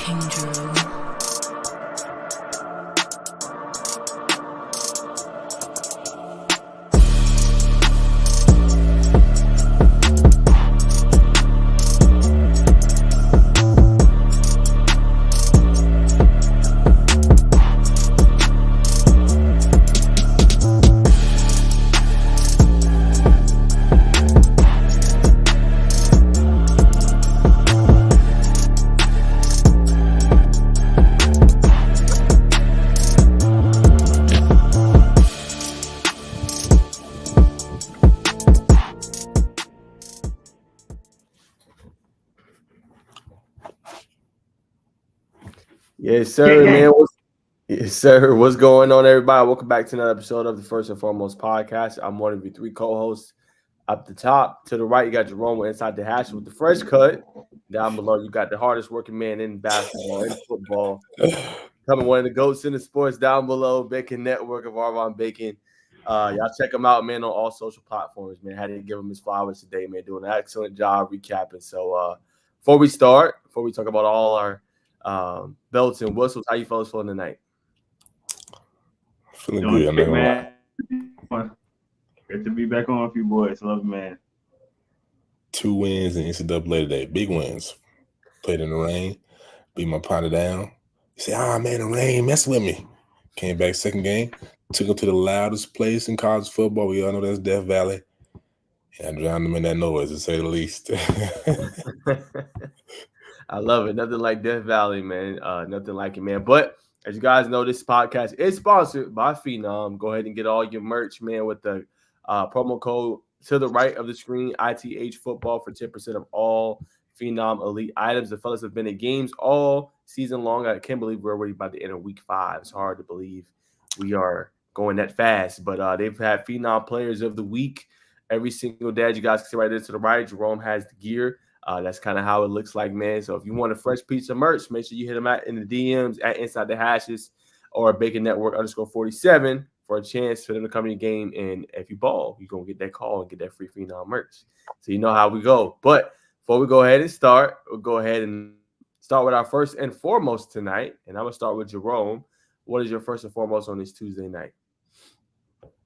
King Jerome. Yes, sir, man. Yes, sir. What's going on, everybody? Welcome back to another episode of the First and Foremost podcast. I'm one of your three co-hosts. Up the top, to the right, you got Jerome inside the hash with the fresh cut. Down below, you got the hardest working man in basketball, in football. Coming one of the goats in the sports down below, Bacon Network of Arvon Bacon. Y'all check him out, man, on all social platforms, man. Had to give him his flowers today, man. Doing an excellent job recapping. So before we talk about all our belts and whistles, how you fellas feeling tonight? Feeling good, man. Good to be back on with you boys. Love, man. 2 wins in NCAA today. Big wins. Played in the rain. Beat my partner down. He said, man, the rain mess with me. Came back second game. Took him to the loudest place in college football. We all know that's Death Valley. And I drowned him in that noise, to say the least. I love it. Nothing like Death Valley, man. Nothing like it, man. But as you guys know, this podcast is sponsored by Phenom. Go ahead and get all your merch, man, with the promo code to the right of the screen, ITH Football, for 10% of all Phenom Elite items. The fellas have been in games all season long. I can't believe we're already by the end of week 5. It's hard to believe we are going that fast. But they've had Phenom Players of the Week every single day. As you guys can see right there to the right, Jerome has the gear. That's kind of how it looks like, man. So if you want a fresh piece of merch, make sure you hit them out in the DMs at Inside the Hashes or Bacon Network _47 for a chance for them to come to your game. And if you ball, you're going to get that call and get that free Phenom merch. So you know how we go. But before we go ahead and start, we'll go ahead and start with our first and foremost tonight. And I'm going to start with Jerome. What is your first and foremost on this Tuesday night?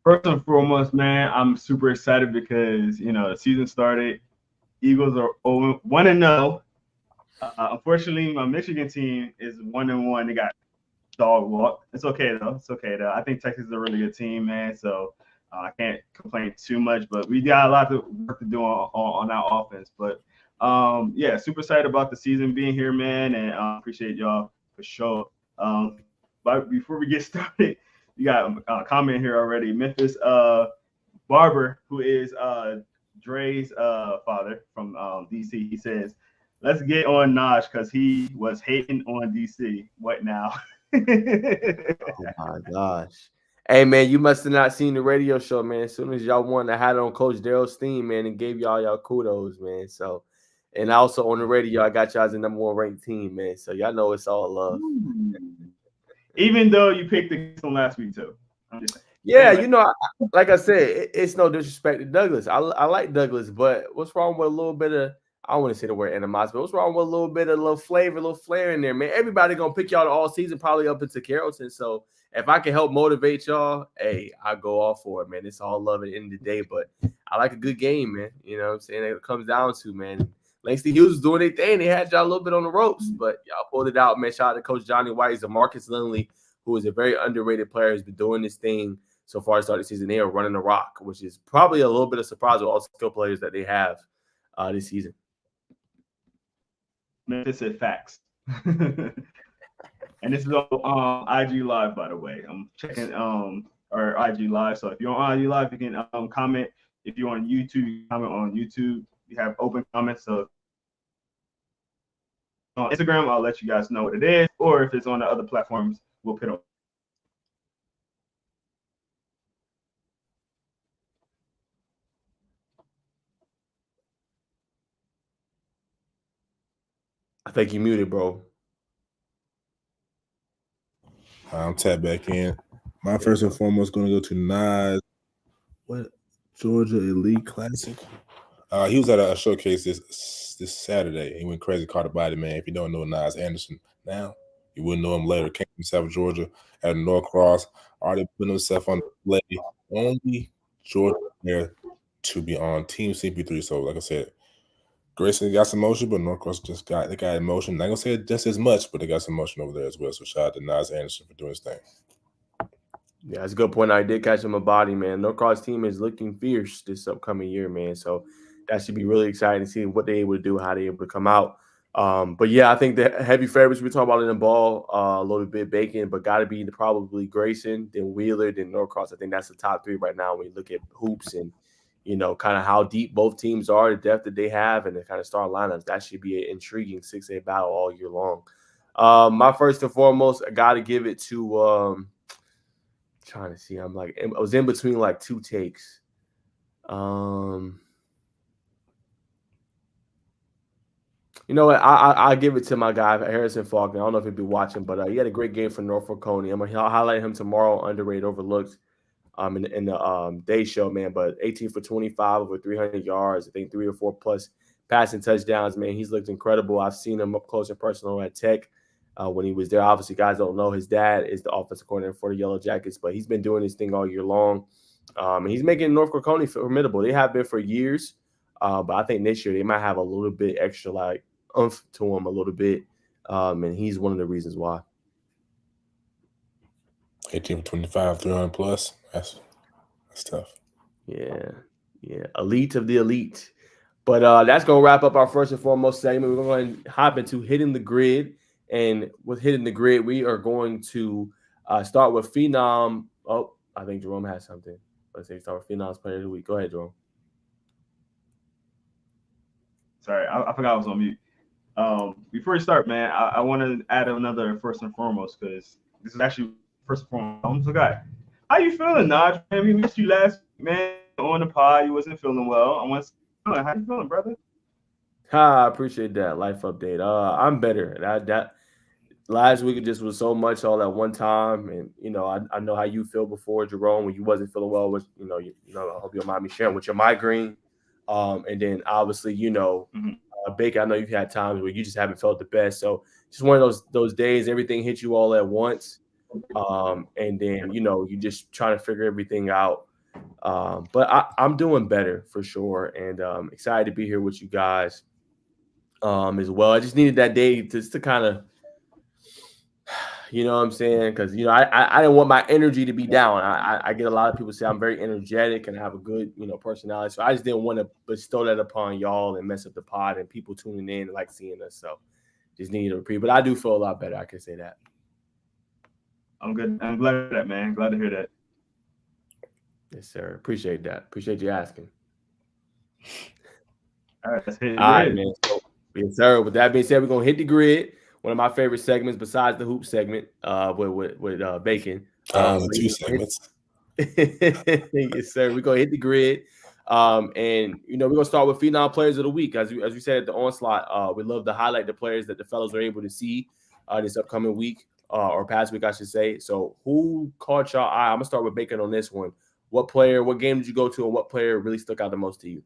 First and foremost, man, I'm super excited because, the season started. Eagles are 1-0. Unfortunately, my Michigan team is 1-1. They got dog walk. It's okay though. I think Texas is a really good team, man. So I can't complain too much. But we got a lot of work to do on our offense. But yeah, super excited about the season being here, man, and appreciate y'all for sure. But before we get started, you got a comment here already. Memphis Barber, who is Dre's father from DC, he says, "Let's get on Najeh because he was hating on DC. What now?" Oh my gosh. Hey, man, you must have not seen the radio show, man. As soon as y'all won, I had it on Coach Daryl Steen, man, and gave y'all kudos, man. So, and also on the radio, I got y'all as the #1 ranked team, man. So y'all know it's all love. Even though you picked the from last week too. Yeah, like I said, it's no disrespect to Douglas. I like Douglas, but what's wrong with a little bit of, I don't want to say the word animosity, but what's wrong with a little bit of little flavor, little flair in there, man? Everybody going to pick y'all all season, probably up into Carrollton. So if I can help motivate y'all, hey, I go all for it, man. It's all love at the end of the day, but I like a good game, man. You know what I'm saying? It comes down to, man. Langston Hughes was doing their thing. They had y'all a little bit on the ropes, but y'all pulled it out, man. Shout out to Coach Johnny White and Marcus Lindley, who is a very underrated player, has been doing this thing so far as started the season. They are running the rock, which is probably a little bit of surprise with all the skill players that they have this season. Memphis said facts. And this is on IG Live, by the way. I'm checking our IG Live. So if you're on IG Live, you can comment. If you're on YouTube, you can comment on YouTube. We have open comments. So on Instagram, I'll let you guys know what it is. Or if it's on the other platforms, we'll put it on. I think you muted, bro. I'm tapped back in. My first and foremost going to go to Najeh. What? Georgia Elite Classic? He was at a showcase this this Saturday. He went crazy, caught a body, man. If you don't know Nas Anderson now, you wouldn't know him later. Came from South Georgia at Norcross, already put himself on the play. Only Georgia there to be on Team CP3. So, like I said, Grayson got some motion, but Norcross they got emotion. Not gonna say just as much, but they got some motion over there as well. So shout out to Nas Anderson for doing his thing. Yeah, that's a good point. I did catch him a body, man. Norcross team is looking fierce this upcoming year, man. So that should be really exciting to see what they're able to do, how they're able to come out. But yeah, I think the heavy favorites we talk about in the ball a little bit, Bacon, but got to be probably Grayson, then Wheeler, then Norcross. I think that's the top three right now when you look at hoops and kind of how deep both teams are, the depth that they have, and the kind of star lineups. That should be an intriguing 6A battle all year long. My first and foremost, I got to give it to. Trying to see, I was in between like two takes. You know what? I give it to my guy Harrison Faulkner. I don't know if he'll be watching, but he had a great game for Norfolk Coney. I'm gonna highlight him tomorrow. Underrated, overlooked. In the day show, man. But 18 for 25, over 300 yards. I think 3 or 4 plus passing touchdowns, man. He's looked incredible. I've seen him up close and personal at Tech. When he was there, obviously, guys don't know his dad is the offensive coordinator for the Yellow Jackets, but he's been doing his thing all year long. And he's making Norfolk Coney formidable. They have been for years, but I think this year they might have a little bit extra like oomph to him a little bit, and he's one of the reasons why. 18 for 25, 300 plus. That's tough. Yeah, elite of the elite. But that's gonna wrap up our first and foremost segment. We're going to hop into hitting the grid. And with hitting the grid, we are going to start with Phenom. Oh, I think Jerome has something. Let's say start with Phenom's player of the week. Go ahead, Jerome. Sorry, I forgot I was on mute. Before you start, man, I want to add another first and foremost because this is actually first and foremost. I almost forgot. How you feeling, Najeh? Man, we missed you last week, man. On the pod, you wasn't feeling well. How you feeling, brother? I appreciate that life update. I'm better. That last week it just was so much all at one time, and I know how you feel before, Jerome, when you wasn't feeling well. Was I hope you don't mind me sharing with your migraine, and then obviously Baker. I know you've had times where you just haven't felt the best. So just one of those days, everything hit you all at once, and then you just trying to figure everything out. But I'm doing better for sure, and excited to be here with you guys as well. I just needed that day to kind of. You know what I'm saying? Because, I didn't want my energy to be down. I get a lot of people say I'm very energetic and I have a good, personality. So I just didn't want to bestow that upon y'all and mess up the pod and people tuning in and like seeing us. So just needed a reprieve. But I do feel a lot better. I can say that. I'm good. I'm glad to hear that, man. Glad to hear that. Yes, sir. Appreciate that. Appreciate you asking. All right, let's hit it. All right, man. So, yes, sir. With that being said, we're going to hit the grid. One of my favorite segments besides the hoop segment with Bacon. 2 segments. Yes, sir. We're going to hit the grid. And we're going to start with Phenom Players of the Week. As we said at the onslaught, we love to highlight the players that the fellas are able to see this upcoming week or past week, I should say. So who caught y'all eye? I'm going to start with Bacon on this one. What game did you go to and what player really stuck out the most to you?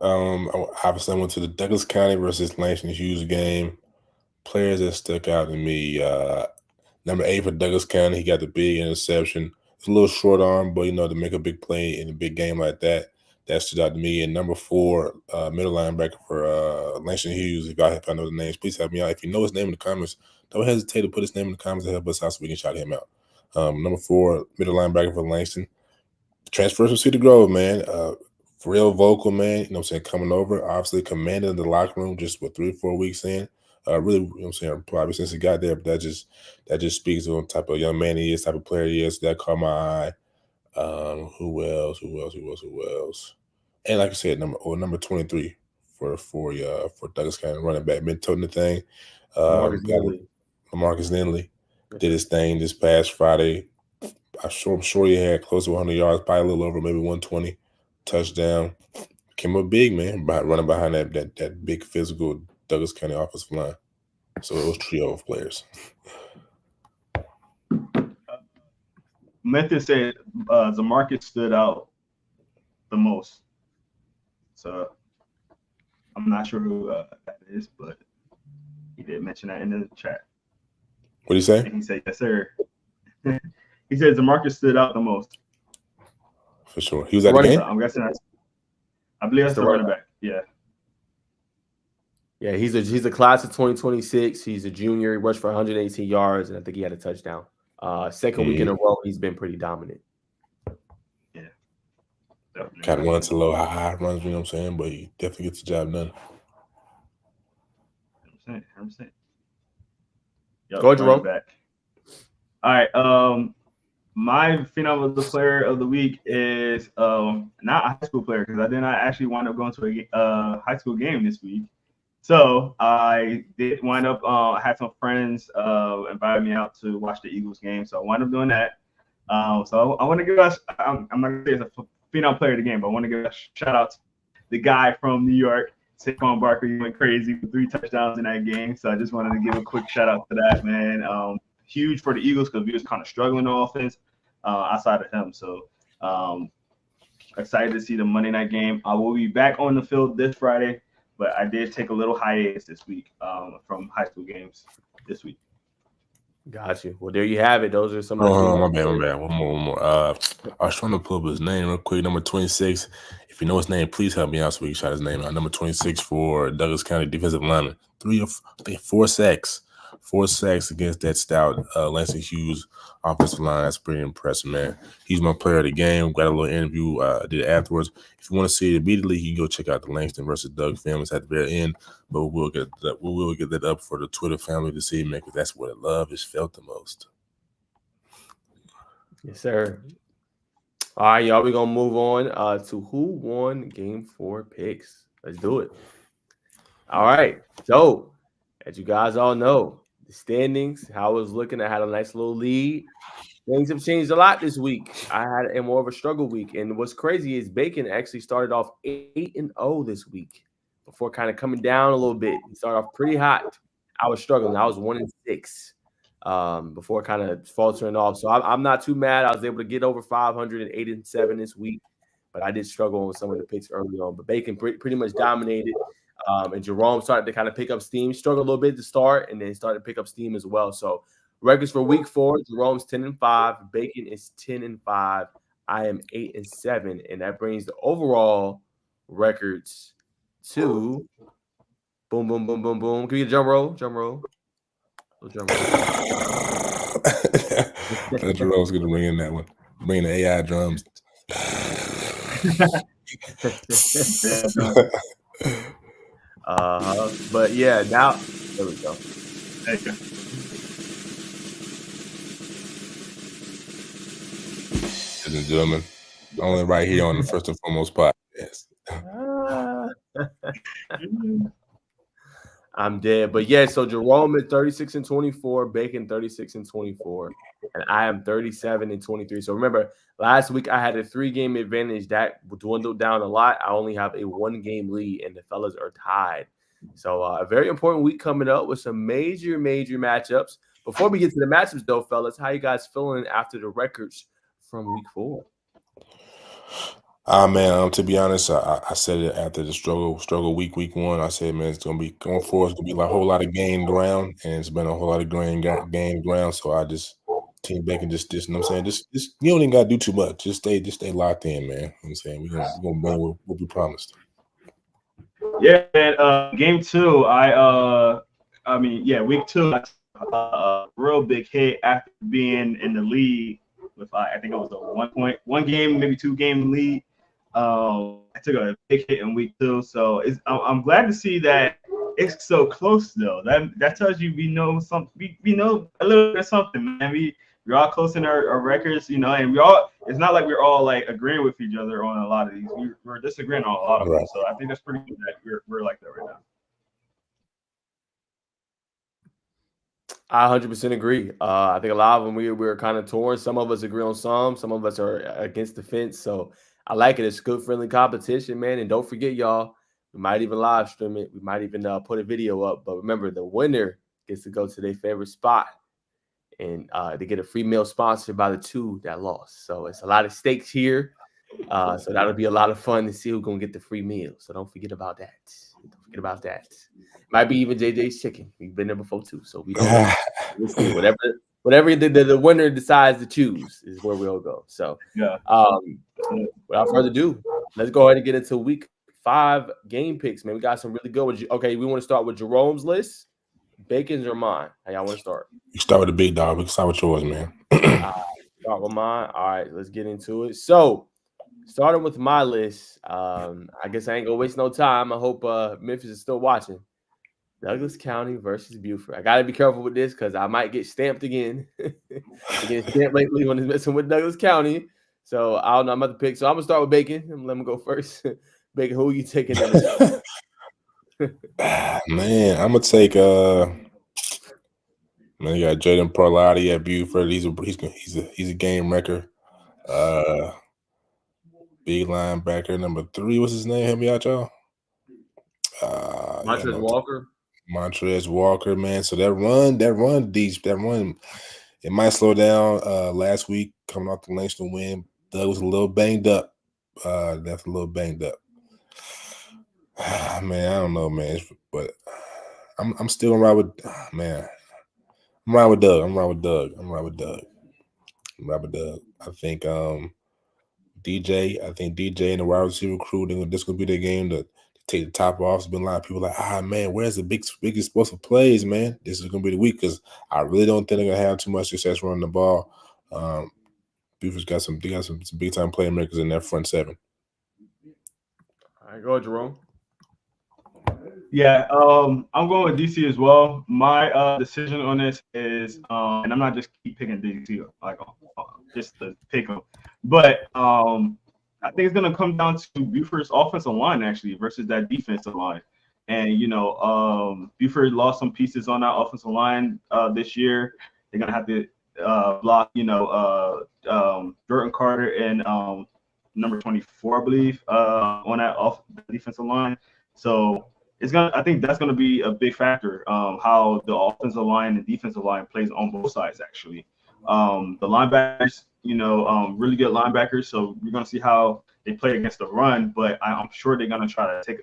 Obviously, I went to the Douglas County versus Langston Hughes game. Players that stuck out to me, number 8 for Douglas County, he got the big interception. It's a little short arm, but to make a big play in a big game like that stood out to me. And number 4, middle linebacker for Langston Hughes. If I know the names, please help me out. If you know his name in the comments, don't hesitate to put his name in the comments and help us out so we can shout him out. Number 4, middle linebacker for Langston. Transfers from Cedar Grove, man. Real vocal, man. Coming over, obviously commanding the locker room just 3 or 4 weeks in. Really, probably since he got there, but that just speaks to the type of young man he is, type of player he is. That caught my eye. Who else? And like I said, number 23 for Douglas County, running back, been toting the thing. Marcus Lindley did his thing this past Friday. I'm sure he had close to 100 yards, probably a little over, maybe 120 touchdown. Came up big, man, running behind that big physical Douglas County offensive line. So it was a trio of players. Memphis said the market stood out the most. So I'm not sure who that is, but he did mention that in the chat. What did he say? And he said, yes, sir. He said DeMarcus stood out the most. For sure. He was at the game? So I'm guessing I believe that's the running back. Yeah. Yeah, he's a class of 2026. He's a junior. He rushed for 118 yards, and I think he had a touchdown. Second week in a row, he's been pretty dominant. Yeah. Kind of runs a little high runs, you know what I'm saying? But he definitely gets the job done. 100%. Yep, go, Jerome. Back. All right. My phenom of the player of the week is not a high school player because I did not actually wind up going to a high school game this week. So I did wind up. I had some friends invited me out to watch the Eagles game, so I wound up doing that. So I want to give us. I'm not gonna say it's a phenom player of the game, but I want to give a shout out to the guy from New York, Saquon Barkley. He went crazy with 3 touchdowns in that game. So I just wanted to give a quick shout out to that, man. Huge for the Eagles because we was kind of struggling on offense outside of him. So excited to see the Monday night game. I will be back on the field this Friday, but I did take a little hiatus this week from high school games this week. Got you. Well, there you have it. Those are some of my bad. One more. I was trying to pull up his name real quick. Number 26. If you know his name, please help me out so we can shout his name out. Number 26 for Douglas County defensive lineman. 4 sacks. 4 sacks against that stout Lansing Hughes offensive line. That's pretty impressive, man. He's my player of the game. Got a little interview did afterwards. If you want to see it immediately, you can go check out the Langston versus Doug film. It's at the very end, but we will get that up for the Twitter family to see, man, because that's where the love is felt the most. Yes, sir. All right, y'all. We're gonna move on to who won Game 4 picks. Let's do it. All right. So, as you guys all know, the standings, how I was looking, I had a nice little lead. Things have changed a lot this week. I had more of a struggle week. And what's crazy is Bacon actually started off 8-0 this week before kind of coming down a little bit. He started off pretty hot. I was struggling. I was 1-6 before kind of faltering off. So I'm not too mad. I was able to get over 500 and 8-7 this week. But I did struggle with some of the picks early on. But Bacon pretty much dominated. And Jerome started to kind of pick up steam. Struggled a little bit to start, and then started to pick up steam as well. So records for week 4, Jerome's 10-5, Bacon is 10-5, I am 8-7, and that brings the overall records to boom, boom, boom, boom, boom. Can we get a drum roll? Drum roll. Drum roll. Jerome's gonna bring in that one. Bring the AI drums. But yeah, now there we go. There you go. Ladies and gentlemen, only right here on the First and Foremost podcast. I'm dead. But yeah, so Jerome is 36-24, Bacon 36-24, and I am 37-23. So remember, last week I had a 3-game advantage that dwindled down a lot. I only have a 1-game lead, and the fellas are tied. So a very important week coming up with some major matchups. Before we get to the matchups, though, fellas, how you guys feeling after the records from week 4? Man, to be honest, I said it after the struggle week 1. I said, man, it's gonna be going forward. It's gonna be like a whole lot of gained ground, and it's been a whole lot of gained ground. So I just Team Bacon just you know what I'm saying, just you don't even gotta do too much. Just stay locked in, man. You know what I'm saying, we're gonna bring what we promised. Yeah, man. Game 2, week 2, a real big hit after being in the lead with I think it was a 1 game, maybe 2 game lead. I took a big hit in week 2, so I'm glad to see that it's so close though. That tells you we know something. We know a little bit of something, man. We're all close in our records, you know, and it's not like we're all like agreeing with each other on a lot of these. We're disagreeing on a lot of them. So I think that's pretty good that we're like that right now. I 100% agree. I think a lot of them we're kind of torn. Some of us agree on some of us are against the fence. So I like it. It's good, friendly competition, man. And don't forget, y'all, we might even live stream it. We might even put a video up. But remember, the winner gets to go to their favorite spot and they get a free meal sponsored by the 2 that lost. So it's a lot of stakes here. So that'll be a lot of fun to see who's gonna get the free meal. So don't forget about that. Don't forget about that. Might be even JJ's chicken. We've been there before too, so we don't know. We'll see. Whatever the winner decides to choose is where we'll go. So Yeah. Without further ado, let's go ahead and get into week 5 game picks, man. We got some really good ones. Okay, we want to start with Jerome's list. Bacon's or mine? How y'all want to start? You start with the big dog. We can start with yours, man. Start with mine. All right, let's get into it. So, starting with my list, I guess I ain't gonna waste no time. I hope Memphis is still watching. Douglas County versus Buford. I gotta be careful with this because I might get stamped again. I get stamped lately when it's messing with Douglas County. So I don't know. I'm about to pick. So I'm gonna start with Bacon. I'm gonna let him go first. Bacon, who are you taking in this? Man, I'm gonna take man, you got Jaden Parlati at Buford. He's a game wrecker. Big linebacker number 3. What's his name? Help me out, y'all. Montrez Walker. Montrez Walker, man. So that run, it might slow down. Last week, coming off the Langston win, Doug was a little banged up. That's a little banged up. Man, I don't know, man, but I'm still gonna ride with man. I'm riding with Doug. I think DJ and the wide receiver crew, this gonna be their game to take the top off. There's been a lot of people like, man, where's the biggest explosive plays, man? This is gonna be the week because I really don't think they're gonna have too much success running the ball. Buford's got some big time playmakers in their front 7. All right, go ahead, Jerome. Yeah, I'm going with DC as well. My decision on this is, and I'm not just keep picking DC like just to pick them, but I think it's gonna come down to Buford's offensive line actually versus that defensive line. And Buford lost some pieces on that offensive line this year. They're gonna have to block, Jordan Carter and number 24, I believe, on that defensive line. So I think that's gonna be a big factor, how the offensive line and defensive line plays on both sides actually. The linebackers, really good linebackers. So we're gonna see how they play against the run, but I'm sure they're gonna try to take.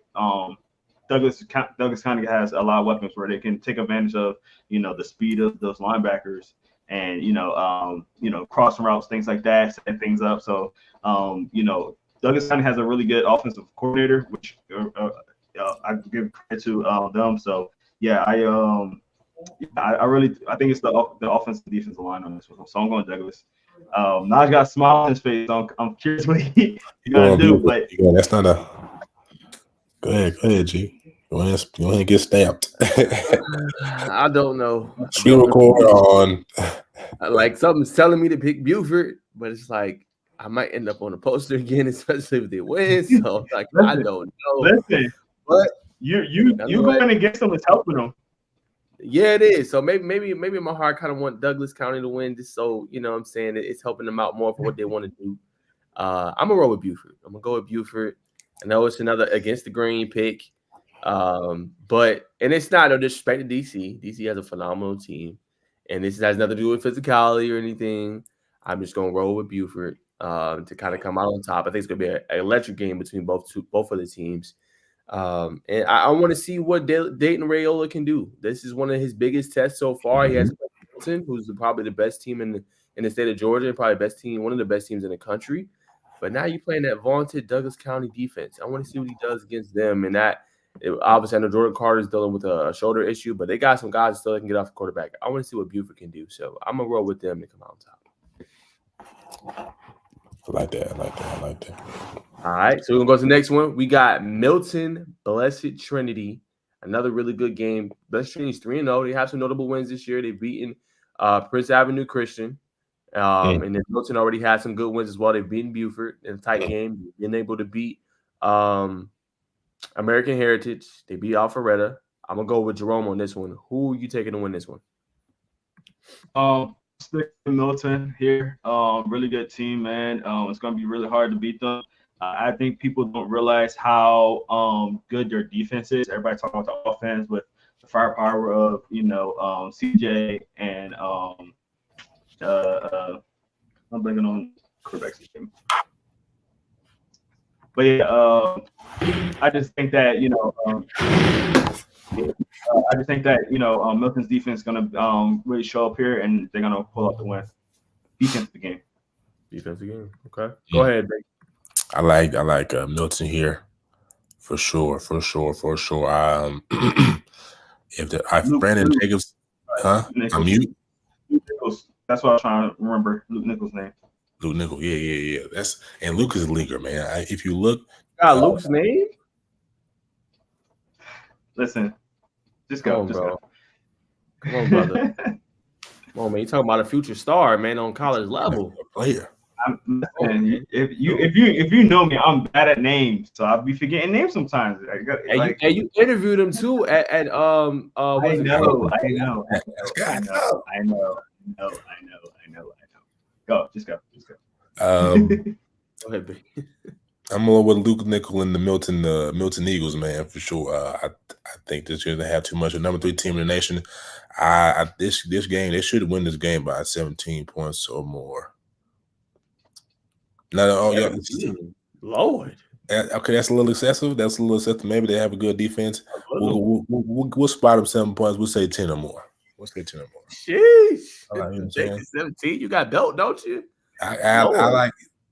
Douglas County has a lot of weapons where they can take advantage of, the speed of those linebackers and crossing routes, things like that, setting things up. So Douglas County has a really good offensive coordinator, which I give credit to them. So yeah, I think it's the offensive defensive line on this one. So I'm going Douglas. Najeh got a smile on his face. So I'm curious what he's gonna do. But that's not a. Go ahead, G. Go ahead and get stamped. I don't know. Screen record on. Like something's telling me to pick Buford, but it's like I might end up on a poster again, especially if they win. So like I don't know. Listen, but you going against them is helping them. Yeah, it is. So maybe in my heart, I kind of want Douglas County to win, just so I'm saying it's helping them out more for what they want to do. I'm gonna roll with Buford. I'm gonna go with Buford. I know it's another against the green pick, but it's not no disrespect to DC. DC has a phenomenal team, and this has nothing to do with physicality or anything. I'm just gonna roll with Buford to kind of come out on top. I think it's gonna be an electric game between both of the teams. And I want to see what Dayton Raiola can do. This is one of his biggest tests so far. He has Milton, who's probably the best team in the state of Georgia, and probably one of the best teams in the country. But now you're playing that vaunted Douglas County defense. I want to see what he does against them. And obviously, I know Jordan Carter is dealing with a shoulder issue, but they got some guys still that can get off the quarterback. I want to see what Buford can do. So I'm gonna roll with them to come out on top. I like that. All right, so we're going to go to the next one. We got Milton Blessed Trinity, another really good game. Blessed Trinity's 3-0. They have some notable wins this year. They've beaten Prince Avenue Christian. And then Milton already had some good wins as well. They've beaten Buford in a tight game. They've been able to beat American Heritage. They beat Alpharetta. I'm going to go with Jerome on this one. Who are you taking to win this one? Stick to Milton here. Really good team, man. It's going to be really hard to beat them. I think people don't realize how good their defense is. Everybody talking about the offense with the firepower of CJ and I'm blanking on quarterback's name. But yeah, I just think that Milton's defense is gonna really show up here, and they're gonna pull out the win. Defensive game. Defensive game. Okay. Go ahead, Big. I like Milton here for sure. If Brandon Jacobs, I'm mute. Luke Nichols. That's what I was trying to remember. Luke Nichols' name. Luke Nichols, yeah. And Luke is a leaguer, man. If you look, Luke's name. Listen, just go, bro. Come on, brother. Come on, man. You talking about a future star, man, on college level. A player. If you know me, I'm bad at names, so I'll be forgetting names sometimes. You interviewed him too at I know. Go. Go ahead, Big. I'm more with Luke Nichols and the Milton Eagles, man, for sure. I think this year they have too much. A number 3 team in the nation. This game, they should win this game by 17 points or more. Lord. Okay, that's a little excessive. Maybe they have a good defense. We'll spot them 7 points. We'll say 10 or more. Sheesh. 17. You got dope, don't you? I like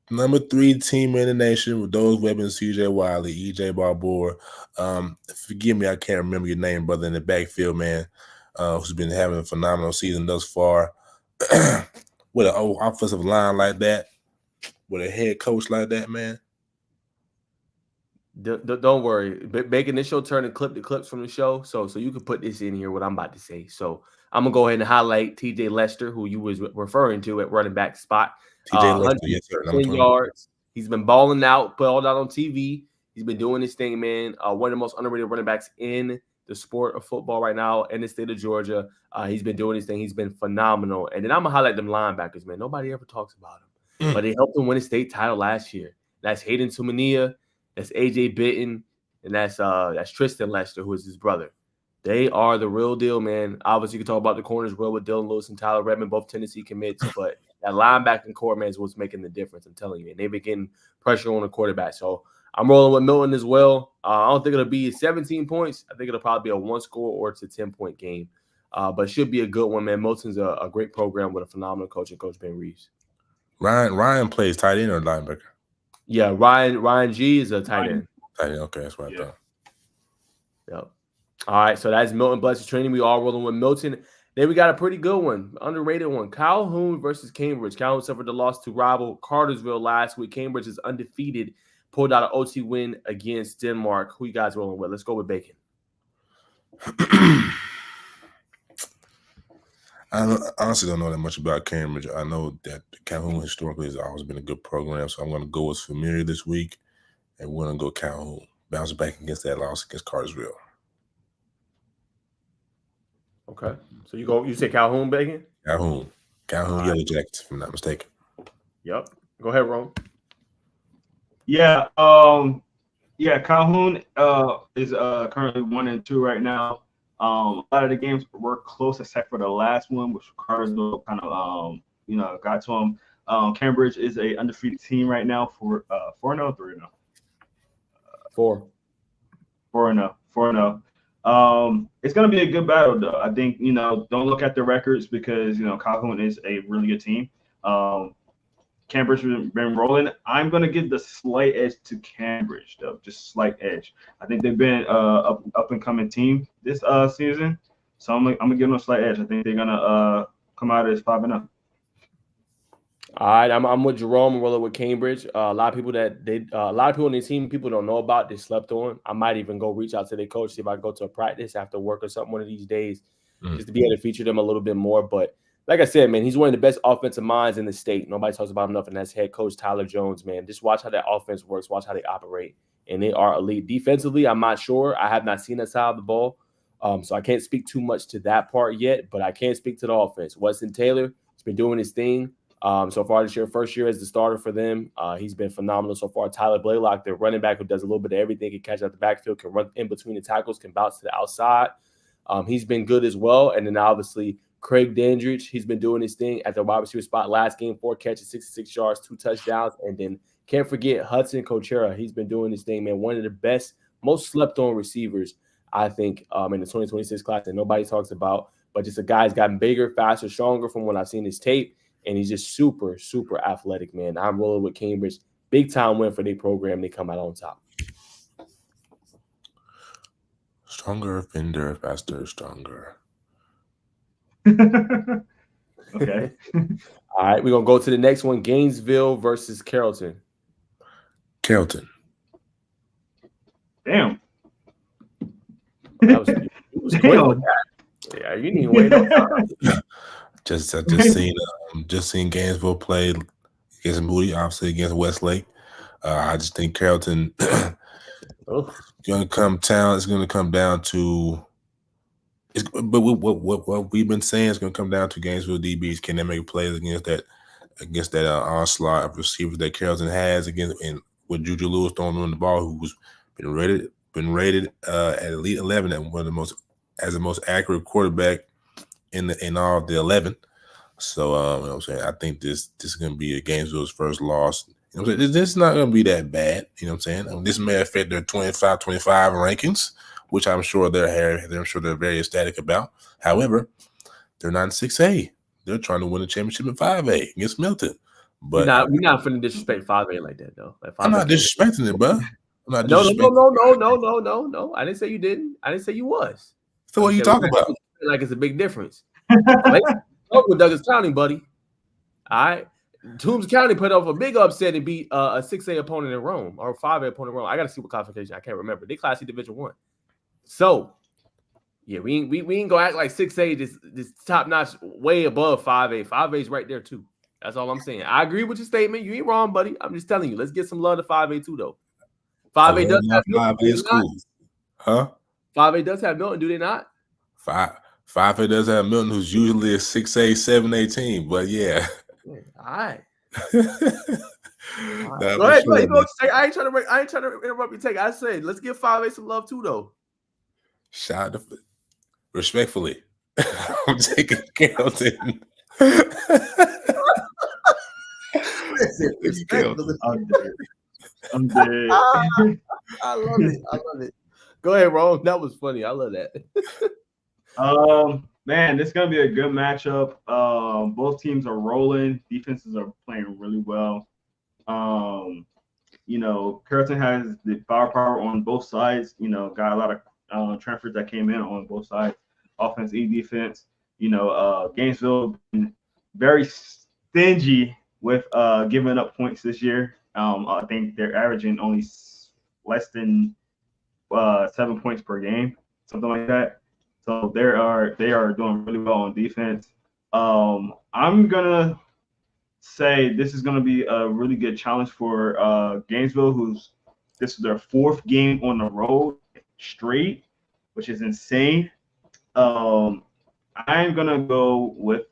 number 3 team in the nation with those weapons: C.J. Wiley, E.J. Barbour. Forgive me, I can't remember your name, brother, in the backfield, man, who's been having a phenomenal season thus far. With an old offensive line like that, with a head coach like that, man. Don't worry. Bacon, this your turn to clip the clips from the show, so you can put this in here, what I'm about to say. So I'm going to go ahead and highlight T.J. Lester, who you was referring to at running back spot. T.J. Lester, yes, sir. 10 yards. He's been balling out, put all that on TV. He's been doing this thing, man. One of the most underrated running backs in the sport of football right now in the state of Georgia. He's been doing his thing. He's been phenomenal. And then I'm going to highlight them linebackers, man. Nobody ever talks about them. But they helped him win a state title last year. That's Hayden Tumania, that's AJ Bitten, and that's Tristan Lester, who is his brother. They are the real deal, man. Obviously, you can talk about the corners well with Dylan Lewis and Tyler Redmond, both Tennessee commits, but that linebacking core, man, is what's making the difference. I'm telling you, and they've been getting pressure on the quarterback. So I'm rolling with Milton as well. I don't think it'll be 17 points. I think it'll probably be a 1-score or it's a 10-point game. But should be a good one, man. Milton's a great program with a phenomenal coach and Coach Ben Reeves. Ryan plays tight end or linebacker? Yeah, Ryan G is a tight end. Tight end, okay, that's what I thought. Yep. All right, so that's Milton Blessed Training. We all rolling with Milton. Then we got a pretty good one, underrated one. Calhoun versus Cambridge. Calhoun suffered the loss to rival Cartersville last week. Cambridge is undefeated, pulled out an OT win against Denmark. Who you guys rolling with? Let's go with Bacon. I honestly don't know that much about Cambridge. I know that Calhoun historically has always been a good program, so I'm going to go with familiar this week, and we're going to go Calhoun. Bounce back against that loss against Cartersville. Okay, so you say Calhoun, Bacon? Calhoun, Yellow Jackets, if I'm not mistaken. Yep. Go ahead, Rome. Yeah. Calhoun is currently 1-2 right now. A lot of the games were close except for the last one, which Cartersville kind of got to them. Cambridge is a undefeated team right now for 4-0, 3-0. 4-0. It's gonna be a good battle though. I think don't look at the records because Calhoun is a really good team. Cambridge has been rolling. I'm gonna give the slight edge to Cambridge though, just slight edge. I think they've been up and coming team this season, so I'm gonna give them a slight edge. I think they're gonna come out as 5-0. All right, I'm with Jerome. I'm rolling with Cambridge. A lot of people in the team people don't know about. They slept on. I might even go reach out to their coach, see if I can go to a practice after work or something one of these days, just to be able to feature them a little bit more. But like I said, man, he's one of the best offensive minds in the state. Nobody talks about him enough, and that's head coach Tyler Jones, man. Just watch how that offense works. Watch how they operate, and they are elite. Defensively, I'm not sure. I have not seen that side of the ball, so I can't speak too much to that part yet, but I can speak to the offense. Weston Taylor has been doing his thing. So far this year, first year as the starter for them. He's been phenomenal so far. Tyler Blaylock, the running back who does a little bit of everything, can catch out the backfield, can run in between the tackles, can bounce to the outside. He's been good as well. And then obviously Craig Dandridge, he's been doing his thing at the wide receiver spot last game, 4 catches, 66 yards, 2 touchdowns. And then Can't forget Hudson Cochera. He's been doing this thing, man. One of the best, most slept-on receivers, I think, in the 2026 class that nobody talks about. But just a guy's gotten bigger, faster, stronger from when I've seen his tape. And he's just super, super athletic, man. I'm rolling with Cambridge. Big time win for their program. They come out on top. Stronger, Fender, faster, stronger. Okay. All right, we're going to go to the next one. Gainesville versus Carrollton. Carrollton. Damn. That was quick with that. Yeah, you need to wait no time. Just seen Gainesville play against Moody, obviously against Westlake. I just think Carrollton going to come town. It's going to come down to. But what we've been saying is going to come down to Gainesville DBs. Can they make plays against that onslaught of receivers that Carrollton has and with Juju Lewis throwing on the ball, who's been rated at Elite 11 at one of the most accurate quarterback in all of the 11. So you know what I'm saying, I think this is going to be a Gainesville's first loss. You know what I'm saying? This is not going to be that bad. You know what I'm saying? This may affect their 25 rankings, which I'm sure they're very ecstatic about. However, they're not in 6A. They're trying to win a championship in 5A against Milton. But we're not finna disrespect 5A like that, though. Like I'm not disrespecting it, bro. I'm not No. I didn't say you didn't. I didn't say you was. So what are you talking about? Like it's a big difference. With Douglas County, buddy. All right. Toombs County put off a big upset and beat a 6A opponent in Rome or 5A opponent in Rome. I got to see what classification. I can't remember. They Class C Division 1. So, yeah, we ain't gonna act like 6A this top notch, way above 5A. 5A is right there too. That's all I'm saying. I agree with your statement. You ain't wrong, buddy. I'm just telling you. Let's get some love to 5A too, though. 5A does have Milton. 5A schools, huh? 5A does have Milton, do they not? 5A does have Milton, who's usually a 6A, 7A team, but yeah. All right. Nah, Go ahead. I ain't trying to interrupt your take. I said let's give 5A some love too, though. Shout out respectfully. I'm taking Carrollton. I'm dead. I love it. Go ahead, Ron. That was funny. I love that. Man, this is gonna be a good matchup. Both teams are rolling. Defenses are playing really well. Carrollton has the firepower on both sides. Got a lot of transfers that came in on both sides, offense and defense. Gainesville been very stingy with giving up points this year. I think they're averaging only less than 7 points per game, something like that. So they are doing really well on defense. I'm gonna say this is gonna be a really good challenge for Gainesville, this is their 4th game on the road straight, which is insane. I'm gonna go with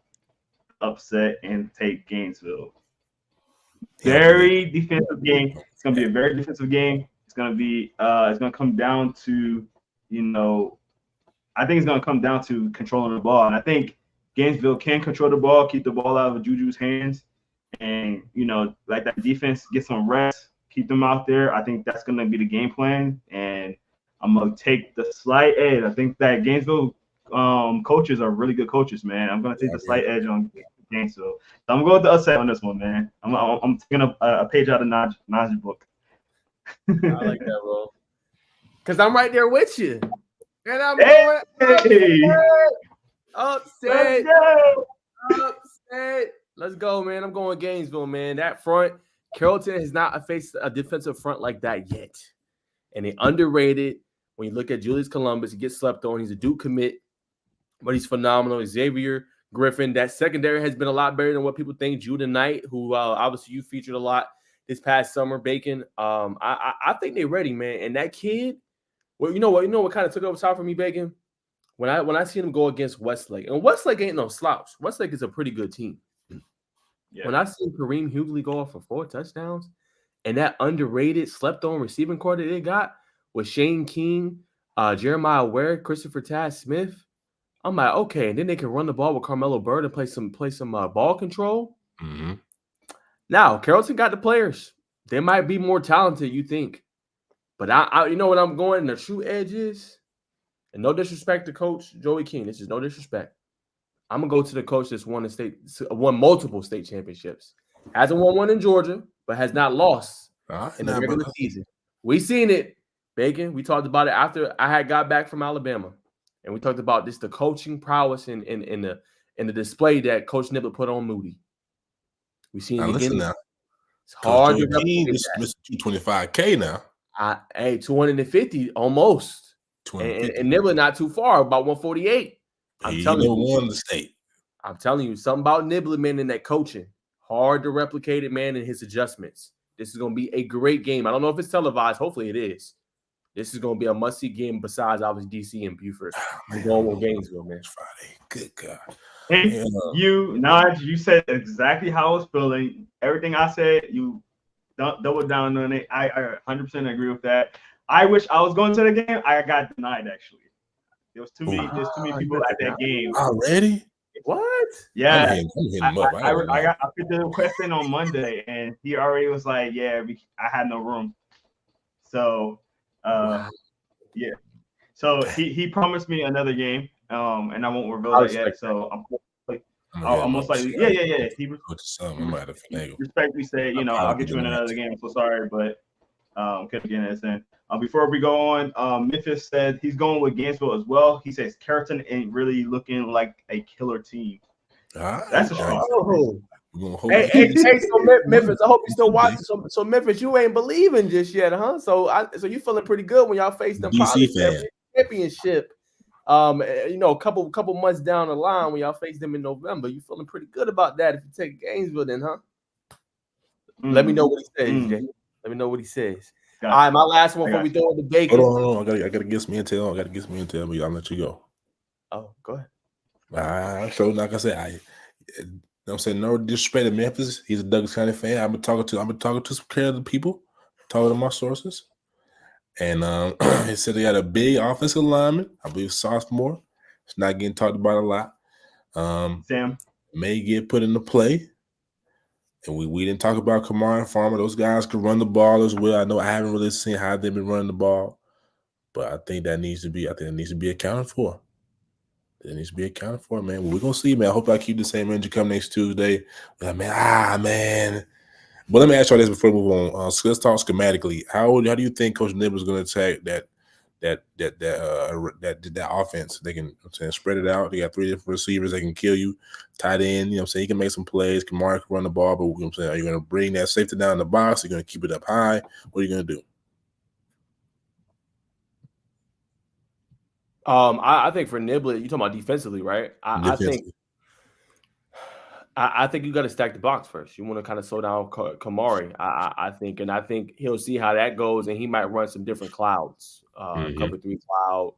upset and take Gainesville. Very defensive game. It's gonna be a very defensive game. It's gonna come down to, I think it's gonna come down to controlling the ball, and I think Gainesville can control the ball, keep the ball out of Juju's hands, and let that defense get some rest, keep them out there. I think that's gonna be the game plan, and I'm gonna take the slight edge. I think that Gainesville coaches are really good coaches, man. I'm gonna take the slight edge on Gainesville. So I'm going to upset on this one, man. I'm taking a page out of Najeh's book. I like that, bro. Because I'm right there with you. And I'm going upset. Let's go, man. I'm going Gainesville, man. That front, Carrollton has not faced a defensive front like that yet. And they underrated. When you look at Julius Columbus, he gets slept on. He's a Duke commit, but he's phenomenal. Xavier Griffin, that secondary has been a lot better than what people think. Judah Knight, who obviously you featured a lot this past summer, Bacon. I think they're ready, man. And that kid, well, you know what kind of took over top for me, Bacon? When I seen him go against Westlake, and Westlake ain't no slouch. Westlake is a pretty good team. Yeah. When I seen Kareem Hughley go off for 4 touchdowns, and that underrated, slept-on receiving core that they got with Shane King, Jeremiah Ware, Christopher Taz Smith, I'm like, okay, and then they can run the ball with Carmelo Bird and play some ball control. Mm-hmm. Now, Carrollton got the players. They might be more talented, you think. But I you know what I'm going? The true edge is, and no disrespect to Coach Joey King. This is no disrespect. I'm gonna go to the coach that's won multiple state championships. Hasn't won one in Georgia, but has not lost in the regular season. We seen it, Bacon. We talked about it after I had got back from Alabama, and we talked about the coaching prowess in the display that Coach Niblett put on Moody. We seen it again. Now. It's hard Coach to replicate Mr. 225K now. Hey, 250 almost. And Niblett not too far, about 148. He never won the state. I'm telling you, something about Niblett, man, in that coaching. Hard to replicate it, man, in his adjustments. This is going to be a great game. I don't know if it's televised. Hopefully it is. This is going to be a must-see game besides, obviously, D.C. and Buford. We're going with Gainesville, man. Friday. Good God. Najeh, you said exactly how I was feeling. Everything I said, you double down on it. I 100% agree with that. I wish I was going to the game. I got denied, actually. There's too many people at that game. Already? What? Yeah. I'm hitting him up. I put the request in on Monday, and he already was like, yeah, I had no room. So, yeah. So he promised me another game, and I won't reveal that yet. So I'm most likely, yeah. He respectfully said, I'll get you in another game. I'm so sorry, but couldn't get it in. Before we go on, Memphis said he's going with Gainesville as well. He says Carrollton ain't really looking like a killer team. That's a strong. Hey, so Memphis, I hope you still watching. So Memphis, you ain't believing just yet, huh? So you feeling pretty good when y'all face them DC fan championship. A couple months down the line when y'all face them in November, you feeling pretty good about that if you take Gainesville, then, huh? Let me know what he says, Jay. Let me know what he says. All right, my last one before we throw in the bacon. Hold on. I gotta get some intel. But I'll let you go. Oh, go ahead. So like I said, I'm saying no disrespect to Memphis. He's a Douglas County fan. I've been talking to some credible people, talking to my sources, and he said they got a big offensive lineman. I believe sophomore. It's not getting talked about a lot. Sam may get put into play. And we didn't talk about Kamara and Farmer. Those guys can run the ball as well. I know I haven't really seen how they've been running the ball, but I think that needs to be accounted for. It needs to be accounted for, man. Well, we're gonna see, man. I hope I keep the same energy come next Tuesday. Man. But let me ask y'all this before we move on. So let's talk schematically. How do you think Coach Niblett is going to attack that offense? They can spread it out. They got 3 different receivers. They can kill you. Tight end, he can make some plays. Kamara can run the ball, but are you going to bring that safety down in the box? Are you going to keep it up high? What are you going to do? I think for Niblett, you're talking about defensively, right? I think you got to stack the box first. You want to kind of slow down Kamari, I think, and I think he'll see how that goes, and he might run some different clouds, cover 3 cloud,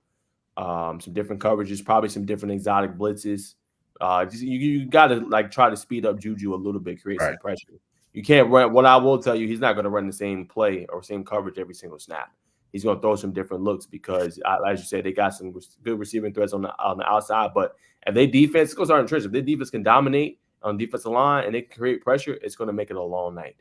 some different coverages, probably some different exotic blitzes. You got to try to speed up Juju a little bit, create some pressure. You can't run. What I will tell you, he's not going to run the same play or same coverage every single snap. He's going to throw some different looks because, as you said, they got some good receiving threats on the outside. But if their defense goes out in trench, if their defense can dominate on the defensive line and they can create pressure, it's going to make it a long night.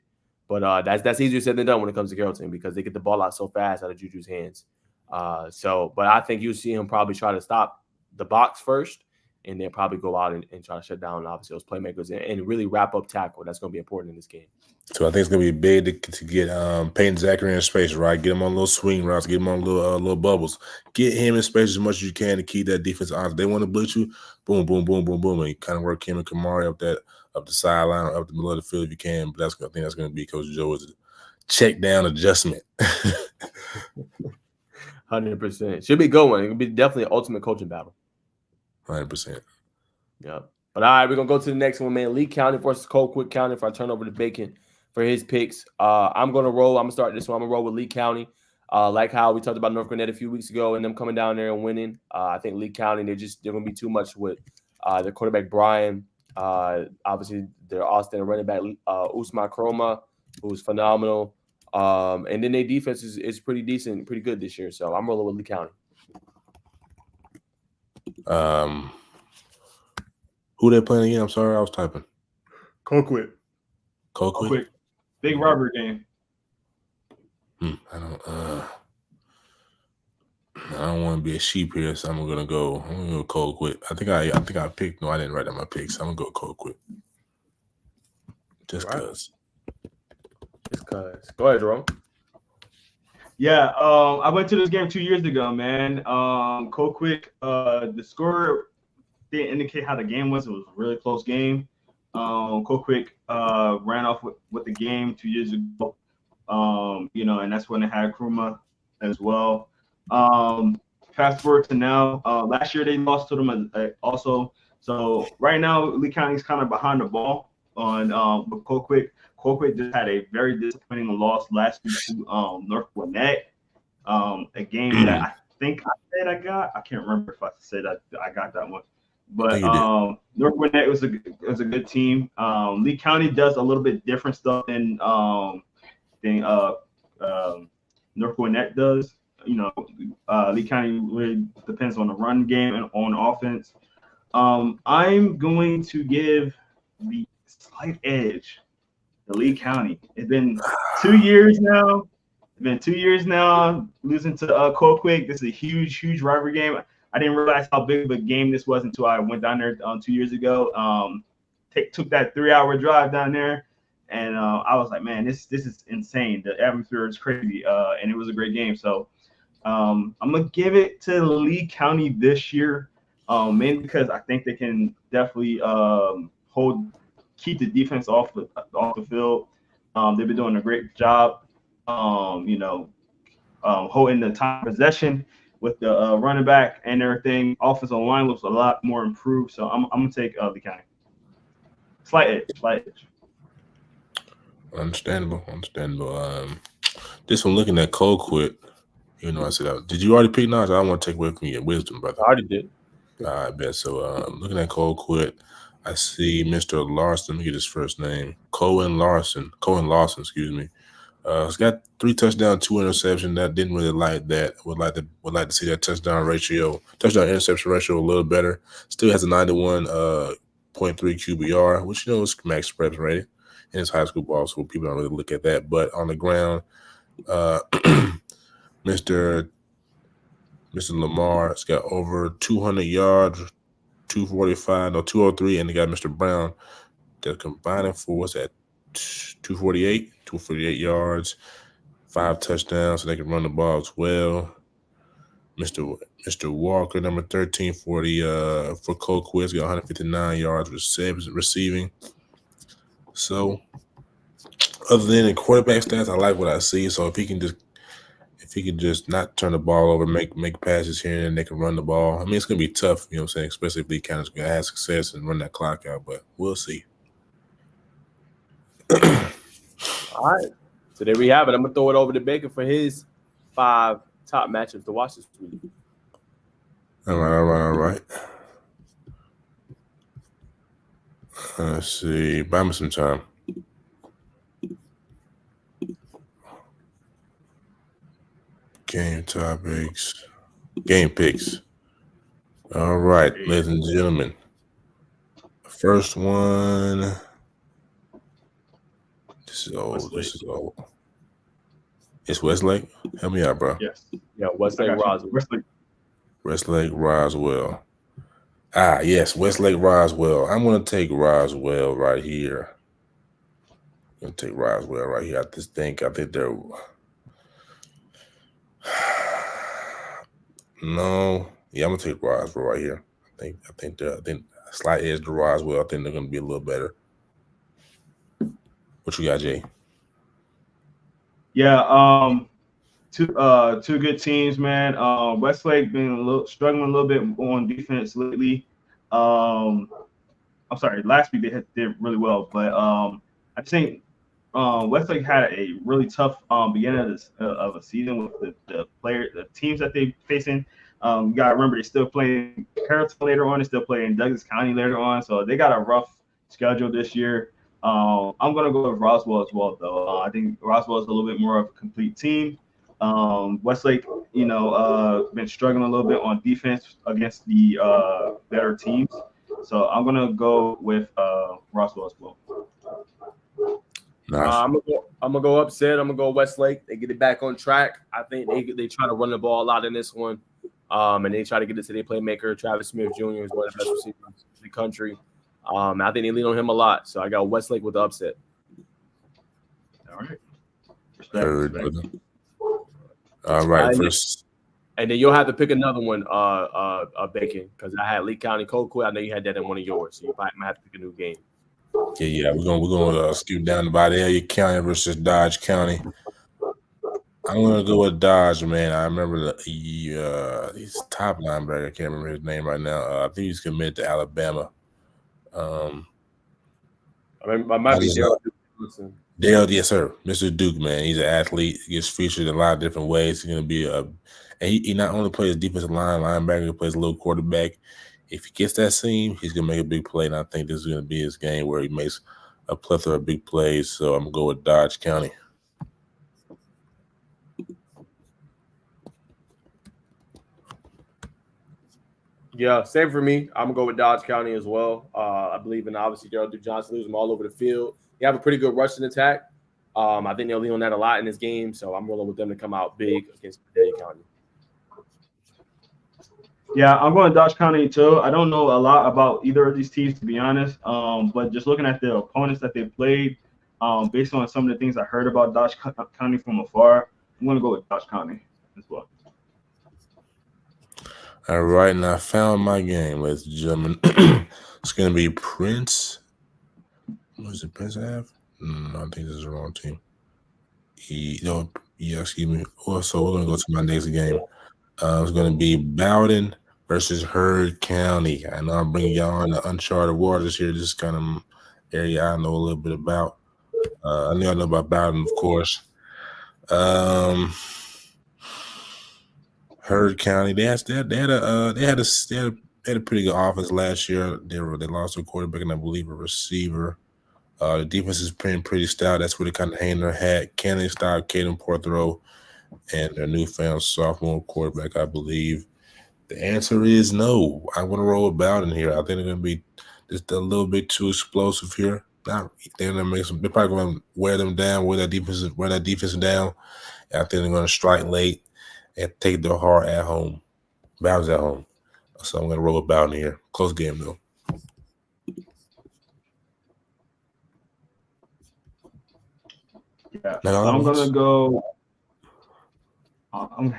But that's easier said than done when it comes to Carrollton because they get the ball out so fast out of Juju's hands. But I think you'll see him probably try to stop the box first and then probably go out and try to shut down, obviously, those playmakers and really wrap up tackle. That's going to be important in this game. So I think it's going to be big to get Peyton Zachary in space, right? Get him on little swing routes, get him on little bubbles. Get him in space as much as you can to keep that defense honest. They want to blitz you, boom, boom, boom, boom, boom, and you kind of work him and Kamari up the sideline or up the middle of the field if you can. But I think that's going to be Coach Joe's check down adjustment. 100%. Should be going. It'll be definitely an ultimate coaching battle. 100%. Yeah. But all right, we're going to go to the next one, man. Lee County versus Colquitt County. If I turn over to Bacon for his picks, I'm going to roll. I'm going to start this one. I'm going to roll with Lee County. Like how we talked about North Gwinnett a few weeks ago and them coming down there and winning. I think Lee County, they're going to be too much with their quarterback, Brian. Obviously, their Austin running back, Usman Kroma, who's phenomenal. And then their defense is pretty decent, pretty good this year. So I'm rolling with Lee County. Who they playing again? I'm sorry, I was typing. Colquitt. Big rubber game. I don't want to be a sheep here, so I'm gonna go Colquitt. I think I picked. No, I didn't write down my picks. So I'm gonna go Colquitt. Just cause. Just cause. Go ahead, Jerome. Yeah, I went to this game 2 years ago, man. Colquitt, the score didn't indicate how the game was. It was a really close game. Colquitt ran off with the game 2 years ago. And that's when they had Kruma as well. Fast forward to now. Last year they lost to them also. So right now Lee County's kind of behind the ball on with Colquitt. Colquitt just had a very disappointing loss last week to North Gwinnett. A game that I think I said I got. I can't remember if I said I got that one. But North Gwinnett was a good team. Lee County does a little bit different stuff than North Gwinnett does. Lee County really depends on the run game and on offense. I'm going to give the slight edge to Lee County. It's been 2 years now. Losing to Colquitt. This is a huge rivalry game. I didn't realize how big of a game this was until I went down there 2 years ago. Took that 3-hour drive down there, and I was like, man, this is insane. The atmosphere is crazy, and it was a great game. So I'm gonna give it to Lee County this year, mainly because I think they can definitely keep the defense off the field. They've been doing a great job, holding the time possession with the running back and everything. Offensive line looks a lot more improved, so I'm gonna take Lee County. Slight edge. Understandable. This one looking at Colquitt. I said, did you already pick Najeh? I don't want to take away from your wisdom, brother. I already did. I bet. So looking at Colquitt, I see Mr. Larson. Let me get his first name. Cohen Larson, excuse me. He's got 3 touchdowns, 2 interceptions. That didn't really like that. Would like to see that touchdown interception ratio a little better. Still has a 91.3 QBR, which is max preps rated in his high school ball, so people don't really look at that. But on the ground, Mr. Lamar has got over 200 yards, 203, and they got Mr. Brown. They're combining for what's that? 248 yards, 5 touchdowns, so they can run the ball as well. Mr. Walker, number 13 for Colquitt, got 159 yards receiving. So, other than the quarterback stats, I like what I see. So if he can just not turn the ball over, make passes here and then they can run the ball. I mean, it's gonna be tough, you know what I'm saying, especially if Lee County's gonna have success and run that clock out, but we'll see. All right. So there we have it. I'm gonna throw it over to Baker for his 5 top matchups to watch this week. All right. Let's see. Buy me some time. Game topics. Game picks. All right, ladies and gentlemen. First one. This is old. It's Westlake? Help me out, bro. Yes. Yeah, Westlake Roswell. Westlake Roswell. Yes, Westlake Roswell. I'm going to take Roswell right here. I think they're no. Yeah, I'm gonna take Roswell right here. I think slight edge to Roswell. I think they're gonna be a little better. What you got, Jay? Yeah, two good teams, man. Westlake been struggling a little bit on defense lately. I'm sorry, last week they did really well, but I think Westlake had a really tough beginning of a season with the teams that they facing. You gotta remember they're still playing Carrollton later on, they're still playing Douglas County later on, so they got a rough schedule this year. I'm gonna go with Roswell as well, though. I think Roswell is a little bit more of a complete team. Westlake, been struggling a little bit on defense against the better teams, so I'm gonna go with Roswell as well. Nice. I'm gonna go upset. I'm gonna go Westlake. They get it back on track. I think they try to run the ball a lot in this one, and they try to get it to their playmaker Travis Smith Jr. is one of the best receivers in the country. I think they lean on him a lot, so I got Westlake with the upset. All right. Heard, Respect. brother. All right, first. And then you'll have to pick another one, Bacon, because I had Lee County Colquitt. I know you had that in one of yours, so you might have to pick a new game. Yeah. We're gonna scoot down to Vidalia County versus Dodge County. I'm gonna go with Dodge, man. I remember he's top linebacker. I can't remember his name right now. I think he's committed to Alabama. I might be Dale, yes, sir. Mr. Duke, man. He's an athlete. He gets featured in a lot of different ways. He's gonna be and he not only plays defensive linebacker, he plays a little quarterback. If he gets that seam, he's gonna make a big play. And I think this is gonna be his game where he makes a plethora of big plays. So I'm gonna go with Dodge County. Yeah, same for me. I'm gonna go with Dodge County as well. I believe in obviously Gerald Duke Johnson losing them all over the field. They have a pretty good rushing attack. I think they'll lean on that a lot in this game, so I'm rolling with them to come out big against Vidalia County. Yeah, I'm going to Dodge County too. I don't know a lot about either of these teams, to be honest. But just looking at the opponents that they played, based on some of the things I heard about Dodge County from afar, I'm going to go with Dodge County as well. All right, and I found my game, ladies and gentlemen. It's going to be Prince. What is it, Prince Ave? No, I think this is the wrong team. Excuse me. Also, we're going to go to my next game. It's going to be Bowden versus Heard County. I know I'm bringing y'all in the uncharted waters here. This is kind of area I know a little bit about. I know about Bowden, of course. Heard County. They had a pretty good offense last year. They lost a quarterback and I believe a receiver. The defense is pretty stout. That's where they kind of hang their hat. Can they stop Caden Porthrow and their newfound sophomore quarterback, I believe? The answer is no. I'm going to roll with Bowden here. I think they're going to be just a little bit too explosive here. They're probably going to wear that defense down. I think they're going to strike late and take their heart at home. Bowden's at home. So I'm going to roll with Bowden here. Close game, though. Yeah, I'm gonna go. I'm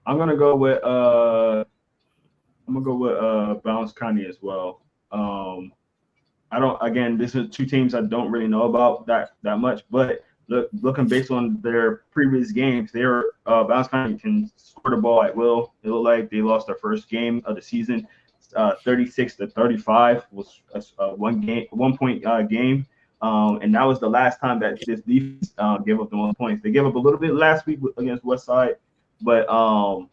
gonna go with Bounce County as well. This is two teams I don't really know about that much, but looking based on their previous games, Bounce County can score the ball at will. It looked like they lost their first game of the season, 36-35 was a 1 point game. And that was the last time that this defense gave up the 1 points. They gave up a little bit last week against Westside, but the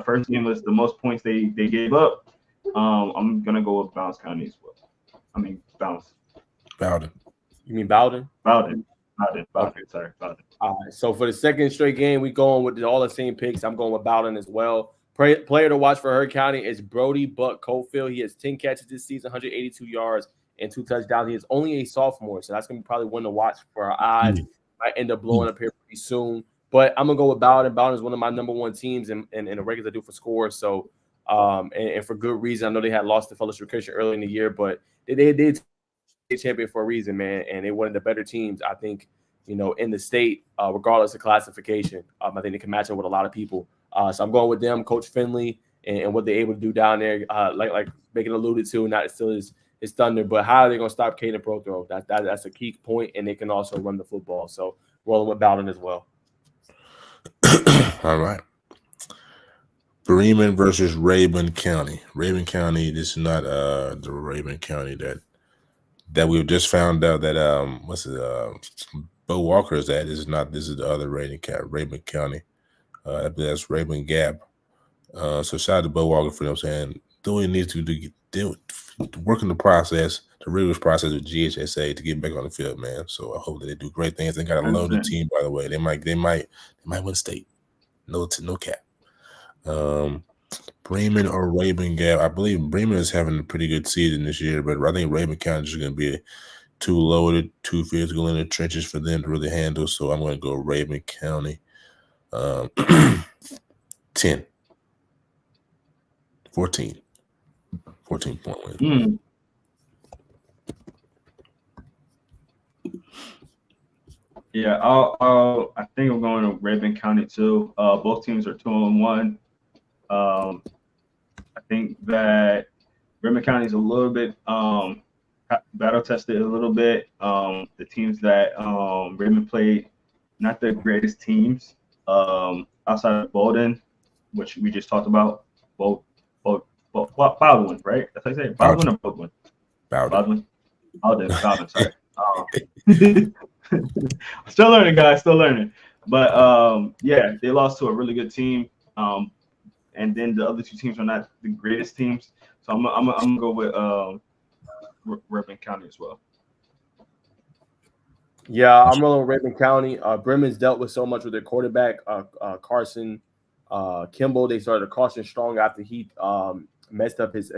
first game was the most points they gave up. I'm gonna go with Bounce County as well. I mean Bounce. Bowden. You mean Bowden? Bowden. Okay. Sorry, Bowden. All right. So for the second straight game, we going with all the same picks. I'm going with Bowden as well. Player to watch for Heard County is Brody Buck Cofield. He has 10 catches this season, 182 yards. And 2 touchdowns. He is only a sophomore, so that's going to be probably one to watch for our eyes. Might end up blowing up here pretty soon. But I'm going to go with Bowden. Bowden is one of my number one teams in the regular do for scores. So, and for good reason. I know they had lost the Fellowship Christian early in the year, but they did champion for a reason, man. And they one of the better teams, I think, in the state, regardless of classification. I think they can match up with a lot of people. So I'm going with them, Coach Finley, and what they're able to do down there. Like Bacon alluded to, not still is Thunder, but how are they going to stop Caden Porthrow? That's a key point, and they can also run the football. So rolling with Bowden as well. All right. Bremen versus Rabun County. Rabun County, this is not the Rabun County that we've just found out that Bo Walker is at. This is the other Rabun County. That's Rabun Gap. So shout out to Bo Walker for them saying doing needs to do working the process, the rigorous process of GHSA to get back on the field, man. So I hope that they do great things. They got a loaded team, by the way. They might win state. No cap. Bremen or Rabun Gap. I believe Bremen is having a pretty good season this year, but I think Rabun County is going to be too loaded, too physical in the trenches for them to really handle. So I'm going to go Raven County. 10. 14. 14-point win. Yeah, I think I'm going to Raven County too. Both teams are 2-1. I think that Raven County is a little bit battle tested a little bit. The teams that Raven played, not the greatest teams. Outside of Bowdoin, which we just talked about, Baldwin, right? That's how you say it. Baldwin or Baldwin? Baldwin. Sorry. Still learning, guys. Still learning. But yeah, they lost to a really good team. And then the other two teams are not the greatest teams. So I'm gonna go with Raven County as well. Yeah, I'm rolling with Raven County. Bremen's dealt with so much with their quarterback, Carson Kimball. They started to caution strong after he messed up his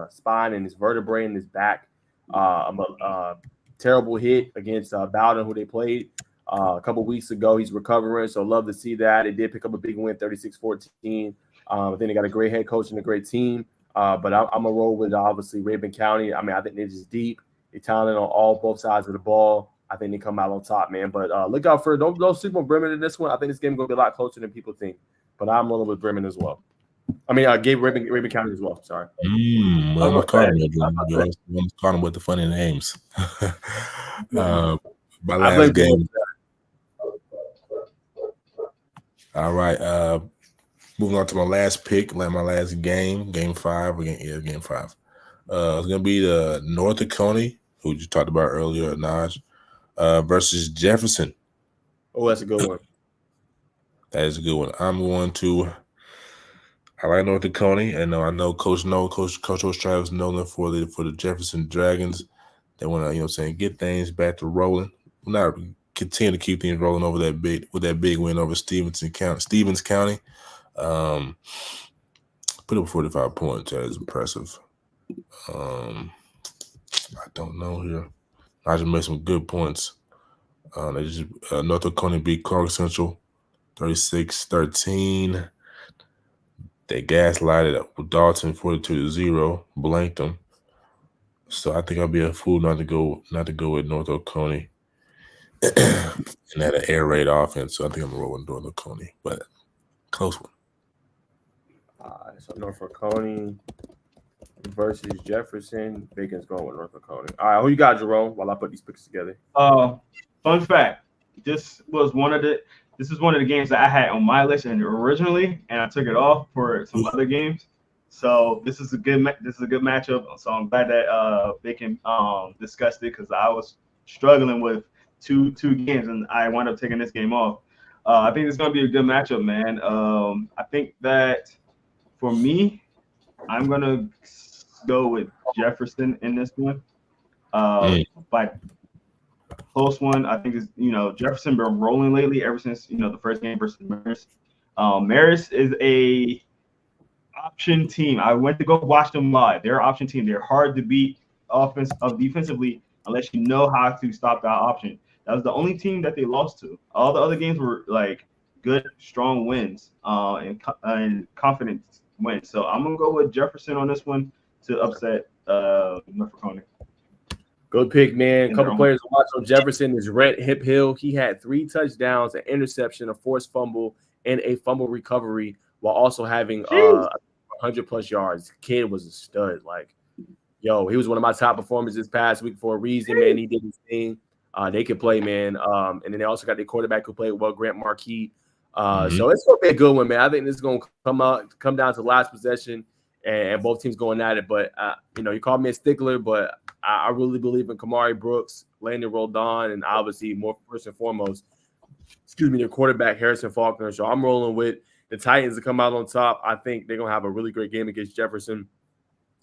spine and his vertebrae in his back. A terrible hit against Bowden, who they played a couple weeks ago. He's recovering, so love to see that. They did pick up a big win, 36-14. I think they got a great head coach and a great team. But I'm going to roll with, obviously, Raven County. I mean, I think they're just deep. They're talented on both sides of the ball. I think they come out on top, man. But look out for – don't sleep on Bremen in this one. I think this game is going to be a lot closer than people think. But I'm rolling with Bremen as well. I mean, I gave Raven County as well. Sorry. Well, I'm calling him with the funny names. My last game. All right. Moving on to my last pick, my last game, game 5. Game 5. It's going to be the North Oconee, who you talked about earlier, Najeh, versus Jefferson. Oh, that's a good one. That is a good one. I like North Oconee, and I know Coach Travis Nolan for the Jefferson Dragons. They want to, get things back to rolling. Not continue to keep things rolling over that big win over Stevens County. Put up 45 points. That is impressive. I don't know here. I just made some good points. North Oconee beat Clark Central 36-13. They gaslighted up with Dalton 42-0, blanked them. So I think I'll be a fool not to go with North Oconee. And had an air raid offense, so I think I'm gonna roll with North Oconee, but close one. All right, so North Oconee versus Jefferson. Bacon's going with North Oconee. All right, who you got, Jerome? While I put these picks together. Fun fact: this is one of the games that I had on my list originally, and I took it off for some other games. So this is a good matchup. So I'm glad that Bacon discussed it, because I was struggling with two games, and I wound up taking this game off. I think it's going to be a good matchup, man. I think that for me, I'm going to go with Jefferson in this one. But close one. I think is Jefferson been rolling lately ever since the first game versus Marist. Marist is a option team. I went to go watch them live. They're an option team. They're hard to beat defensively unless you know how to stop that option. That was the only team that they lost to. All the other games were like good, strong wins and confident wins. So I'm gonna go with Jefferson on this one to upset North Oconee. Good pick, man. A couple players to watch on Jefferson is Rhett Hip Hill. He had 3 touchdowns, an interception, a forced fumble, and a fumble recovery, while also having 100+ yards. Kid was a stud. Like, he was one of my top performers this past week for a reason, man. He did his thing. They could play, man. And then they also got their quarterback who played well, Grant Marquis. So it's going to be a good one, man. I think this is going to come down to the last possession, and both teams going at it. But, you called me a stickler, but I really believe in Kamari Brooks, Landon Roldan, and obviously, more first and foremost, their quarterback, Harrison Faulkner. So I'm rolling with the Titans to come out on top. I think they're going to have a really great game against Jefferson.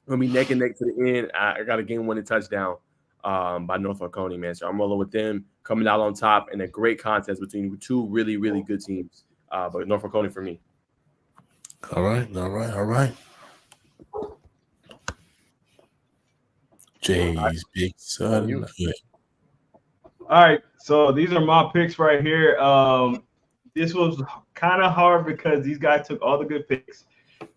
Going to be neck and neck to the end. I got a game-winning touchdown by North Oconee, man. So I'm rolling with them coming out on top in a great contest between 2 really, really good teams. But North Oconee for me. All right. Jay's big son. All right, so these are my picks right here. This was kind of hard because these guys took all the good picks,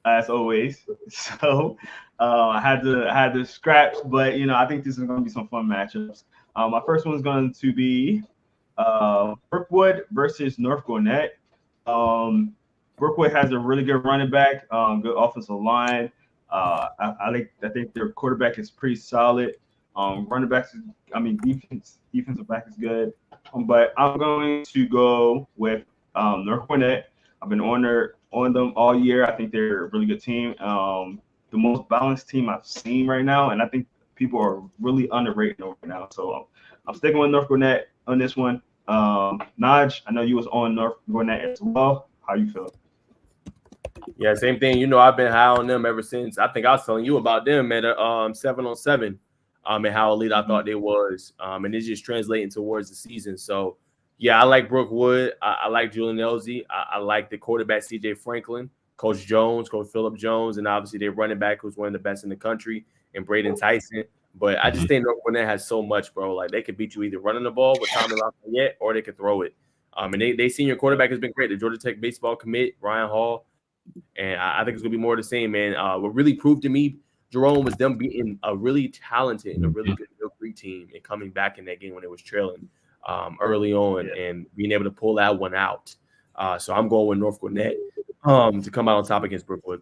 as always. So I had to scratch, but I think this is going to be some fun matchups. My first one is going to be Brookwood versus North Gwinnett. Brookwood has a really good running back, good offensive line. I think their quarterback is pretty solid. Running backs, defensive back is good. But I'm going to go with North Gwinnett. I've been on them all year. I think they're a really good team. The most balanced team I've seen right now, and I think people are really underrated right now. So I'm sticking with North Gwinnett on this one. Najeh, I know you was on North Gwinnett as well. How you feel? Yeah, same thing. I've been high on them ever since. I think I was telling you about them at 7-on-7. And how elite I thought they was. And it's just translating towards the season. So, yeah, I like Brookwood. I like Julian Elsie. I like the quarterback, C.J. Franklin, Coach Philip Jones, and obviously their running back who's one of the best in the country, and Braden Tyson. But I just think North Gwinnett has so much, bro. Like, they could beat you either running the ball with Tommy Lafayette or they could throw it. And they senior quarterback has been great. The Georgia Tech baseball commit, Ryan Hall. And I think it's going to be more of the same, man. What really proved to me, Jerome, was them beating a really talented and a really good Mill Creek team and coming back in that game when it was trailing early on and being able to pull that one out. So I'm going with North Gwinnett to come out on top against Brookwood.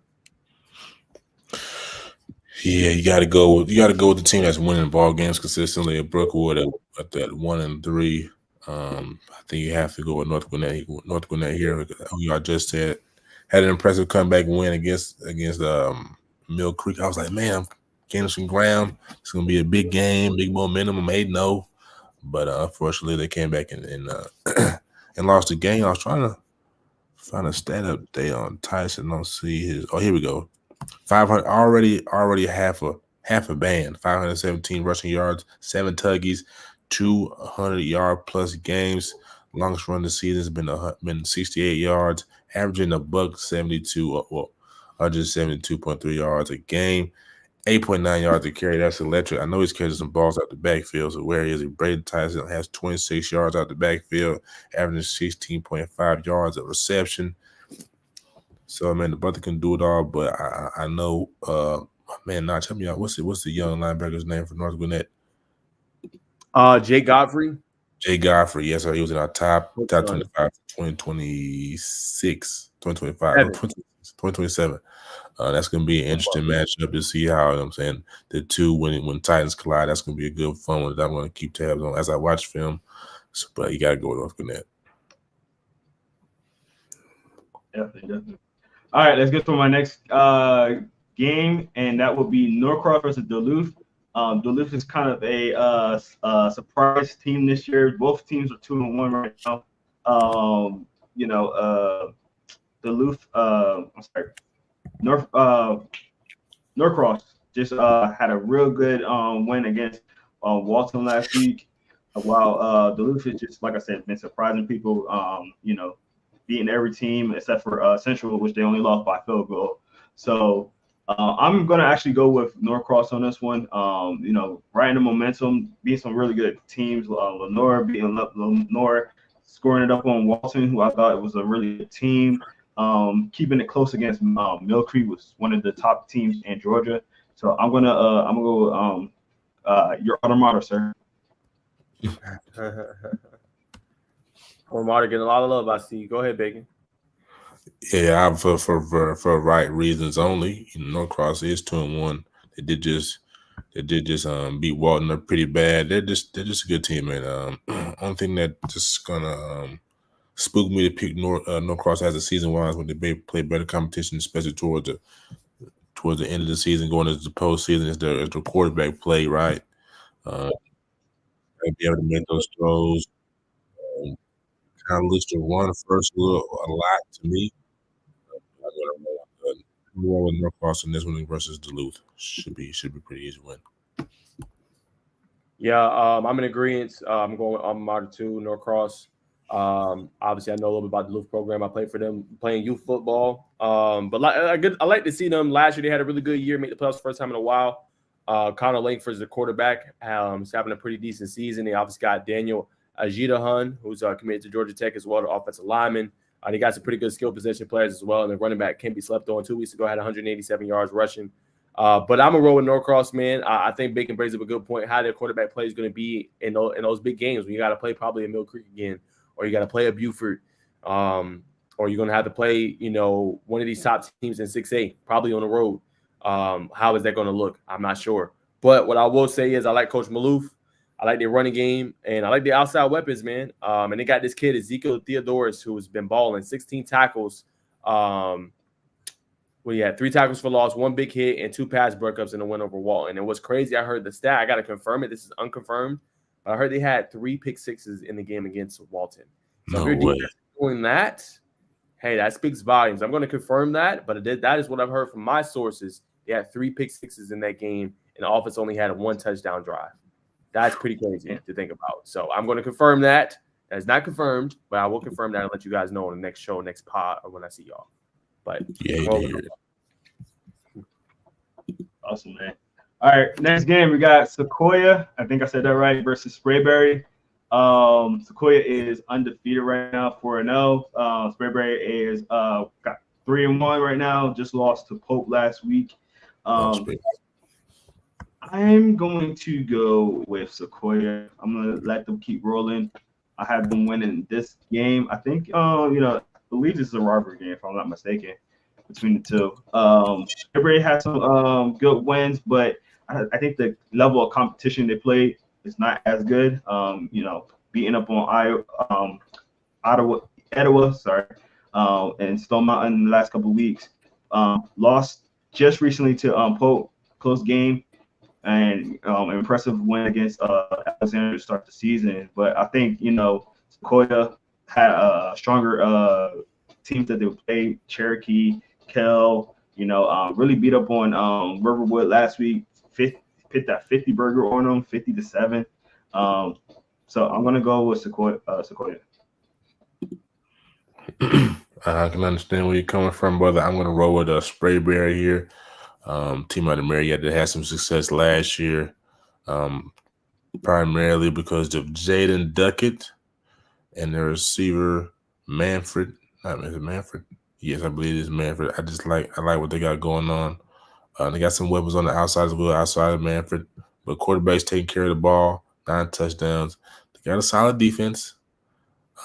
Yeah, you got to go with the team that's winning ball games consistently. At Brookwood at that 1-3, I think you have to go with North Gwinnett. North Gwinnett here, who y'all just said, had an impressive comeback win against Mill Creek. I was like, man, I'm gaining some ground. It's gonna be a big game, big momentum. I'm 8-0, but unfortunately they came back and lost the game. I was trying to find a stat update on Tyson. I don't see his. Oh, here we go. 500 already half a band. 517 rushing yards, 7 tuggies, 200-yard plus games. Longest run of the season has been 68 yards, averaging $172, 172.3 yards a game, 8.9 yards a carry. That's electric. I know he's catching some balls out the backfield. So where is he? Braden Tyson has 26 yards out the backfield, averaging 16.5 yards of reception. So man, the brother can do it all. But I know, man, Najeh, tell me out. What's the young linebanker's name for North Gwinnett? Jay Godfrey. Jay Godfrey, yes, sir. He was in our top 25 for 2026, 2025, 2027. That's going to be an interesting matchup to see how, I'm saying, the two, when Titans collide, that's going to be a good fun one that I'm going to keep tabs on as I watch film. So, but you got to go with North Gwinnett. Definitely. All right, let's get to my next game, and that will be Norcross versus Duluth. Duluth is kind of a surprise team this year. Both teams are 2-1 right now. Duluth. Norcross just had a real good win against Walton last week. While Duluth is just, like I said, been surprising people. Beating every team except for Central, which they only lost by field goal. So. I'm going to actually go with Norcross on this one. Right in the momentum, beating some really good teams. Lenore beating Lenore, scoring it up on Walton, who I thought it was a really good team. Keeping it close against Mill Creek was one of the top teams in Georgia. So I'm gonna go your alma mater, sir. Alma mater getting a lot of love, I see. Go ahead, Bacon. Yeah, for right reasons only. Norcross is 2-1. They did just beat Walton up pretty bad. They're just a good team, man. Only thing that just gonna spook me to pick Norcross as a season wise when they play better competition, especially towards the end of the season, going into the postseason, is their quarterback play, right? They'll be able to make those throws. Kind of looks to run first a lot to me. I'm going with Norcross in this one versus Duluth. Should be pretty easy win. Yeah, I'm in agreement. I'm going with alma mater too, Norcross. Obviously, I know a little bit about the Duluth program. I played for them playing youth football. But I like to see them. Last year, they had a really good year, made the playoffs first time in a while. Connor Langford's the quarterback. He's having a pretty decent season. They obviously got Daniel Ajita Hun, who's committed to Georgia Tech as well, the offensive lineman. They got some pretty good skill position players as well. And the running back can't be slept on. 2 weeks ago, had 187 yards rushing. But I'm a roll with Norcross, man. I think Bacon brings up a good point. How their quarterback play is going to be in those big games when you got to play probably a Mill Creek again, or you got to play a Buford, or you're going to have to play, one of these top teams in 6A, probably on the road. How is that going to look? I'm not sure. But what I will say is I like Coach Maloof. I like their running game, and I like the outside weapons, man. And they got this kid, Ezekiel Theodorus, who has been balling, 16 tackles. He had 3 tackles for loss, 1 big hit, and 2 pass breakups in the win over Walton. And what's crazy, I heard the stat. I got to confirm it. This is unconfirmed. But I heard they had 3 pick sixes in the game against Walton. So if you're doing that, hey, that speaks volumes. I'm going to confirm that, but that is what I've heard from my sources. They had 3 pick sixes in that game, and the offense only had a 1 touchdown drive. That's pretty crazy to think about. So I'm going to confirm that. That's not confirmed, but I will confirm that and let you guys know on the next show, next pod, or when I see y'all. But awesome, man. All right, next game we got Sequoia. I think I said that right. Versus Sprayberry. Sequoia is undefeated right now, 4-0. Sprayberry is got 3-1 right now. Just lost to Pope last week. I'm going to go with Sequoia. I'm gonna let them keep rolling. I have them winning this game. I think I believe this is a rivalry game if I'm not mistaken between the two. Sprayberry has some good wins, but I think the level of competition they play is not as good. Beating up on Etowah, and Stone Mountain in the last couple of weeks. Lost just recently to Pope, close game, and impressive win against Alexander to start the season. But I think Sequoia had stronger teams that they played. Cherokee, Kell, really beat up on Riverwood last week. Put that 50 burger on them, 50-7. So I'm gonna go with Sequoia. I can understand where you're coming from, brother. I'm gonna roll with Sprayberry here. Team out of Marietta had some success last year, primarily because of Jaden Duckett and their receiver Manfred. Is it Manfred? Yes, I believe it is Manfred. I like what they got going on. They got some weapons on the outside as well, outside of Manfred. But quarterback's taking care of the ball, 9 touchdowns. They got a solid defense.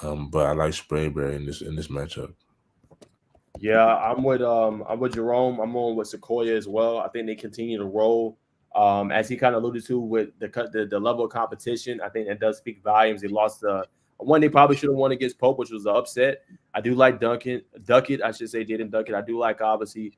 But I like Sprayberry in this matchup. Yeah, I'm with Jerome. I'm on with Sequoia as well. I think they continue to roll. As he kind of alluded to with the level of competition, I think that does speak volumes. They lost one they probably should have won against Pope, which was an upset. I do like Duckett, I should say Jaden Duckett. I do like obviously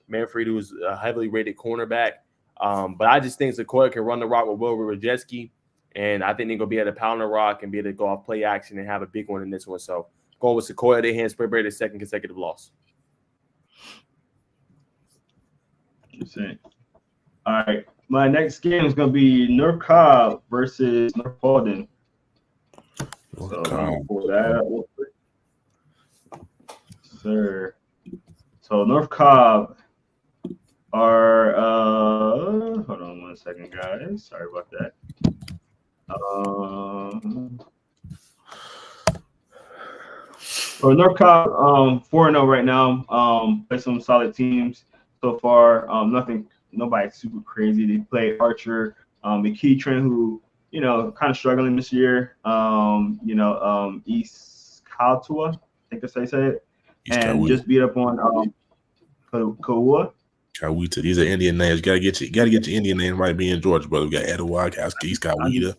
Manfred, who's a heavily rated cornerback. But I just think Sequoia can run the rock with Will Rajeski, and I think they're gonna be able to pound the rock and be able to go off play action and have a big one in this one. So going with Sequoia, they hand Sprayberry their second consecutive loss. All right, my next game is gonna be North Cobb versus North Paulding. So pull that up real quick. Sir. So North Cobb are hold on 1 second, guys. Sorry about that. So North Cobb 4-0 right now. Play some solid teams so far. Nobody super crazy. They play Archer, McKeitron, who kind of struggling this year. East Kaltua, I think that's how you say it, and just beat up on Kaua. Kawita. These are Indian names. You gotta get your Indian name right. Being Georgia, brother. We got Etowah, East Kawita,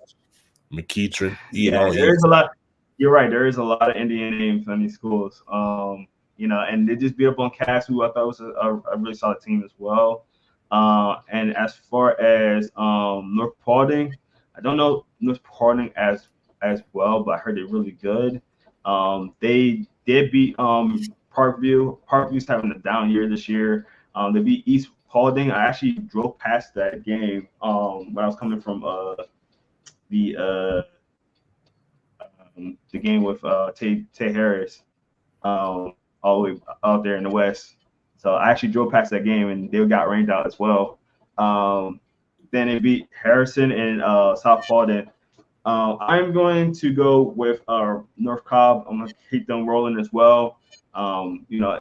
McKeitron. Yeah, there's a lot. You're right. There is a lot of Indian names on these schools. And they just beat up on Cass, who I thought was a really solid team as well. And as far as North Paulding, I don't know North Paulding as well, but I heard they're really good. They did beat Parkview. Parkview's having a down year this year. They beat East Paulding. I actually drove past that game when I was coming from the game with Tay Harris all the way out there in the West. So I actually drove past that game and they got rained out as well. Then they beat Harrison and South Paulding. I'm going to go with North Cobb. I'm going to keep them rolling as well.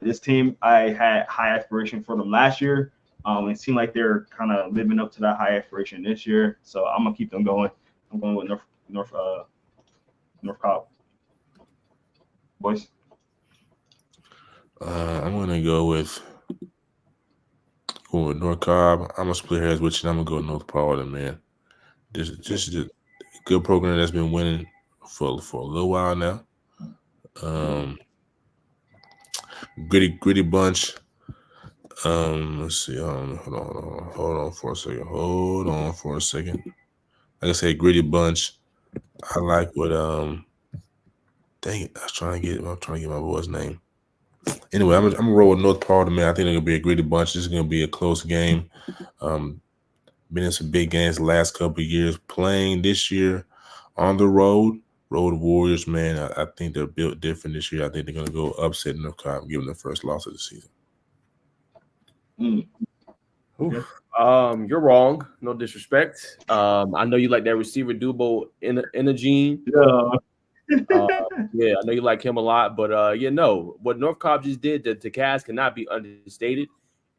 This team, I had high aspiration for them last year. It seemed like they're kind of living up to that high aspiration this year. So I'm going to keep them going. I'm going with North Cobb. Boys. I'm going to go with North Cobb. I'm going to split hairs with you. I'm going to go with North Powder, man. Just a good program that's been winning for a little while now. Gritty bunch. Let's see. Hold on for a second. Like I said, gritty bunch. I like what dang it, I'm trying to get my boy's name. Anyway, I'm gonna roll with North Powder, man. I think it's gonna be a gritty bunch. This is gonna be a close game. Been in some big games the last couple of years. Playing this year on the road Warriors, man. I think they're built different this year. I think they're gonna go upset North Cobb, give them the first loss of the season. You're wrong. No disrespect. I know you like that receiver Dubo Gene. Yeah, I know you like him a lot, but no. What North Cobb just did to Cass cannot be understated,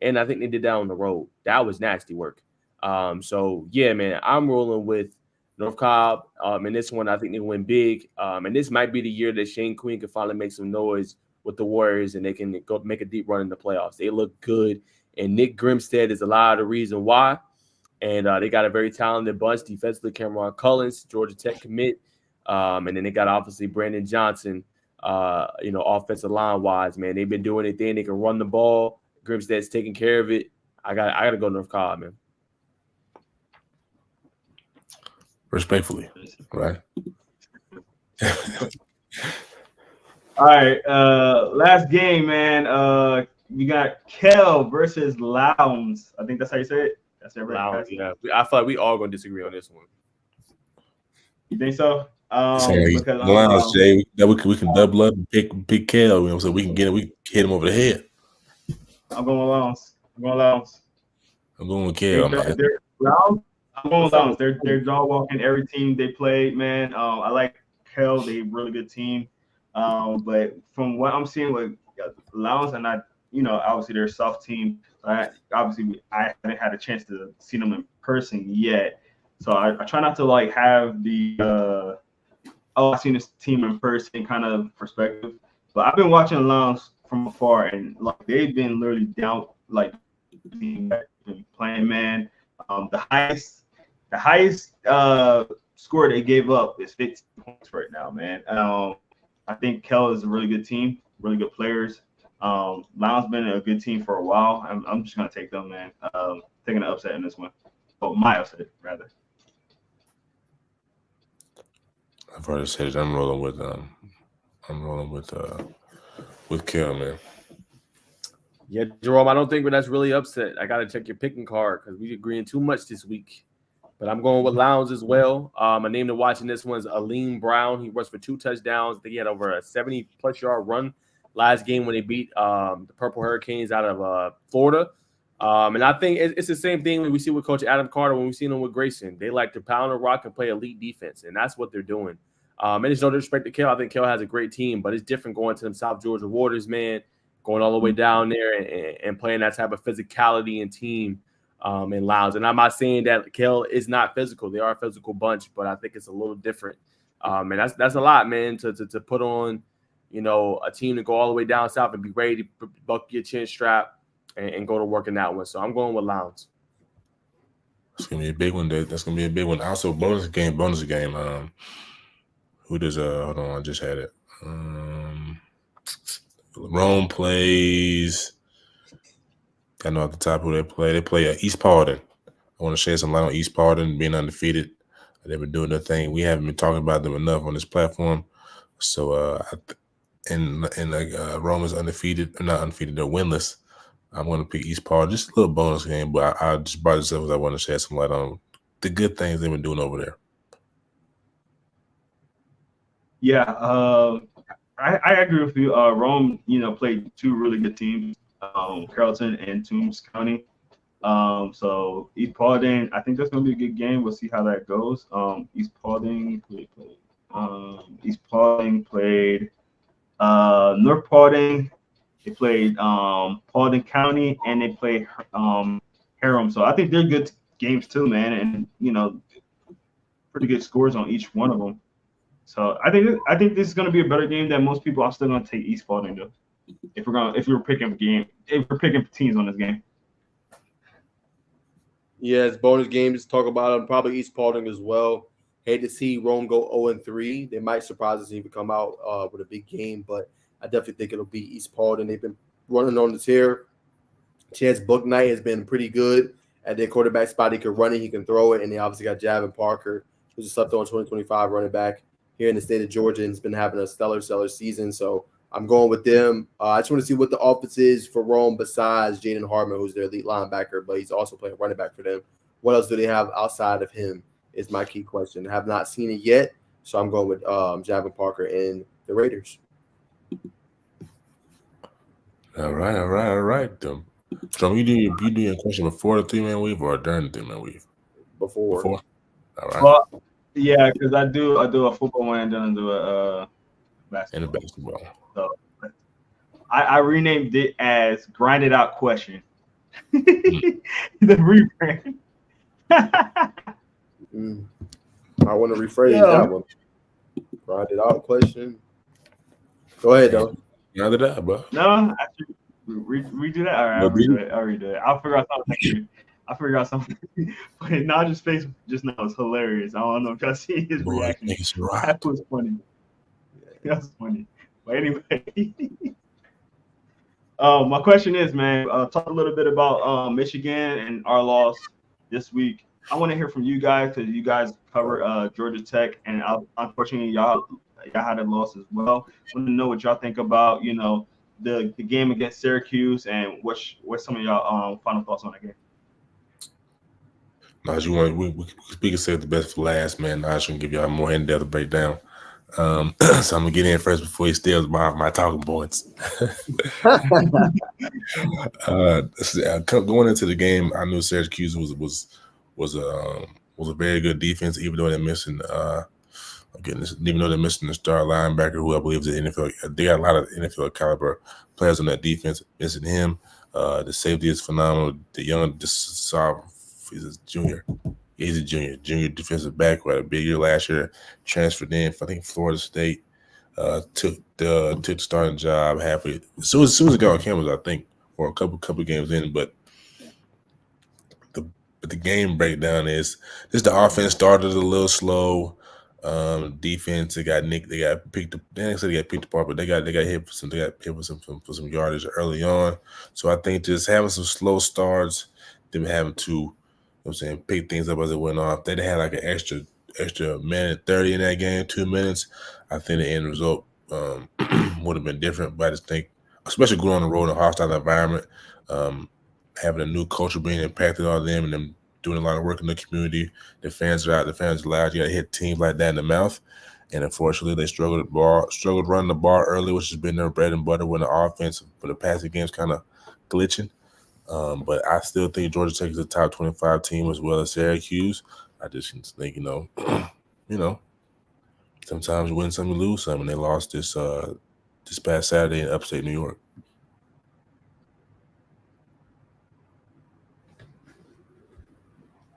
and I think they did that on the road. That was nasty work. So yeah, man, I'm rolling with North Cobb. And this one, I think they win big. And this might be the year that Shane Queen can finally make some noise with the Warriors, and they can go make a deep run in the playoffs. They look good, and Nick Grimstead is a lot of the reason why. And they got a very talented bunch defensively. Cameron Cullins, Georgia Tech commit. And then they got obviously Brandon Johnson, offensive line wise, man. They've been doing their thing. They can run the ball. Grimstead's taking care of it. I gotta go North Cobb, man. Respectfully, right? All right, last game, man. We got Kel versus Lowndes. I think that's how you say it. That's every Lowndes, yeah. I feel like we all gonna disagree on this one. You think so? Because Lowndes, Jay, we can double up and pick Kel. So we can hit him over the head. I'm going with Lowndes. I'm going with Kel. I'm going with Lowndes. They're jaw walking every team they play, man. I like Kel. They're a really good team. But from what I'm seeing with Lowndes, and obviously they're a soft team. I haven't had a chance to see them in person yet. So I try not to have the I've seen this team in person kind of perspective. But I've been watching Lowndes from afar, and they've been literally down playing, man. The highest score they gave up is 15 points right now, man. I think Kel is a really good team, really good players. Lowndes been a good team for a while. I'm just gonna take them, man. Taking an upset in this one. Oh, my upset rather. I've already said it. I'm rolling with Kel, man. Yeah, Jerome, I don't think that's really upset. I got to check your picking card because we agreeing too much this week. But I'm going with Lowndes as well. My name to watch in this one is Aleem Brown. He rushed for 2 touchdowns. I think he had over a 70-plus yard run last game when they beat the Purple Hurricanes out of Florida. And I think it's the same thing we see with Coach Adam Carter when we see him with Grayson. They like to pound the rock and play elite defense, and that's what they're doing. And there's no disrespect to Kel. I think Kel has a great team, but it's different going to them South Georgia Waters, man, going all the way down there and playing that type of physicality and team in Lowndes. And I'm not saying that Kel is not physical. They are a physical bunch, but I think it's a little different. And that's a lot, man, to put on, a team to go all the way down south and be ready to buck your chin strap and go to work in that one. So I'm going with Lowndes. It's gonna be a big one. That's gonna be a big one. Also, bonus game. Who does hold on, I just had it. Jerome plays. I know at the top who they play. They play East Paulding. I want to shed some light on East Paulding being undefeated. They've been doing their thing. We haven't been talking about them enough on this platform. So Rome is undefeated. Not undefeated. They're winless. I'm going to pick East Paulding. Just a little bonus game, but I just brought this up because I want to shed some light on the good things they've been doing over there. Yeah, I agree with you. Rome, played 2 really good teams, Carrollton and Toombs County. So East Paulding, I think that's gonna be a good game. We'll see how that goes. East Paulding played North Paulding. They played Paulding County, and they played Harem. So I think they're good games too, man. And pretty good scores on each one of them. So I think this is gonna be a better game than most people. I'm still gonna take East Paulding though. If we're picking teams on this game. Yeah, it's bonus games to talk about them. Probably East Paulding as well. Hate to see Rome go 0-3. They might surprise us and even come out with a big game, but I definitely think it'll be East Paulding. They've been running on the tear. Chance Booknight has been pretty good at their quarterback spot. He can run it, he can throw it, and they obviously got Javin Parker, who's a slept-on 2025 running back here in the state of Georgia and has been having a stellar season. So I'm going with them. I just want to see what the offense is for Rome besides Jaden Harmon, who's their elite linebacker, but he's also playing running back for them. What else do they have outside of him is my key question. I have not seen it yet, so I'm going with Javin Parker and the Raiders. All right. Jerome, you do your question before the 3-man weave or during the 3-man weave? Before. All right. Well, yeah, because I do a football one and then I do a basketball. And a basketball. So I renamed it as Grinded Out Question. The rebrand. I want to rephrase that one. Grinded Out Question. Go ahead, though. Grinded out, bro. No, actually, redo that. All right, I'll redo it. I'll figure out something. But Najeh's face just now was hilarious. I don't know if y'all see his reaction. That was funny. That was funny. But anyway, my question is, man, talk a little bit about Michigan and our loss this week. I want to hear from you guys because you guys cover Georgia Tech, and unfortunately, y'all had a loss as well. I want to know what y'all think about, the game against Syracuse, and what some of y'all final thoughts on that game. Najeh, we can save the best for last, man. Najeh can give y'all a more in-depth breakdown. So I'm gonna get in first before he steals my talking points. Going into the game, I knew Syracuse was a very good defense, even though they're missing the star linebacker, who I believe is an NFL. They got a lot of NFL caliber players on that defense. Missing him, the safety is phenomenal. The young, he's a junior. He's a junior defensive back who had a big year last year. Transferred in, I think, Florida State. Took the starting job halfway. As soon as he got on campus, I think, or a couple games in. But the game breakdown is just the offense started a little slow. Defense, they got picked up. They didn't say they got picked apart, but they got hit for some yardage early on. So I think just having some slow starts, them having to, pick things up as it went on. If they had like an extra minute 30 in that game, 2 minutes, I think the end result would have been different. But I just think, especially going on the road in a hostile environment, having a new culture being impacted on them and them doing a lot of work in the community, the fans are out, the fans are loud. You got to hit teams like that in the mouth. And unfortunately, they struggled running the ball early, which has been their bread and butter when the offense for the passing game's kind of glitching. But I still think Georgia Tech is a top 25 team as well as Syracuse. I just think, sometimes you win some, you lose some, and they lost this past Saturday in upstate New York.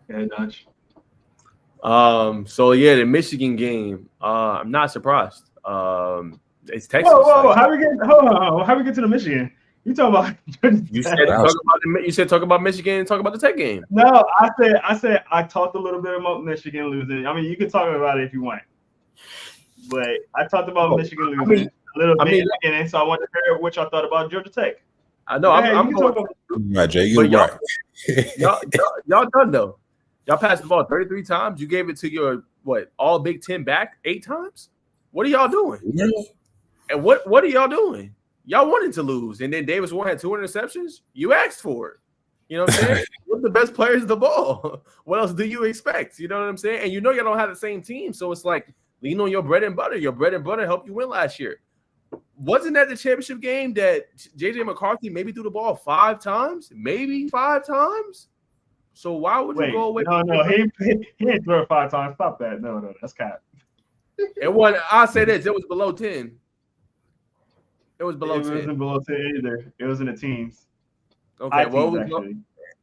Yeah, Dutch. So yeah, the Michigan game. I'm not surprised. It's Texas. Whoa! How we get to the Michigan? You talking about? You said talk about Michigan and talk about the Tech game. No, I said I talked a little bit about Michigan losing. I mean, you can talk about it if you want, but I talked about Michigan losing a little bit, and so I wanted to hear what y'all thought about Georgia Tech. I know. I'm going. Najeh, you're right. Y'all done though. Y'all passed the ball 33 times. You gave it to your all Big Ten back 8 times. What are y'all doing? Yeah. And what are y'all doing? Y'all wanted to lose, and then Davis Warren had 2 interceptions. You asked for it. You know what I'm saying? You're the best players of the ball. What else do you expect? You know what I'm saying? And y'all don't have the same team, so it's like lean on your bread and butter. Your bread and butter helped you win last year. Wasn't that the championship game that J.J. McCarthy maybe threw the ball 5 times? Maybe 5 times? So why would you go away? No, he didn't throw it 5 times. Stop that. No, that's cap. It wasn't. I'll say this: it was below 10. It was below 10. It wasn't below 10 either. It was in the teens. Okay, well,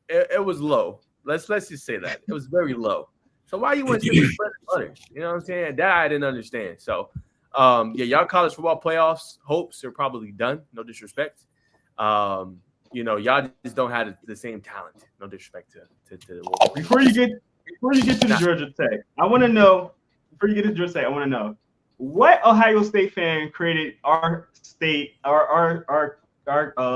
it was low. Let's just say that it was very low. So why you want to see bread and butter? You know what I'm saying? That I didn't understand. So, y'all college football playoffs hopes are probably done. No disrespect. Y'all just don't have the same talent. No disrespect to the Before you get to the Georgia Tech, I want to know. Before you get to Georgia Tech, I want to know what Ohio State fan created our state, our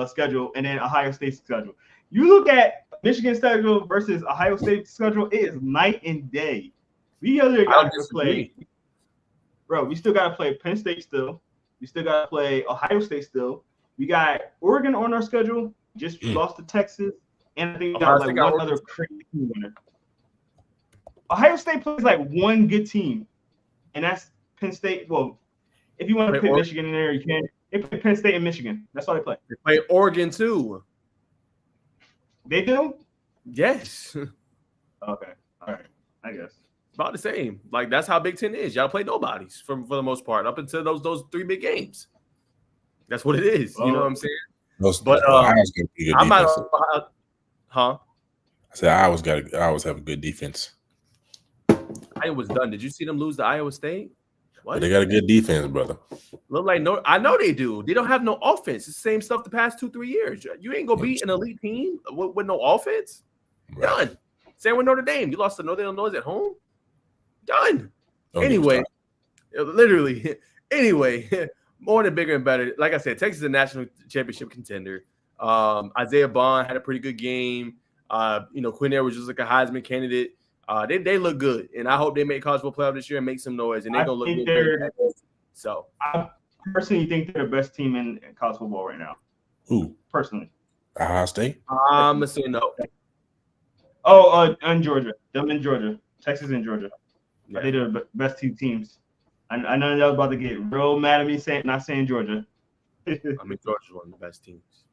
schedule, and then Ohio State's schedule. You look at Michigan's schedule versus Ohio State's schedule, it is night and day. We other got to play, bro. We still got to play Penn State still. We still got to play Ohio State still. We got Oregon on our schedule. Just lost to Texas, and I think we got one other crazy winner. Ohio State plays like one good team, and that's Penn State. Well, if you want to put Michigan in there, you can. They play Penn State and Michigan. That's all they play. They play Oregon too. They do? Yes. Okay. All right. I guess. About the same. Like, that's how Big Ten is. Y'all play nobodies for the most part up until those 3 big games. That's what it is. You know what I'm saying? But I'm not. Huh? I said I always have a good defense. Iowa's done. Did you see them lose to Iowa State? What? But they got a good defense, brother. Look like no. I know they do. They don't have no offense. It's the same stuff the past 2-3 years. You ain't gonna beat an elite team with no offense. Right. Done. Same with Notre Dame. You lost to Notre Dame at home. Done. Anyway, literally. Anyway, more than bigger and better. Like I said, Texas is a national championship contender. Isaiah Bond had a pretty good game. Quinn Ewers was just like a Heisman candidate. They look good, and I hope they make college football playoff this year and make some noise. And they're gonna look good. So I personally think they're the best team in college football right now. Who? Personally, Ohio State. I'm gonna say no. And Georgia. Them in Georgia. Texas and Georgia. Yeah. They're the best 2 teams. I know y'all about to get real mad at me not saying Georgia. I mean, Georgia's one of the best teams.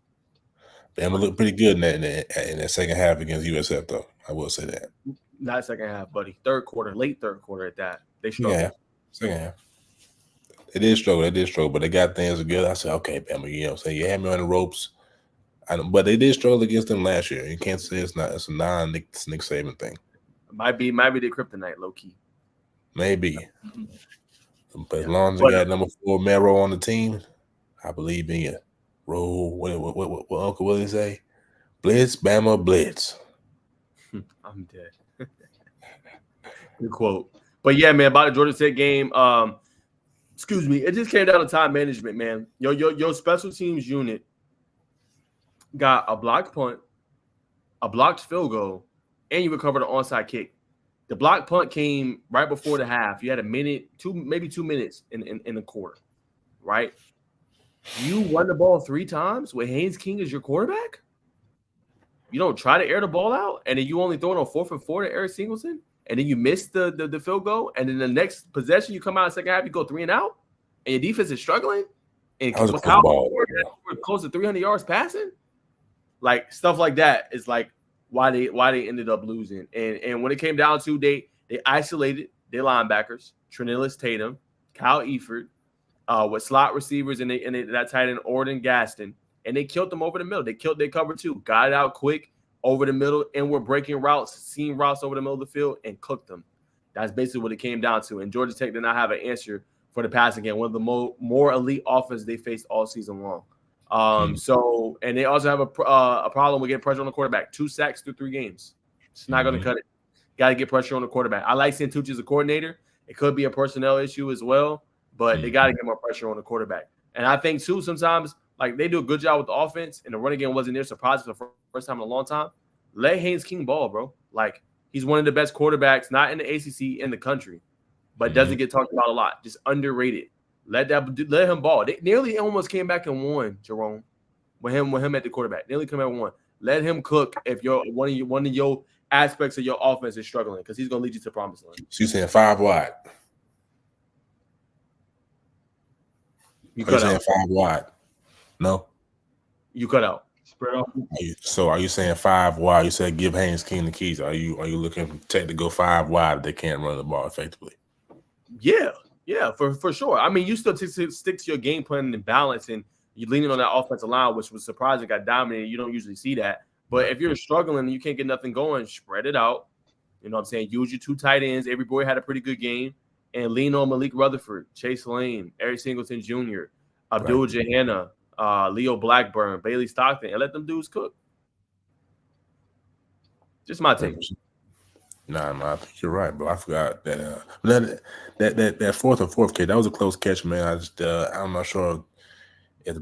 Bama looked pretty good in that second half against USF, though. I will say that. Not second half, buddy. Late third quarter at that. They struggled. Yeah, second half. They did struggle, but they got things together. I said, okay, Bama, you know what I'm saying? You had me on the ropes. But they did struggle against them last year. You can't say it's a non-Nick Saban thing. Might be the kryptonite, low key. Maybe. But as long as you got number 4 Mero on the team, I believe in you. Roll. What Uncle Willie say? Blitz, Bama, blitz. I'm dead. Good quote. But yeah, man, about the Georgia Tech game. Excuse me. It just came down to time management, man. Your special teams unit got a blocked punt, a blocked field goal, and you recovered an onside kick. The blocked punt came right before the half. You had a minute, maybe 2 minutes in the quarter, right? You won the ball 3 times with Haynes King as your quarterback? You don't try to air the ball out, and then you only throw it on 4th and 4 to Eric Singleton, and then you miss the field goal, and then the next possession you come out in the second half, you go 3 and out, and your defense is struggling, and we're close to 300 yards passing. Like, stuff like that is like why they ended up losing. And when it came down to they isolated their linebackers, Trenilis Tatum, Kyle Eford, with slot receivers and that tight end Orden Gaston, and they killed them over the middle. They killed their cover 2, got it out quick over the middle, and were breaking routes, seeing routes over the middle of the field, and cooked them. That's basically what it came down to. And Georgia Tech did not have an answer for the passing game. One of the more elite offenses they faced all season long. So, and they also have a problem with getting pressure on the quarterback. 2 sacks through 3 games. It's not going to cut it. Got to get pressure on the quarterback. I like Santucci as a coordinator. It could be a personnel issue as well, but they got to get more pressure on the quarterback. And I think too, sometimes like they do a good job with the offense, and the running game wasn't there. Surprised for the first time in a long time. Let Haynes King ball, bro. Like, he's one of the best quarterbacks, not in the ACC, in the country, but doesn't get talked about a lot. Just underrated. Let him ball. They nearly almost came back and won, Jerome, with him at the quarterback. Nearly come back and won. Let him cook if one of your aspects of your offense is struggling, because he's gonna lead you to the promised land. So you saying 5 wide? You cut out. 5 wide? No. You cut out. Spread off. So are you saying 5 wide? You said give Haynes King the keys. Are you looking for Tech to go 5 wide if they can't run the ball effectively? Yeah, for sure. I mean, you still stick to your game plan and balance, and you're leaning on that offensive line, which was surprising. Got dominated. You don't usually see that. But if you're struggling and you can't get nothing going, spread it out. You know what I'm saying? Use your 2 tight ends. Every boy had a pretty good game. And lean on Malik Rutherford, Chase Lane, Eric Singleton Jr., Abdul Johanna, Leo Blackburn, Bailey Stockton, and let them dudes cook. Just my take. Nah, I think you're right, bro. I forgot that that fourth kid, that was a close catch, man. I'm not sure if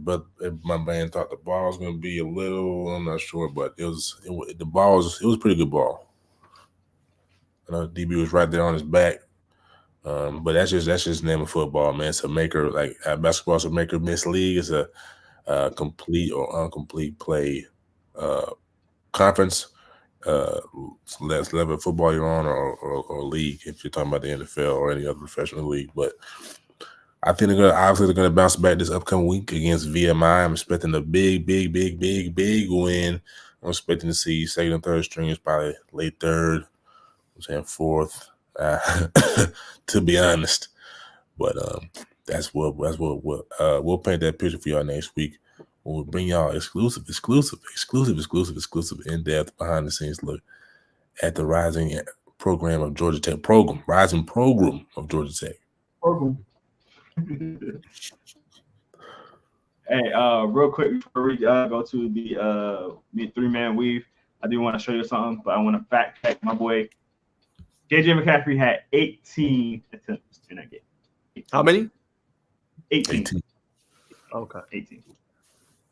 my man thought the ball was going to be a little. I'm not sure, but it was a pretty good ball. I know DB was right there on his back. But that's just the name of football, man. It's a maker, like basketball's a maker miss league. It's a complete or incomplete play conference. Less level of football you're on or league if you're talking about the NFL or any other professional league. But I think they're gonna bounce back this upcoming week against VMI. I'm expecting a big win. I'm expecting to see second and third strings, probably late third. I'm saying fourth. To be honest, but we'll paint that picture for y'all next week. We'll bring y'all exclusive, in-depth, behind-the-scenes look at the rising program of Georgia Tech. Rising program of Georgia Tech. Hey, real quick before we go to the 3-man weave, I do want to show you something, but I want to fact check my boy. JJ McCaffrey had 18 attempts in that game. 18. How many? 18. Okay. 18.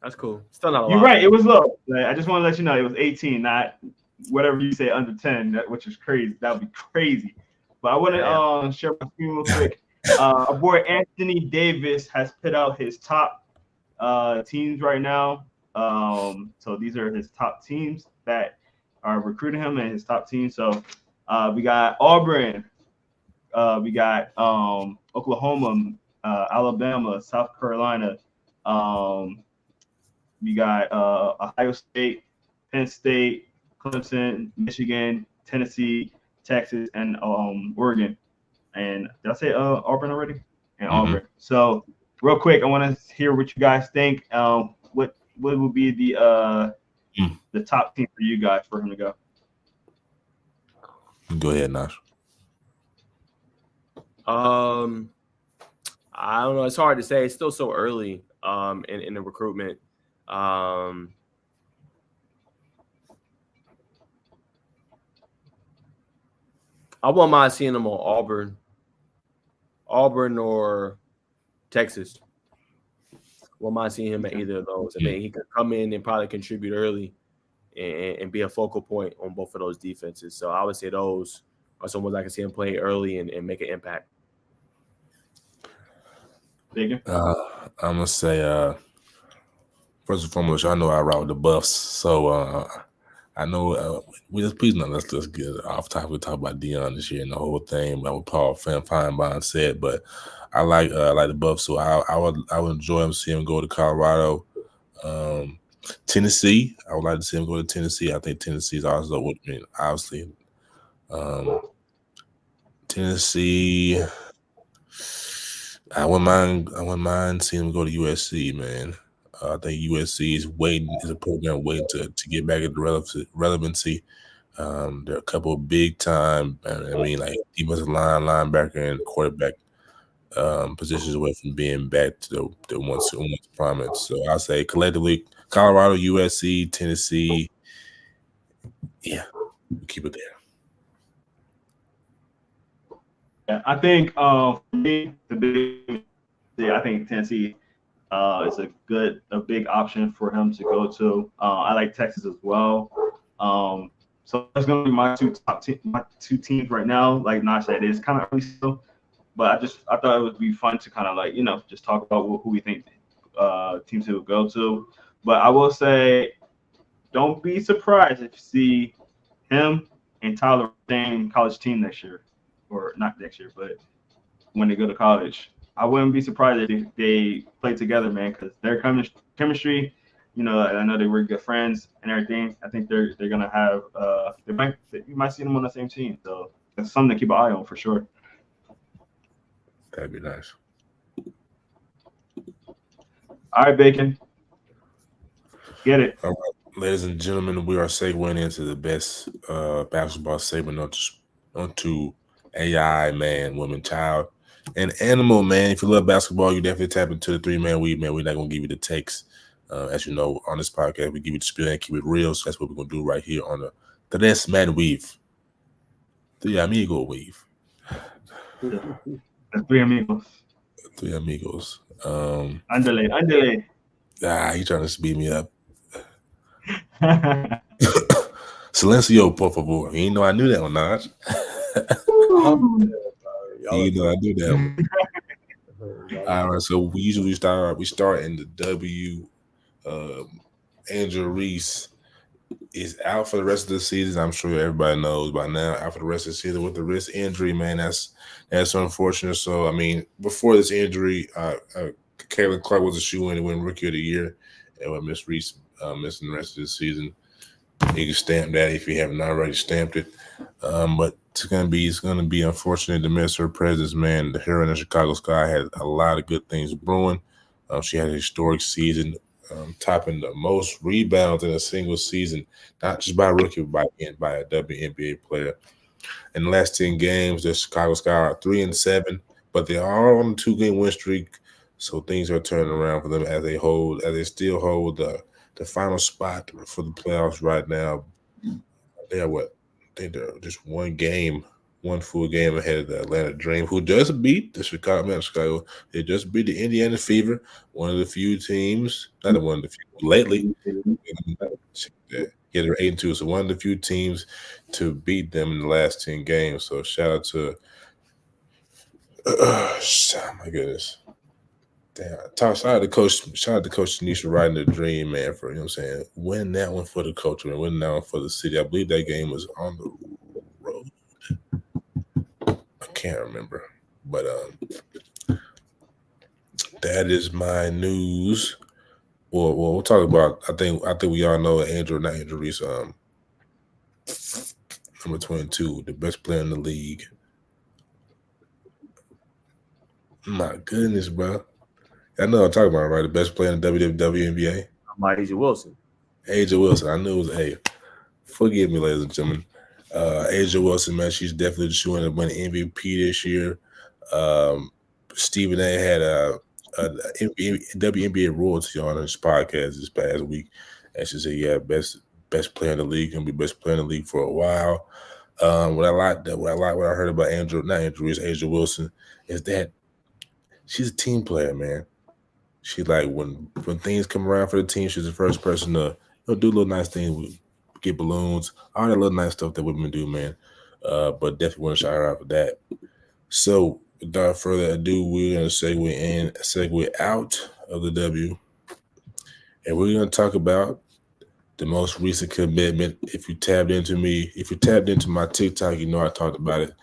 That's cool. Still not a lot. You're right. It was low. I just want to let you know it was 18, not whatever you say under 10, which is crazy. That would be crazy. But I want to share my screen real quick. Our boy Anthony Davis has put out his top teams right now. So these are his top teams that are recruiting him and his top teams. So we got Auburn. We got Oklahoma, Alabama, South Carolina. We got Ohio State, Penn State, Clemson, Michigan, Tennessee, Texas, and Oregon. And did I say Auburn already? And Auburn. So real quick, I want to hear what you guys think. What would be the top team for you guys for him to go? Go ahead, Nash. I don't know. It's hard to say. It's still so early in the recruitment. I wouldn't mind seeing him on Auburn or Texas. Wouldn't mind seeing him at either of those. I think he could come in and probably contribute early and be a focal point on both of those defenses. So I would say those are some ones I can see him play early and make an impact. I'm gonna say first and foremost, I know I route with the Buffs, so I know please let's just get off topic. We talk about Deion this year and the whole thing about what Paul Feinbein said, but I like the Buffs, so I would enjoy him seeing him go to Colorado. Tennessee, I would like to see him go to Tennessee. I think Tennessee is also obviously. Tennessee, I wouldn't mind seeing him go to USC, man. I think USC is a program waiting to get back into relevancy. There are a couple of big time, like defensive line, linebacker, and quarterback positions away from being back to the ones prominence. So I'll say collectively, Colorado, USC, Tennessee, yeah, we'll keep it there. Yeah, I think for me, I think Tennessee is a big option for him to go to. I like Texas as well. So that's going to be my two teams right now. Like Najeh said, it's kind of early still, but I thought it would be fun to kind of just talk about who we think teams he would go to. But I will say, don't be surprised if you see him and Tyler same college team next year. Or not next year, but when they go to college. I wouldn't be surprised if they play together, man, because their chemistry You know, I know they were good friends and everything. I think they're gonna have you might see them on the same team. So that's something to keep an eye on for sure. That'd be nice. All right, Bacon. Get it. All right, ladies and gentlemen, we are segueing into the best basketball segment onto AI, man, woman, child, and animal, man. If you love basketball, you definitely tap into the 3-man weave, man. We're not gonna give you the takes. As you know, on this podcast, we give you the spiel and keep it real. So that's what we're gonna do right here on the 3-man weave, the amigo weave, The three amigos. three amigos. Andale. He trying to speed me up. Silencio, por favor. You know I knew that one, Najeh. You know I knew that one. All right, so we usually start in the W. Angel Reese is out for the rest of the season. I'm sure everybody knows by now. Out for the rest of the season with the wrist injury, man. That's unfortunate. So I mean, before this injury, Caitlin Clark was a shoe-in to win Rookie of the Year, and with Miss Reese missing the rest of the season, you can stamp that if you haven't already stamped it. But it's gonna be unfortunate to miss her presence, man. The heroine of Chicago Sky had a lot of good things brewing. She had a historic season, topping the most rebounds in a single season, not just by a rookie, but by a WNBA player. In the last 10 games, the Chicago Sky are 3-7, but they are on a 2-game win streak. So things are turning around for them as they still hold the final spot for the playoffs right now. They are what? They're just one full game ahead of the Atlanta Dream, who just beat the Chicago. They just beat the Indiana Fever, one of the few teams, not the one of the few lately. Yeah, they're 8-2, so one of the few teams to beat them in the last 10 games. So shout out to my goodness. Damn, shout out to Coach Tanisha riding the dream, man, for, you know what I'm saying, winning that one for the culture and winning that one for the city. I believe that game was on the road. I can't remember. But that is my news. Well, we'll talk about, I think we all know Andrew Reese, number 22, the best player in the league. My goodness, bro. I know I'm talking about, right? The best player in the WNBA. A'ja Wilson. A'ja Wilson. I knew it was A. Forgive me, ladies and gentlemen. A'ja Wilson, man, she's definitely showing to win MVP this year. Stephen A. had a WNBA royalty on his podcast this past week, and she said, "Yeah, best player in the league, gonna be best player in the league for a while." What I heard about A'ja Wilson is that she's a team player, man. She like when things come around for the team, she's the first person to do little nice things, get balloons, all that little nice stuff that women do, man. But definitely want to shout her out for that. So without further ado, we're gonna segue out of the W, and we're gonna talk about the most recent commitment. If you tapped into my TikTok, you know I talked about it.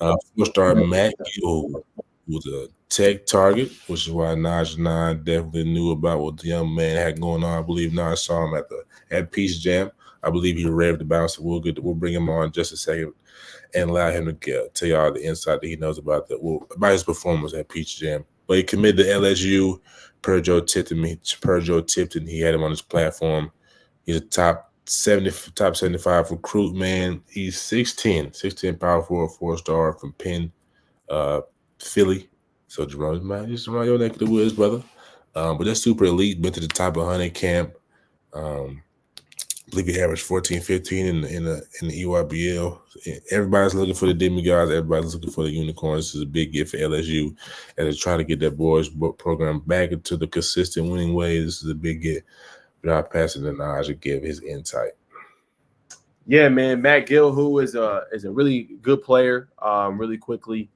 4-star Matt Gill was a tech target, which is why Najeh and I definitely knew about what the young man had going on. I believe Najeh saw him at Peace Jam. I believe he raved about it, so we'll bring him on in just a second and allow him to tell y'all the insight that he knows about his performance at Peace Jam. But he committed to LSU per Joe Tipton. He had him on his platform. He's a top 75 recruit, man. He's 6'10", power forward, 4-star from Penn, Philly. So Jerome, just around your neck of the woods, brother. But that's super elite. Been to the top 100 camp. I believe he averaged 14, 15 in the EYBL. Everybody's looking for the demigods. Everybody's looking for the unicorns. This is a big gift for LSU as they try to get that boys program back into the consistent winning ways. This is a big get. Without passing to Najeh to give his insight. Yeah, man, Matt Gill, who is a really good player, really quickly.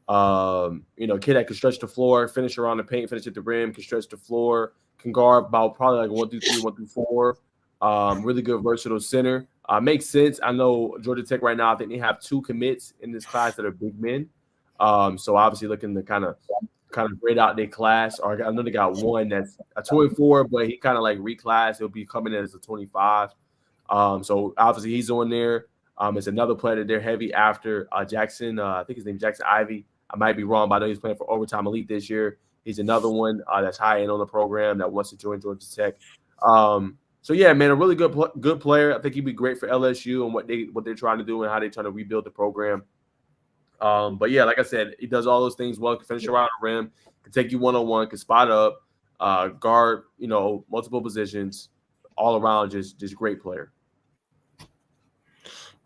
Kid that can stretch the floor, finish around the paint, finish at the rim, can stretch the floor, can guard about probably like 1 through 3, 1 through 4. Really good, versatile center. Makes sense. I know Georgia Tech right now, I think they have 2 commits in this class that are big men. So obviously looking to kind of kind of grade out their class. Or I know they got one that's a 24, but he kind of like reclassed. He'll be coming in as a 25. So obviously he's on there. It's another player that they're heavy after Jackson. I think his name is Jackson Ivy. I might be wrong, but I know he's playing for Overtime Elite this year. He's another one that's high end on the program that wants to join Georgia Tech. So yeah, man, a really good player. I think he'd be great for LSU and what they're trying to do and how they're trying to rebuild the program. But yeah, like I said, he does all those things well. Can finish around the rim, can take you one-on-one, can spot up, guard, multiple positions, all around, just great player.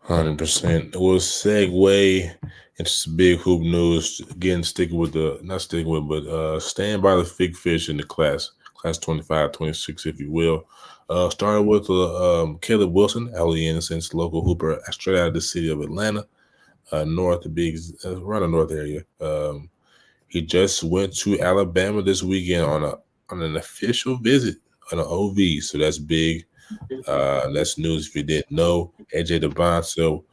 100%. We'll segue into some big hoop news. Again, staying by the big fish in the class 25, 26, if you will. Started with Caleb Wilson, Holly Innocence, local hooper, straight out of the city of Atlanta, around the north area. He just went to Alabama this weekend on an official visit on an OV, so that's big. That's news if you didn't know. AJ DeBonso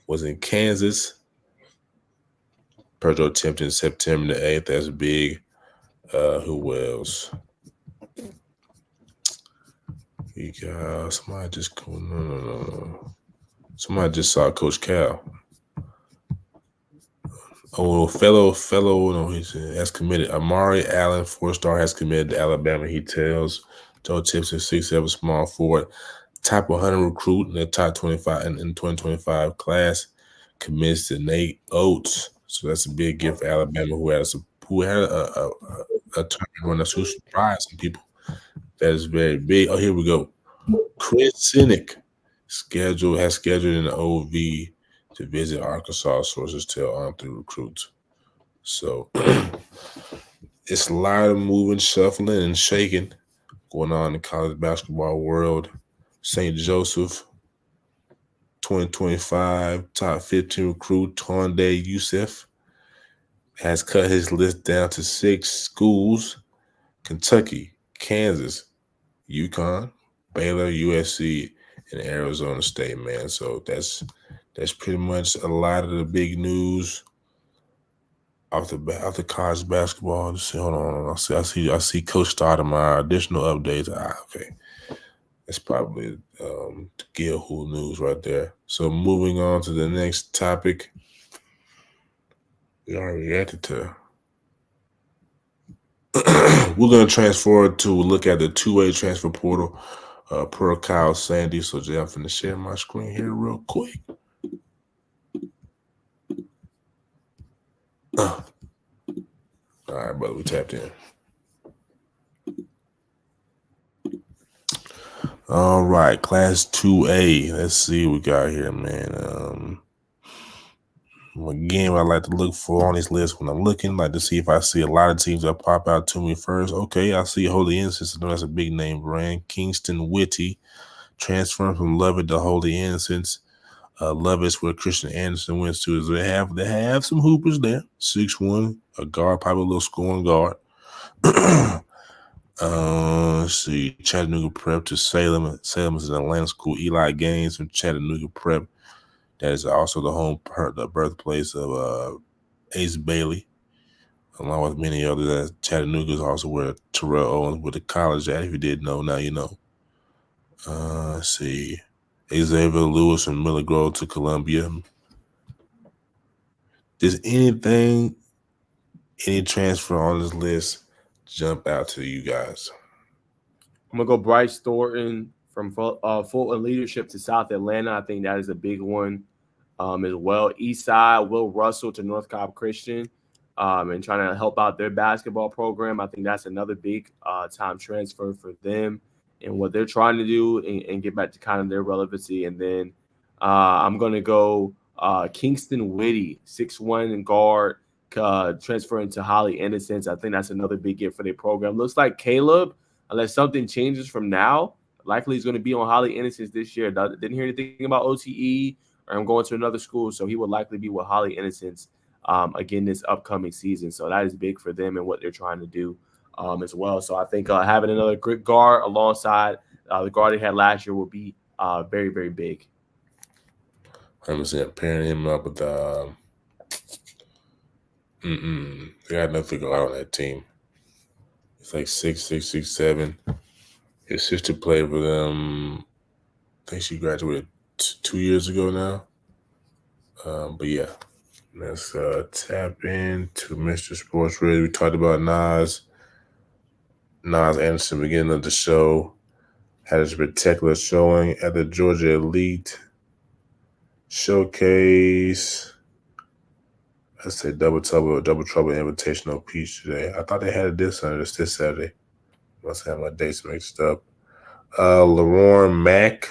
was in Kansas. Purdue attempted September the 8th. That's big. Who else? You got somebody just no. Somebody just saw Coach Cal. Oh, has committed. Amari Allen, 4-star, has committed to Alabama. He tells Joe Tipson, 6'7" small forward, top 100 recruit in the top 25 in 2025 class, commits to Nate Oates. So that's a big gift for Alabama, who had a tournament who surprised some people. That is very big. Oh, here we go. Chris Sinek has scheduled an OV to visit Arkansas, sources tell on through recruits. So it's a lot of moving, shuffling, and shaking going on in the college basketball world. St. Joseph, 2025 top 15 recruit Tonde Youssef has cut his list down to 6 schools: Kentucky, Kansas, UConn, Baylor, USC, and Arizona State, man. So that's pretty much a lot of the big news off the college basketball. Let's see, hold on. I see Coach Stoudemire additional updates. Okay. That's probably the Gil Who news right there. So moving on to the next topic. We already reacted to. We're going to transfer to look at the two-way transfer portal per Kyle Sandy. So Jay, I'm going to share my screen here real quick. All right, brother, we tapped in. All right, Class 2A. Let's see what we got here, man. Again, what I like to look for on this list when I'm looking, like to see if I see a lot of teams that pop out to me first. Okay, I see Holy Innocents. I know that's a big name brand. Kingston Whitty, transferring from Lovett to Holy Innocents. Lovett's where Christian Anderson went to. Is they have some hoopers there. 6'1", a guard, probably a little scoring guard. Let's see, Chattanooga Prep to Salem. Salem is an Atlanta school. Eli Gaines from Chattanooga Prep. That is also the birthplace of Ace Bailey, along with many others. Chattanooga is also where Terrell Owens went to college at. If you didn't know, now you know. Let's see, Xavier Lewis from Miller Grove to Columbia. Does any transfer on this list jump out to you guys? I'm gonna go Bryce Thornton from Fulton Leadership to South Atlanta. I think that is a big one as well. East Side, Will Russell to North Cobb Christian, and trying to help out their basketball program. I think that's another big time transfer for them and what they're trying to do and get back to kind of their relevancy. And then I'm gonna go Kingston Whitty, 6'1" and guard, transferring to Holly Innocence. I think that's another big get for their program. Looks like Caleb, unless something changes from now, likely he's going to be on Holly Innocence this year. Didn't hear anything about OTE or I'm going to another school, so he will likely be with Holly Innocence again this upcoming season. So that is big for them and what they're trying to do as well. So I think having another good guard alongside the guard they had last year will be very, very big. I'm pairing him up with They got nothing to go out on that team. It's like 6'7". His sister played with them. I think she graduated 2 years ago now. But yeah, let's tap into Mr. Sports Radio. We talked about Nas Anderson, beginning of the show, had a spectacular showing at the Georgia Elite Showcase. Let's say Double Trouble Invitational Peach today. I thought they had it this Saturday. Must have my dates mixed up. Leroy Mack,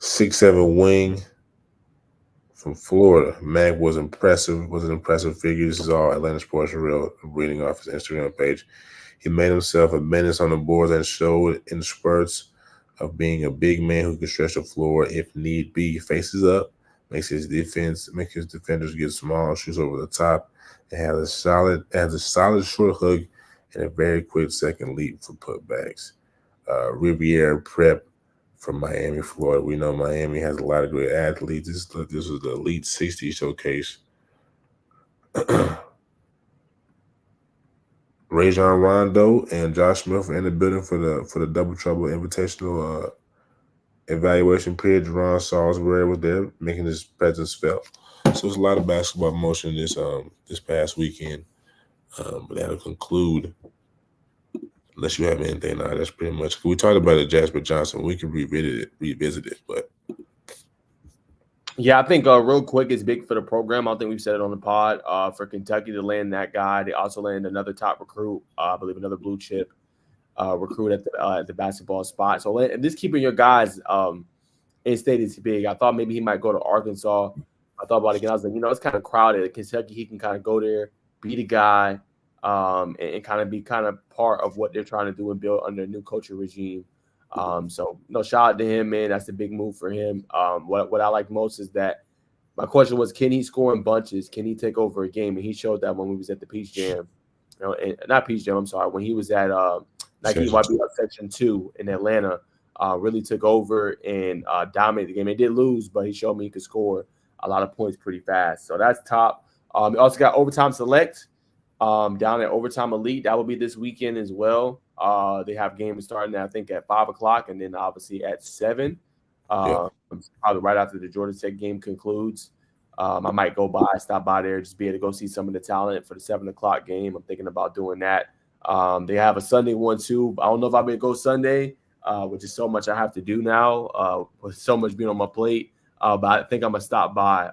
6'7" wing from Florida. Mack was an impressive figure. This is all Atlanta Sports Real reading off his Instagram page. He made himself a menace on the boards and showed in spurts of being a big man who can stretch the floor if need be. Faces up, makes his defenders get small, shoots over the top, and has a solid short hook and a very quick second leap for putbacks. Riviera Prep from Miami, Florida. We know Miami has a lot of great athletes. This was the Elite 60 showcase. Rajon Rondo and Josh Smith are in the building for the Double Trouble Invitational evaluation period. Jerome Salisbury was there, making his presence felt. So there's a lot of basketball motion this past weekend. But that'll conclude. Unless you have anything, that's pretty much. We talked about it, Jasper Johnson. We can revisit it, but yeah, I think real quick is big for the program. I don't think we've said it on the pod. For Kentucky to land that guy, they also landed another top recruit. I believe another blue chip recruit at the basketball spot. So just keeping your guys in state is big. I thought maybe he might go to Arkansas. I thought about it again. I was like, it's kind of crowded. At Kentucky, he can kind of go there, be the guy, and kind of be kind of part of what they're trying to do and build under a new coaching regime. So shout out to him, man. That's a big move for him. What I like most is that my question was, can he score in bunches? Can he take over a game? And he showed that when we was at the Peach Jam, and not Peach Jam. I'm sorry, when he was at Nike YB Section 2 in Atlanta, really took over and dominated the game. They did lose, but he showed me he could score a lot of points pretty fast. So that's top. He also got Overtime Select down at Overtime Elite. That will be this weekend as well. They have games starting, I think, at 5 o'clock and then obviously at 7. Probably right after the Georgia Tech game concludes. I might stop by there, just be able to go see some of the talent for the 7 o'clock game. I'm thinking about doing that. They have a Sunday one too. I don't know if I'm going to go Sunday, which is so much I have to do now with so much being on my plate. But I think I'm going to stop by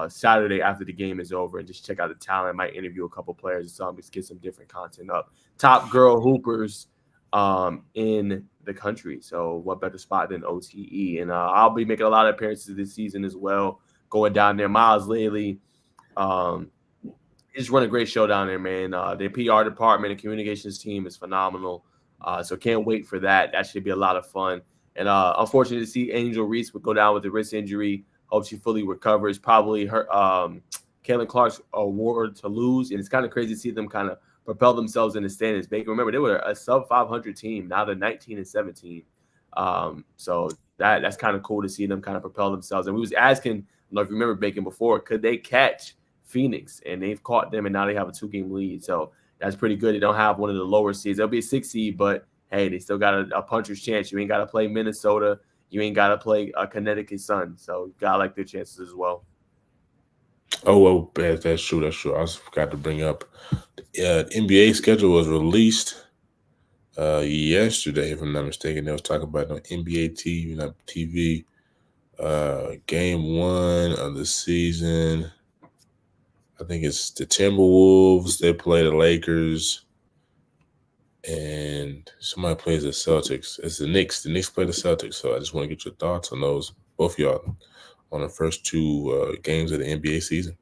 Saturday after the game is over and just check out the talent. I might interview a couple players or something, just get some different content up. Top girl hoopers in the country. So what better spot than OTE? And I'll be making a lot of appearances this season as well, going down there. Miles Laley, just run a great show down there, man. Their PR department and communications team is phenomenal. So can't wait for that. That should be a lot of fun. And unfortunately to see Angel Reese would go down with a wrist injury. Hope she fully recovers. Probably her Caitlin Clark's award to lose. And it's kind of crazy to see them kind of propel themselves in the standings. Remember, they were a sub 500 team. Now they're 19-17. So that's kind of cool to see them kind of propel themselves. And we was asking, I don't know if you remember Bacon before, could they catch Phoenix? And they've caught them, and now they have a 2-game lead. So that's pretty good. They don't have one of the lower seeds. They'll be a 6 seed, but hey, they still got a puncher's chance. You ain't got to play Minnesota. You ain't got to play Connecticut Sun. So you got to like their chances as well. Oh, well, that's true. That's true. I also forgot to bring up the NBA schedule was released yesterday, if I'm not mistaken. They was talking about on NBA TV, game 1 of the season. I think it's the Timberwolves. They play the Lakers. And somebody plays the Celtics. It's the Knicks. The Knicks play the Celtics. So I just want to get your thoughts on those, both of y'all, on the first 2 games of the NBA season.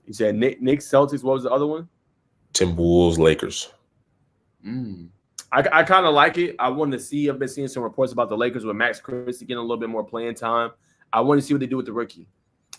You said Knicks, Celtics. What was the other one? Timberwolves, Lakers. I kind of like it. I want to see. I've been seeing some reports about the Lakers with Max Christie getting a little bit more playing time. I want to see what they do with the rookie.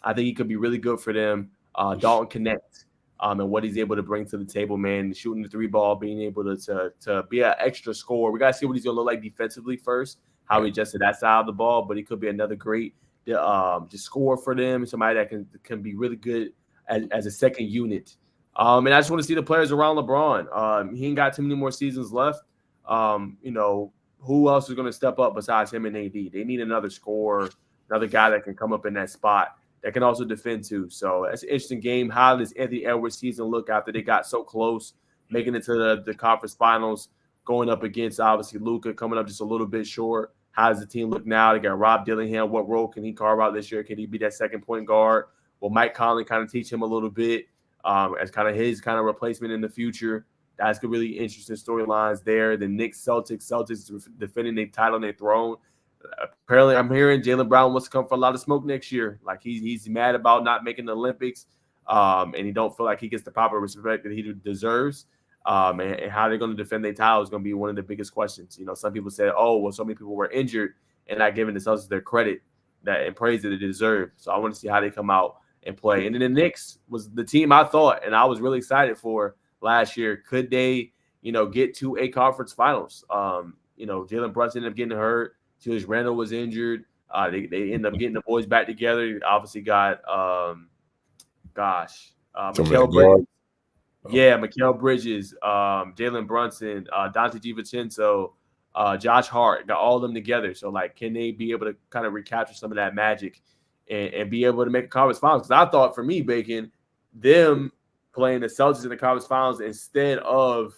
I think he could be really good for them. Dalton Connect. And what he's able to bring to the table, man, shooting the 3 ball, being able to be an extra scorer. We got to see what he's going to look like defensively first, how he adjusted that side of the ball, but he could be another great just scorer for them, somebody that can be really good as a second unit. And I just want to see the players around LeBron. He ain't got too many more seasons left. Who else is going to step up besides him and AD? They need another scorer, another guy that can come up in that spot that can also defend too. So it's an interesting game. How does Anthony Edwards' season look after they got so close, making it to the conference finals, going up against obviously Luka, coming up just a little bit short? How does the team look now? They got Rob Dillingham. What role can he carve out this year? Can he be that second point guard? Will Mike Conley kind of teach him a little bit as kind of his kind of replacement in the future? That's good, really interesting storylines there. The Knicks, Celtics defending their title and their throne. Apparently, I'm hearing Jaylen Brown wants to come for a lot of smoke next year. Like he's mad about not making the Olympics, and he don't feel like he gets the proper respect that he deserves. And how they're going to defend their title is going to be one of the biggest questions. Some people said, "Oh, well, so many people were injured and not giving the Celtics their credit and praise that they deserve." So I want to see how they come out and play. And then the Knicks was the team I thought, and I was really excited for last year. Could they, get to a conference finals? Jalen Brunson ended up getting hurt. Julius Randle was injured. They ended up getting the boys back together. Obviously got, Mikal Bridges. Yeah, Mikal Bridges, Jalen Brunson, Dante DiVincenzo, Josh Hart, got all of them together. So, can they be able to kind of recapture some of that magic and be able to make a conference finals? Because I thought for me, Bacon, them playing the Celtics in the conference finals instead of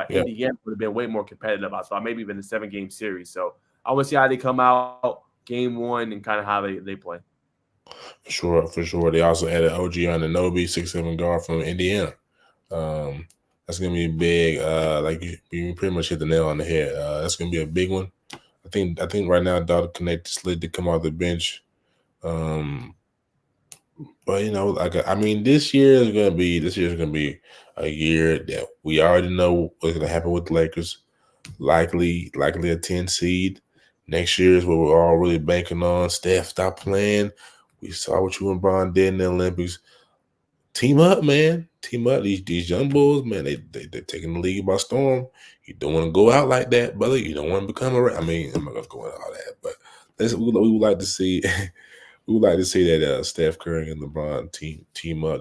Indiana would have been way more competitive. I thought maybe even a 7-game series. So I want to see how they come out game one and kind of how they play. For sure. They also added OG Anunoby, 6'7" guard from Indiana. That's gonna be big. You pretty much hit the nail on the head. That's gonna be a big one. I think right now Dalton Connect slid to come off the bench. But this year is gonna be a year that we already know what's gonna happen with the Lakers. Likely a 10 seed. Next year is what we're all really banking on. Steph, stop playing. We saw what you and Bron did in the Olympics. Team up, man. Team up. These young bulls, man, they're taking the league by storm. You don't want to go out like that, brother. You don't want to become I'm not gonna go into all that, but we would like to see we would like to see that Steph Curry and LeBron team up.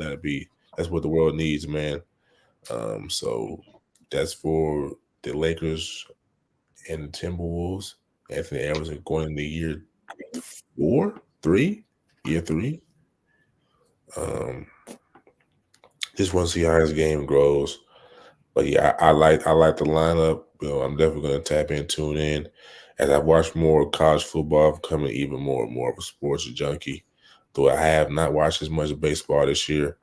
That's what the world needs, man. So that's for the Lakers and the Timberwolves. Anthony Edwards are going into year 3. Just want to see how his game grows. But yeah, I like the lineup. I'm definitely going to tap in, tune in. As I watch more college football, I'm becoming even more and more of a sports junkie. Though I have not watched as much baseball this year,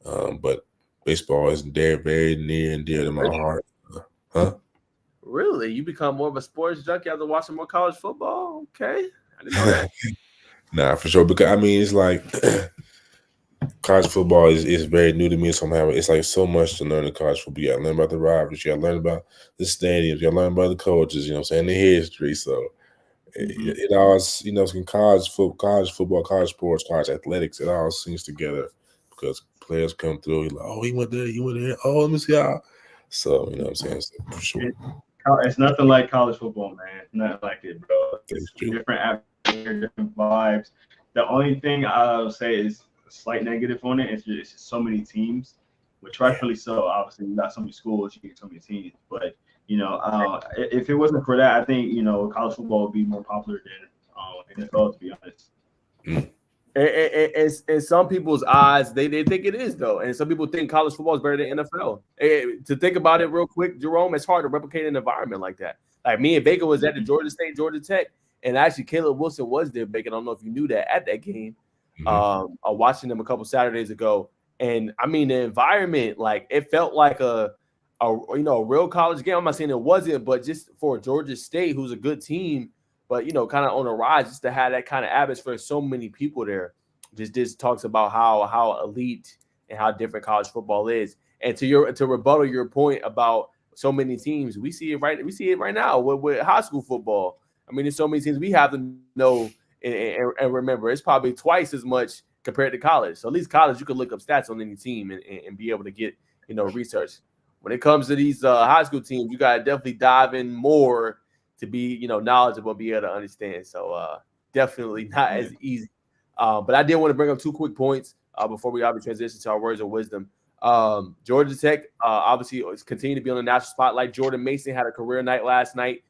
but baseball is very near and dear to my heart. Huh? Really? You become more of a sports junkie after watching more college football? Okay. I didn't know that. Nah, for sure. Because, it's like college football is very new to me somehow. It's like so much to learn in college football. You got to learn about the rivalries. You got to learn about the stadiums. You got to learn about the coaches, the history. So it all, in college football, college sports, college athletics, it all sings together because players come through. You're like, oh, he went there. Oh, let me see how. So, you know what I'm saying? So, for sure. It's nothing like college football, man. Nothing like it, bro. It's different atmosphere, different vibes. The only thing I'll say is a slight negative on it is just so many teams, which rightfully so. Obviously, you got so many schools, you get so many teams. But, if it wasn't for that, I think, college football would be more popular than NFL, to be honest. In some people's eyes, they think it is, though. And some people think college football is better than NFL. To think about it real quick, Jerome, it's hard to replicate an environment like that. Like me and Baker was at the Georgia Tech, and actually Caleb Wilson was there, Baker. I don't know if you knew that at that game. Watching them a couple Saturdays ago. And, the environment, it felt like a real college game. I'm not saying it wasn't, but just for Georgia State, who's a good team, but, kind of on a rise, just to have that kind of atmosphere, so many people there, just talks about how elite and how different college football is. And to rebuttal your point about so many teams, we see it right now with high school football. There's so many teams we have to know and remember. It's probably twice as much compared to college. So at least college, you can look up stats on any team and be able to get, research. When it comes to these high school teams, you got to definitely dive in more to be, knowledgeable, be able to understand. So definitely not as easy. But I did want to bring up 2 quick points. before we obviously transition to our words of wisdom. Georgia Tech obviously is continuing to be on the national spotlight. Jordan Mason had a career night last night.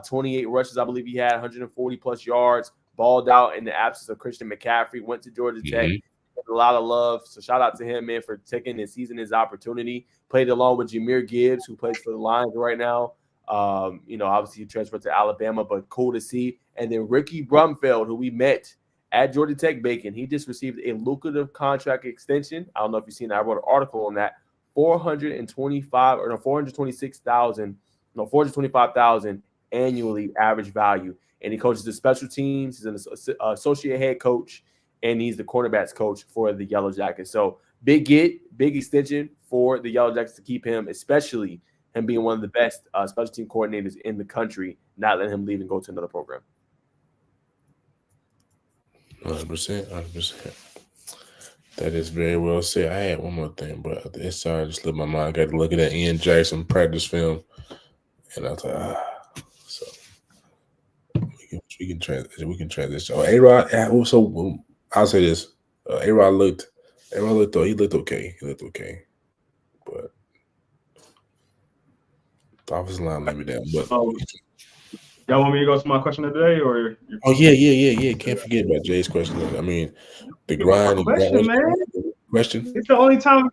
28 rushes, I believe he had 140 plus yards. Balled out in the absence of Christian McCaffrey. Went to Georgia Tech. A lot of love. So shout out to him, man, for taking and seizing his opportunity. Played along with Jahmyr Gibbs, who plays for the Lions right now. Obviously he transferred to Alabama, but cool to see. And then Ricky Brumfeld, who we met at Georgia Tech Bacon, he just received a lucrative contract extension. I don't know if you've seen that. I wrote an article on that. $425,000 annually average value. And he coaches the special teams. He's an associate head coach, and he's the cornerbacks coach for the Yellow Jackets. So big extension for the Yellow Jackets to keep him, especially him being one of the best special team coordinators in the country, not letting him leave and go to another program. 100%. That is very well said. I had one more thing, but it's sorry, I just slipped my mind. I got to look at that Ian Jackson practice film, and I was like, so we can transition. Oh, A-Rod. So I'll say this: A-Rod looked okay. But the offensive line let me down. But y'all want me to go to my question of the day, or? Oh yeah. Can't forget about Jay's question. I mean, the grind. Man. Question. It's the only time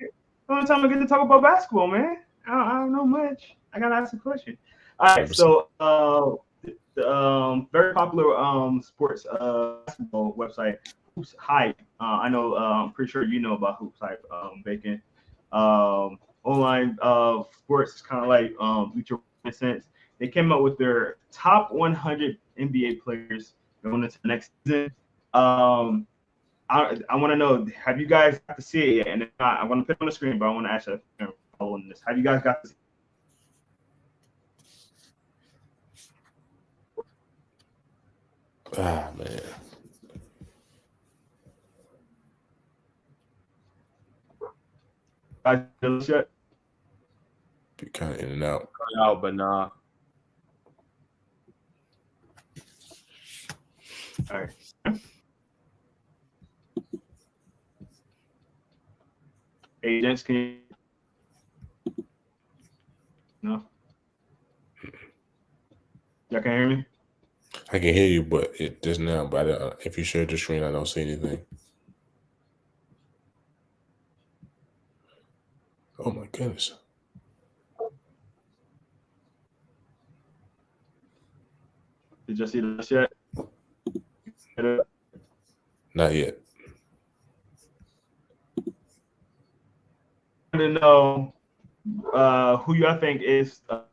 I get to talk about basketball, man. I don't know much. I gotta ask a question. All right, 100%. So the very popular sports basketball website Hoops Hype. I know. I'm pretty sure you know about Hoops Hype, Bacon. Online sports is kind of like Bleacher in a sense. They came up with their top 100 NBA players going into the next season. I want to know, have you guys got to see it yet? And if not, I want to put it on the screen, but I want to ask you following this. Have you guys got to see it? Man. Guys, this yet? Be kind of in and out. But nah. All right. Hey, gents, can you? No? Y'all can hear me? I can hear you, but it just now. But if you share the screen, I don't see anything. Oh my goodness! Did you see this yet? Not yet. I want to know who y'all think is the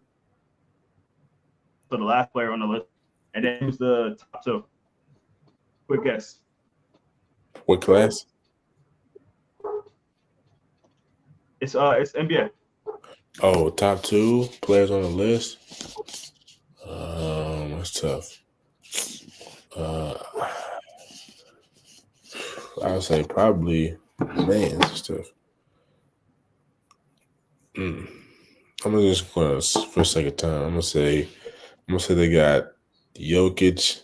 last player on the list, and then who's the top two. Quick guess. What class? It's NBA. Oh, top two players on the list. That's tough. I would say probably it's tough. I'm just gonna, for the sake of time, I'm gonna say they got Jokic,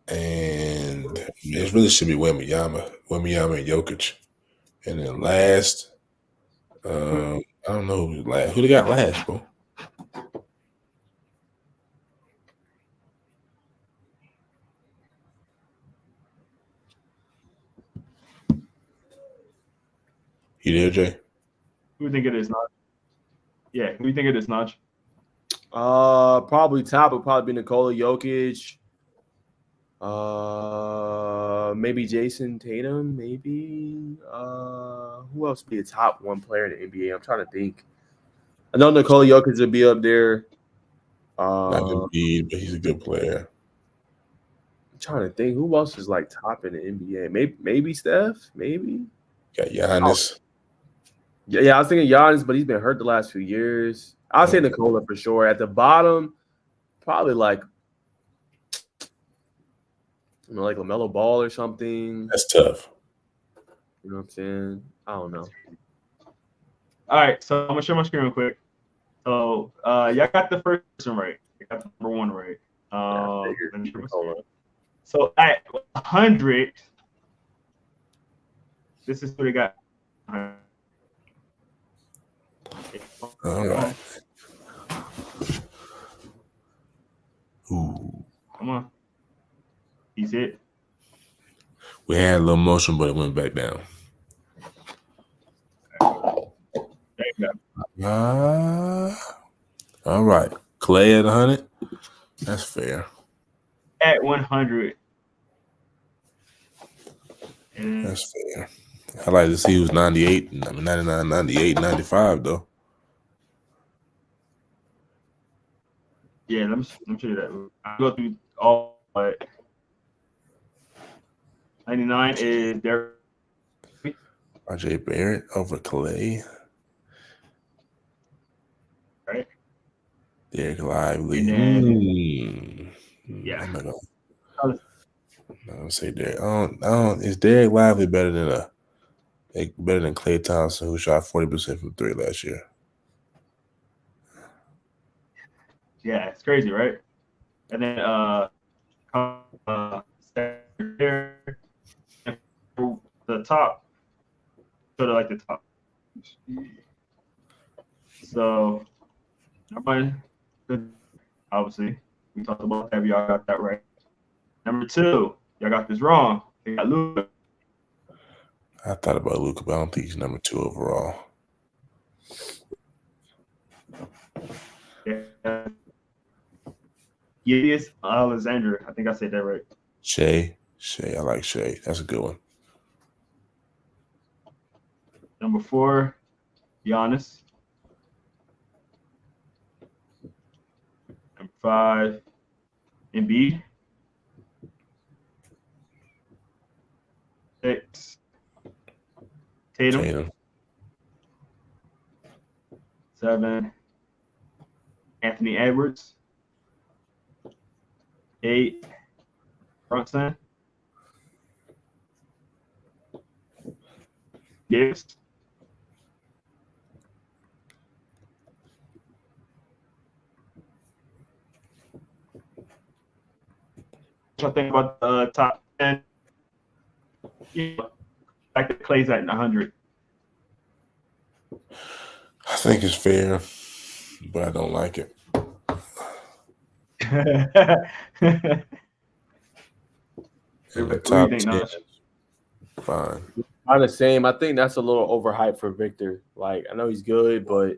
and it really should be Wembanyama and Jokic, and then last, I don't know who's last. Who they got last, bro? You there, Jay? Who do you think it is, Najeh? Yeah, who do you think it is, Najeh? Probably top would probably be Nikola Jokic. Maybe Jason Tatum. Maybe. Who else would be a top one player in the NBA? I'm trying to think. I know Nikola Jokic would be up there. Not Embiid, but he's a good player. I'm trying to think who else is like top in the NBA. Maybe Steph. Maybe. Got Giannis. Yeah, I was thinking Giannis, but he's been hurt the last few years. I'll say Nikola for sure. At the bottom, probably like LaMelo Ball or something. That's tough. You know what I'm saying? I don't know. All right, so I'm gonna share my screen real quick. So y'all got the first one right. You got the number one right. So at 100, This is what they got. All right. Ooh. Come on. He's hit. We had a little motion, but it went back down. There you go. All right. Clay at 100. That's fair. At 100. That's fair. I like to see who's 98, 99, 98, 95, though. Yeah, let me show you that. I'll go through all, but 99 is Derek. RJ Barrett over Clay. Right. Derek Lively. Yeah. I'm not gonna say Derek. I don't. Is Derek Lively better than Klay Thompson, who shot 40% from 3 last year? Yeah, it's crazy, right? And then the top, sort of like the top. So, obviously, we talked about that. Y'all got that right. Number 2, y'all got this wrong. They got Luka. I thought about Luka, but I don't think he's number 2 overall. Yeah. Yes, Alexander. I think I said that right. Shea. I like Shea. That's a good one. Number 4, Giannis. Number 5, Embiid. 6, Tatum. 7, Anthony Edwards. 8, Brunson. Davis. What I think about the top 10? Like the Clay's at 100. I think it's fair, but I don't like it. In the top 10, fine. I'm the same. I think that's a little overhyped for Victor. Like, I know he's good, but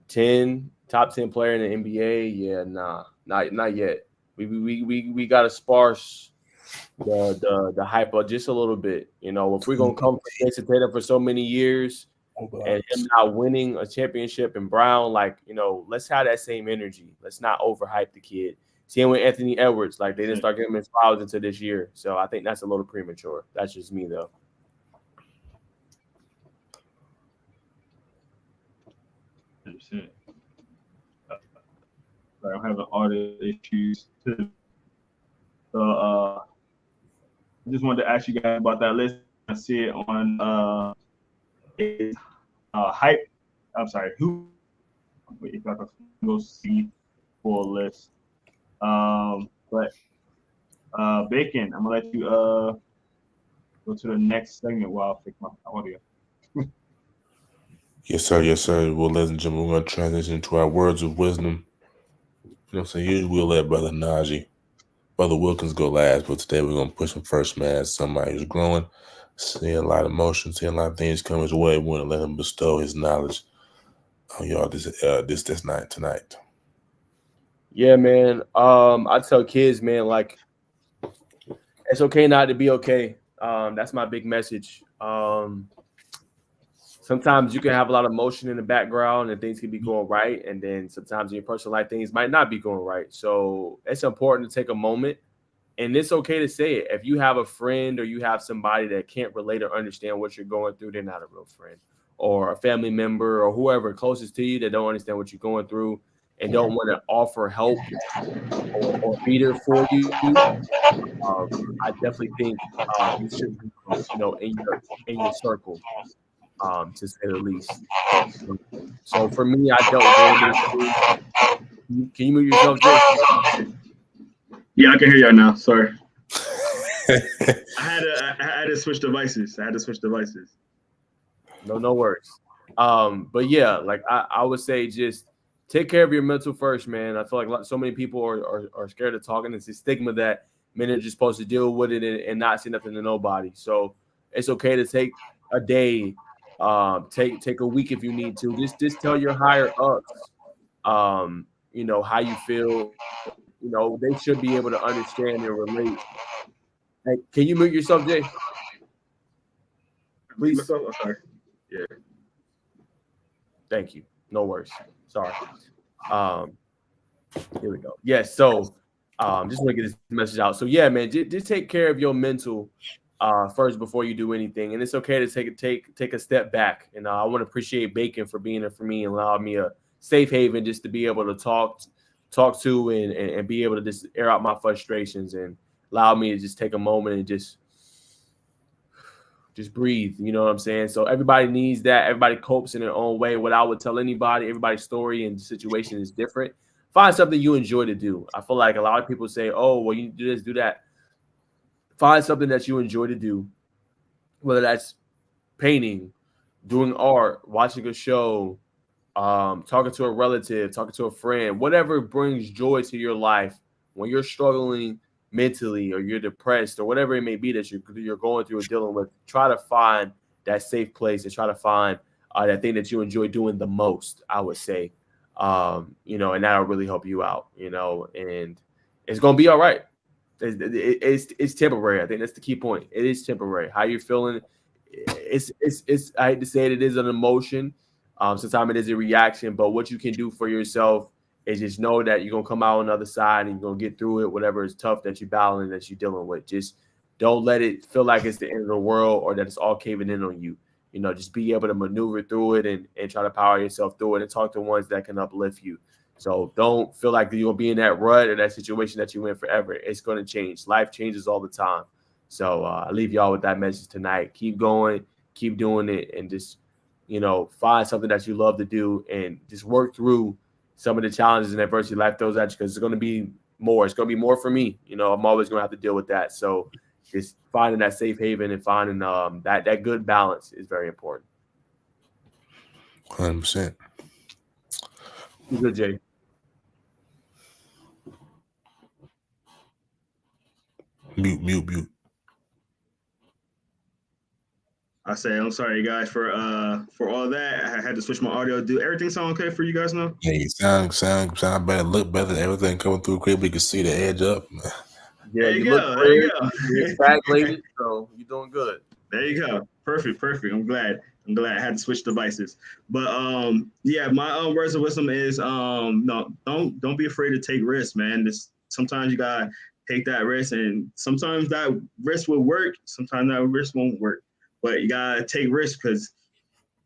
top 10 player in the NBA, yeah, nah, not yet. We gotta sparse the hype up just a little bit. You know, if we're gonna come for Jason Tatum for so many years and him not winning a championship and Brown, like, you know, let's have that same energy. Let's not overhype the kid. Same with Anthony Edwards, like they didn't start getting him his fouls until this year. So I think that's a little premature. That's just me though. I'm having audio issues too. So I just wanted to ask you guys about that list. I see it on hype. I'm sorry, who? Wait, if I can go see full list. But Bacon, I'm gonna let you go to the next segment while I fix my audio. Yes, sir. Yes, sir. Well, ladies and gentlemen, we're going to transition to our words of wisdom. You know what I'm saying? Usually we'll let Brother Najeh, Brother Wilkins go last, but today we're going to push him first, man. Somebody who's growing, seeing a lot of motion, seeing a lot of things come his way. We want to let him bestow his knowledge on y'all this night tonight. Yeah, man. I tell kids, man, like, it's okay not to be okay. That's my big message. Sometimes you can have a lot of emotion in the background and things can be going right. And then sometimes in your personal life, things might not be going right. So it's important to take a moment, and it's okay to say it. If you have a friend or you have somebody that can't relate or understand what you're going through, they're not a real friend, or a family member or whoever closest to you that don't understand what you're going through and don't want to offer help or be there for you. I definitely think you should be, in your circle. To say the least. So for me, I dealt with. Can you move yourself, Jasper? Yeah, I can hear y'all now. Sorry. I had to switch devices. No worries. But yeah, like I would say, just take care of your mental first, man. I feel like so many people are scared of talking. It's a stigma that men are just supposed to deal with it and not say nothing to nobody. So it's okay to take a day, take a week if you need to. Just tell your higher ups, how you feel. They should be able to understand and relate. Hey, can you mute yourself, Jay? Please. Oh, sorry. Yeah. Thank you. No worries. Sorry. Here we go. Yes. So, just want to get this message out. So, yeah, man, just take care of your mental first before you do anything, and it's okay to take a step back. And I want to appreciate Bacon for being there for me and allowing me a safe haven just to be able to talk to and be able to just air out my frustrations and allow me to just take a moment and just breathe. You know what I'm saying? So everybody needs that. Everybody copes in their own way. What I would tell anybody, everybody's story and situation is different. Find something you enjoy to do. I feel like a lot of people say, oh, well, you do this, do that. Find something that you enjoy to do, whether that's painting, doing art, watching a show, talking to a relative, talking to a friend, whatever brings joy to your life when you're struggling mentally or you're depressed or whatever it may be that you're going through or dealing with. Try to find that safe place and try to find that thing that you enjoy doing the most, I would say, and that'll really help you out, and it's going to be all right. It's temporary. I think that's the key point. It is temporary. How you're feeling, it's I hate to say it is an emotion. Sometimes it is a reaction, but what you can do for yourself is just know that you're going to come out on the other side and you're going to get through it, whatever is tough that you're battling, that you're dealing with. Just don't let it feel like it's the end of the world or that it's all caving in on you. Just be able to maneuver through it and try to power yourself through it and talk to ones that can uplift you. So don't feel like you're going to be in that rut or that situation that you're in forever. It's going to change. Life changes all the time. So I leave y'all with that message tonight. Keep going, keep doing it, and just, find something that you love to do and just work through some of the challenges and adversity life throws at you, because it's going to be more. It's going to be more for me. I'm always going to have to deal with that. So just finding that safe haven and finding that good balance is very important. 100%. You good, Jay? Mute. I say I'm sorry, guys, for all that. I had to switch my audio. Do everything sound okay for you guys now? Hey, sound better, look better. Everything coming through quick. We can see the edge up. Yeah, there you go. You're stagnated, so you're doing good. There you go. Perfect. I'm glad I had to switch devices. But my words of wisdom is no, don't be afraid to take risks, man. Sometimes you gotta take that risk, and sometimes that risk will work, sometimes that risk won't work. But you gotta take risks because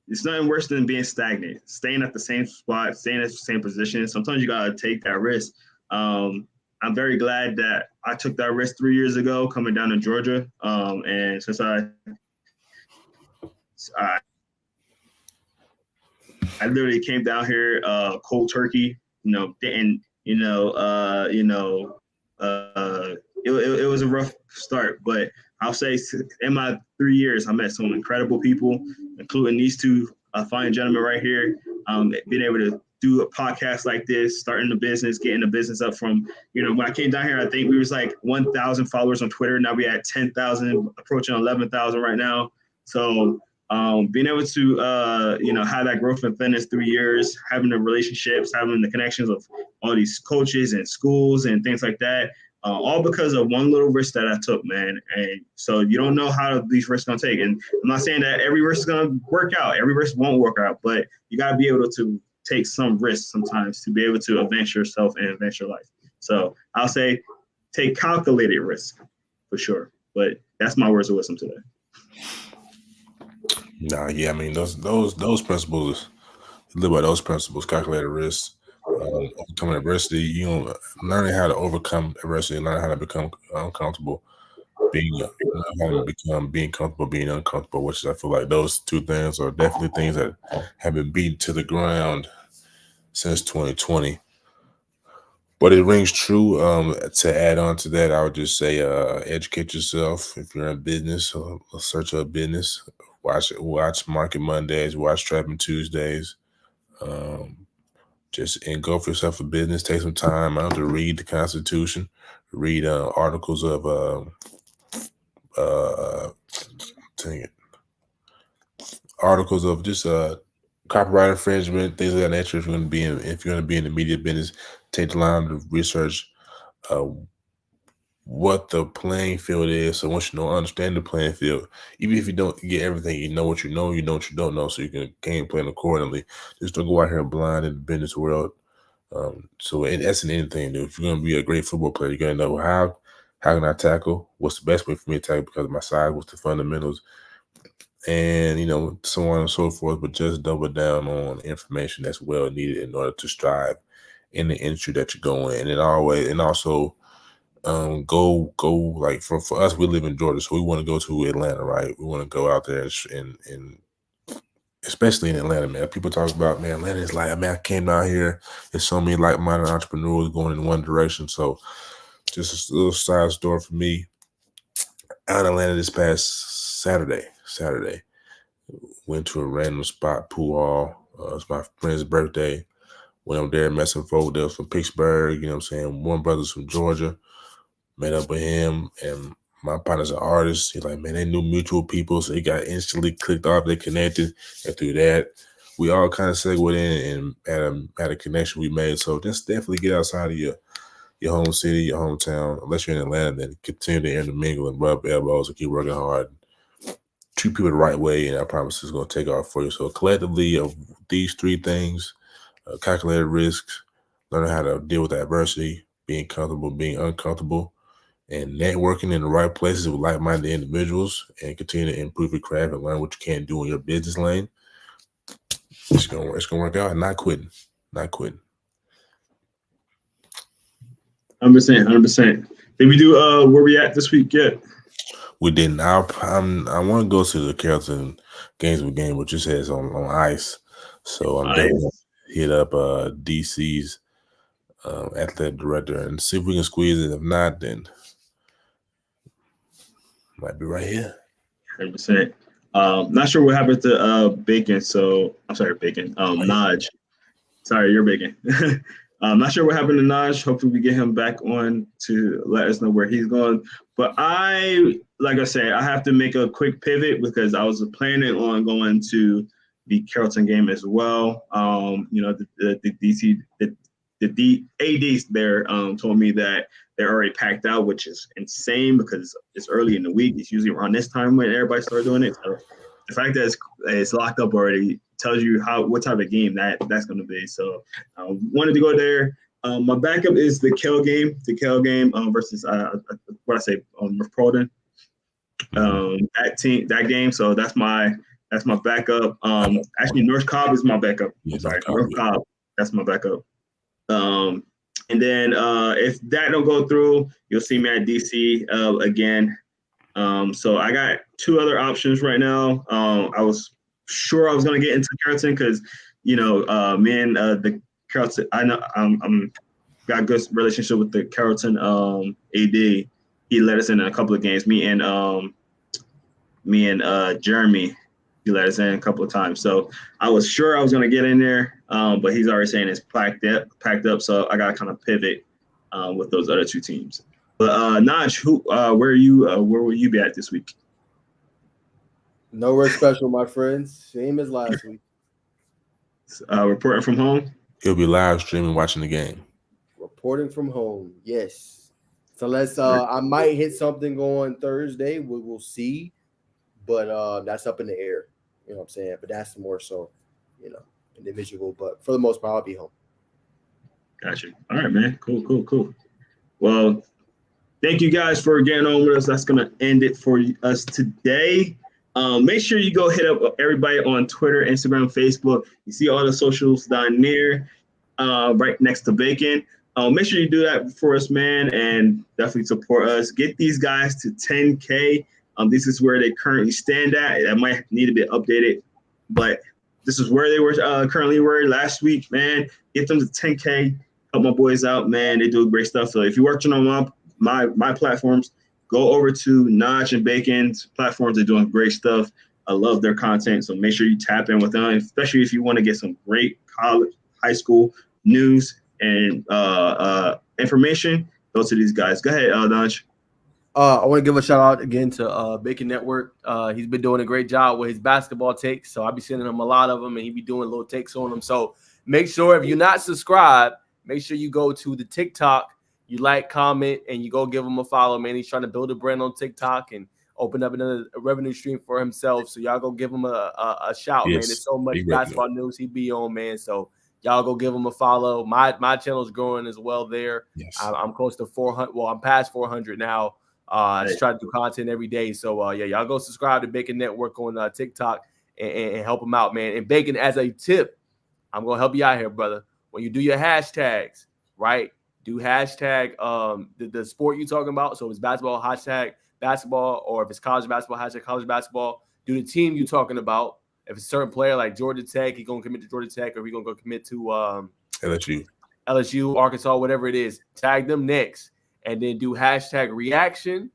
it's nothing worse than being stagnant, staying at the same spot, staying at the same position. Sometimes you gotta take that risk. I'm very glad that I took that risk 3 years ago coming down to Georgia. And since I literally came down here cold turkey, it was a rough start, but I'll say in my 3 years, I met some incredible people, including these two fine gentlemen right here. Being able to do a podcast like this, starting the business, getting the business up from, when I came down here, I think we was like 1,000 followers on Twitter. Now we at 10,000, approaching 11,000 right now. So being able to, have that growth within this 3 years, having the relationships, having the connections of all these coaches and schools and things like that, all because of one little risk that I took, man. And so you don't know how these risks are going to take. And I'm not saying that every risk is going to work out. Every risk won't work out, but you got to be able to take some risks sometimes to be able to advance yourself and advance your life. So I'll say take calculated risk for sure. But that's my words of wisdom today. Nah, yeah, I mean those principles. Live by those principles. Calculated risk, overcoming adversity. Learning how to overcome adversity, learning how to become uncomfortable, being comfortable, being uncomfortable. Which I feel like those two things are definitely things that have been beaten to the ground since 2020. But it rings true. To add on to that, I would just say, educate yourself. If you're in business, search up business. Watch Market Mondays. Watch Trapping Tuesdays. Just engulf yourself in business. Take some time out to read the Constitution. Read articles of dang it, articles of just copyright infringement, things of that nature. If you're going to be in the media business, take the time to research what the playing field is. So once you understand the playing field, even if you don't get everything, you know what you know what you don't know, so you can game plan accordingly. Just don't go out here blind in the business world. So that's in anything, dude. If you're gonna be a great football player, you're gonna know how can I tackle, what's the best way for me to tackle because of my size, what's the fundamentals, and so on and so forth. But just double down on information that's well needed in order to strive in the industry that you go in. And also go like for us, we live in Georgia, so we want to go to Atlanta, right? We want to go out there and especially in Atlanta, man. People talk about, man, Atlanta is like, man, I came down here. There's so many like-minded entrepreneurs going in one direction. So just a little side story for me. Out in Atlanta this past Saturday, went to a random spot, pool hall. It's my friend's birthday. Went up there, met some folk there from Pittsburgh, you know what I'm saying? One brother's from Georgia. Met up with him, and my partner's an artist. He's like, man, they knew mutual people, so he got instantly clicked off. They connected, and through that, we all kind of segued in and had a connection we made. So just definitely get outside of your home city, your hometown. Unless you're in Atlanta, then continue to intermingle and rub elbows and keep working hard. Treat people the right way, and I promise it's going to take off for you. So collectively, of these three things, calculated risks, learning how to deal with adversity, being comfortable, being uncomfortable, and networking in the right places with like-minded individuals, and continue to improve your craft and learn what you can do in your business lane. It's gonna work out. Not quitting. 100%. Did we do where we at this week yet? We didn't. I want to go to the Carrollton Gainesville game, which just says on ice. So I'm definitely gonna hit up DC's athletic director and see if we can squeeze it. If not, then might be right here. 100%. Not sure what happened to Bacon. So I'm sorry, Bacon. Najeh. Sorry, you're Bacon. I'm not sure what happened to Najeh. Hopefully we get him back on to let us know where he's going. But like I said, I have to make a quick pivot because I was planning on going to the Carrollton game as well. The DC, the ADs there told me that they're already packed out, which is insane because it's early in the week. It's usually around this time when everybody starts doing it. So the fact that it's locked up already tells you what type of game that's going to be. So I wanted to go there. My backup is the Kell game. Versus North Providence. That game. So that's my backup. Actually, North Cobb is my backup. North Cobb. That's my backup. And then if that don't go through, you'll see me at DC again. So I got two other options right now. I was sure I was going to get into Carrollton because, me and the Carrollton, I know I'm got a good relationship with the Carrollton AD. He let us in a couple of games. Me and Jeremy, he let us in a couple of times. So I was sure I was going to get in there, but he's already saying it's packed up. So I got to kind of pivot with those other two teams. But Najeh, where will you be at this week? Nowhere special, my friends. Same as last week. Reporting from home. He'll be live streaming, watching the game. Reporting from home, yes. So I might hit something on Thursday. We'll see. But that's up in the air. You know what I'm saying? But that's more so, individual. But for the most part, I'll be home. Gotcha. All right, man. Cool. Well, thank you guys for getting on with us. That's going to end it for us today. Make sure you go hit up everybody on Twitter, Instagram, Facebook. You see all the socials down there, right next to Bacon. Make sure you do that for us, man, and definitely support us. Get these guys to 10K. This is where they currently stand at. That might need to be updated, but this is where they were currently last week, man. Get them to 10K. help my boys out, man. They do great stuff. So if you're watching on my platforms, go over to Najeh and Bacon's platforms. They're doing great stuff. I love their content. So make sure you tap in with them, especially if you want to get some great college, high school news and information. Go to these guys. Go ahead, Najeh. I want to give a shout out again to Bacon Network. He's been doing a great job with his basketball takes. So I'll be sending him a lot of them, and he'll be doing little takes on them. So make sure if you're not subscribed, make sure you go to the TikTok, you like, comment, and you go give him a follow, man. He's trying to build a brand on TikTok and open up another revenue stream for himself. So y'all go give him a shout, man. There's so much basketball news he be on, man. So y'all go give him a follow. My channel's growing as well there. Yes. I'm close to 400. Well, I'm past 400 now. I just try to do content every day. So, y'all go subscribe to Bacon Network on TikTok and help him out, man. And Bacon, as a tip, I'm going to help you out here, brother. When you do your hashtags, right, do hashtag the sport you're talking about. So if it's basketball, hashtag basketball, or if it's college basketball, hashtag college basketball. Do the team you're talking about. If it's a certain player like Georgia Tech, he's going to commit to Georgia Tech, or he's going to go commit to LSU, Arkansas, whatever it is. Tag them next. And then do hashtag reaction,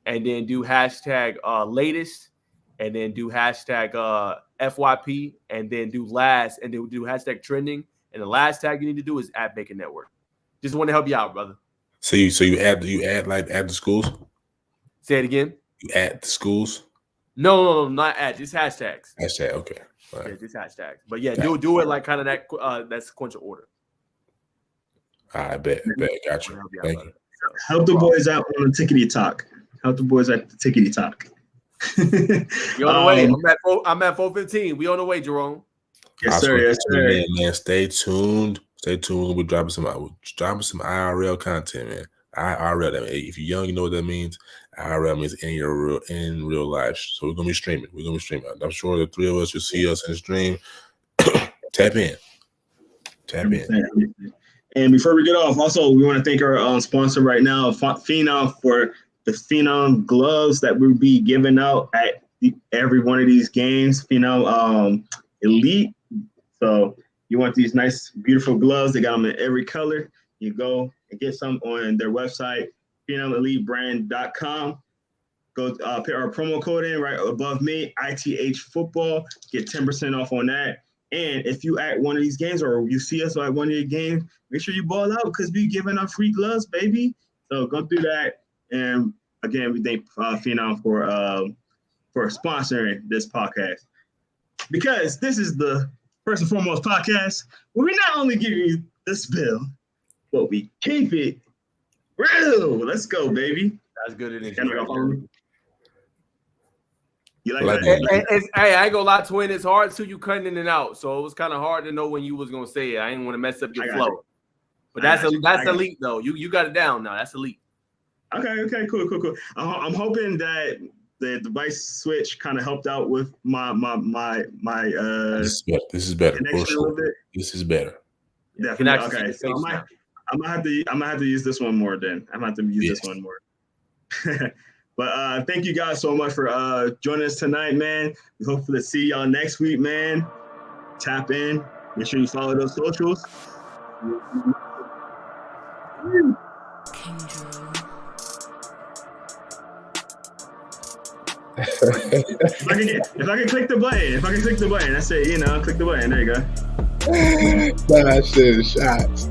and then do hashtag latest, and then do hashtag FYP, and then do last, and then do hashtag trending. And the last tag you need to do is at Bacon Network. Just want to help you out, brother. So you add like at the schools? Say it again. You add the schools? No, not at. Just hashtags. Hashtag, okay. Right. Yeah, just hashtags. But yeah, do it like kind of that sequential order. I bet. Got you. Thank you. Help the boys out on the tickety talk. Help the boys at the tickety talk. You on the way? I'm at 4:15. We on the way, Jerome. Yes, sir. Yes, sir. Man, stay tuned. We're dropping some IRL content, man. IRL. That mean, if you're young, you know what that means. IRL means in real life. So we're gonna be streaming. I'm sure the three of us will see us in the stream. Tap in. And before we get off, also, we want to thank our sponsor right now, Phenom, for the Phenom gloves that we'll be giving out at every one of these games. Phenom Elite. So you want these nice, beautiful gloves. They got them in every color. You go and get some on their website, phenomelitebrand.com. Go put our promo code in right above me, ITH Football. Get 10% off on that. And if you at one of these games or you see us at one of your games, make sure you ball out because we giving out free gloves, baby. So go do that. And again, we thank Phenom for sponsoring this podcast. Because this is the First and Foremost podcast where we not only give you the spill, but we keep it real. Let's go, baby. That's good. It is. You like that? Hey, I ain't gonna lie, twin. It's hard to you cutting in and out, so it was kind of hard to know when you was gonna say it. I didn't want to mess up your flow. But that's elite though. You got it down now. That's elite. Okay, cool. I'm hoping that the device switch kind of helped out with my This is better. For sure. This is better. Definitely. Okay. So I'm gonna have to use this one more then. I'm gonna have to use this one more. But thank you guys so much for joining us tonight, man. We hope to see y'all next week, man. Tap in. Make sure you follow those socials. If I can click the button, I say, click the button. There you go. That shit is shots.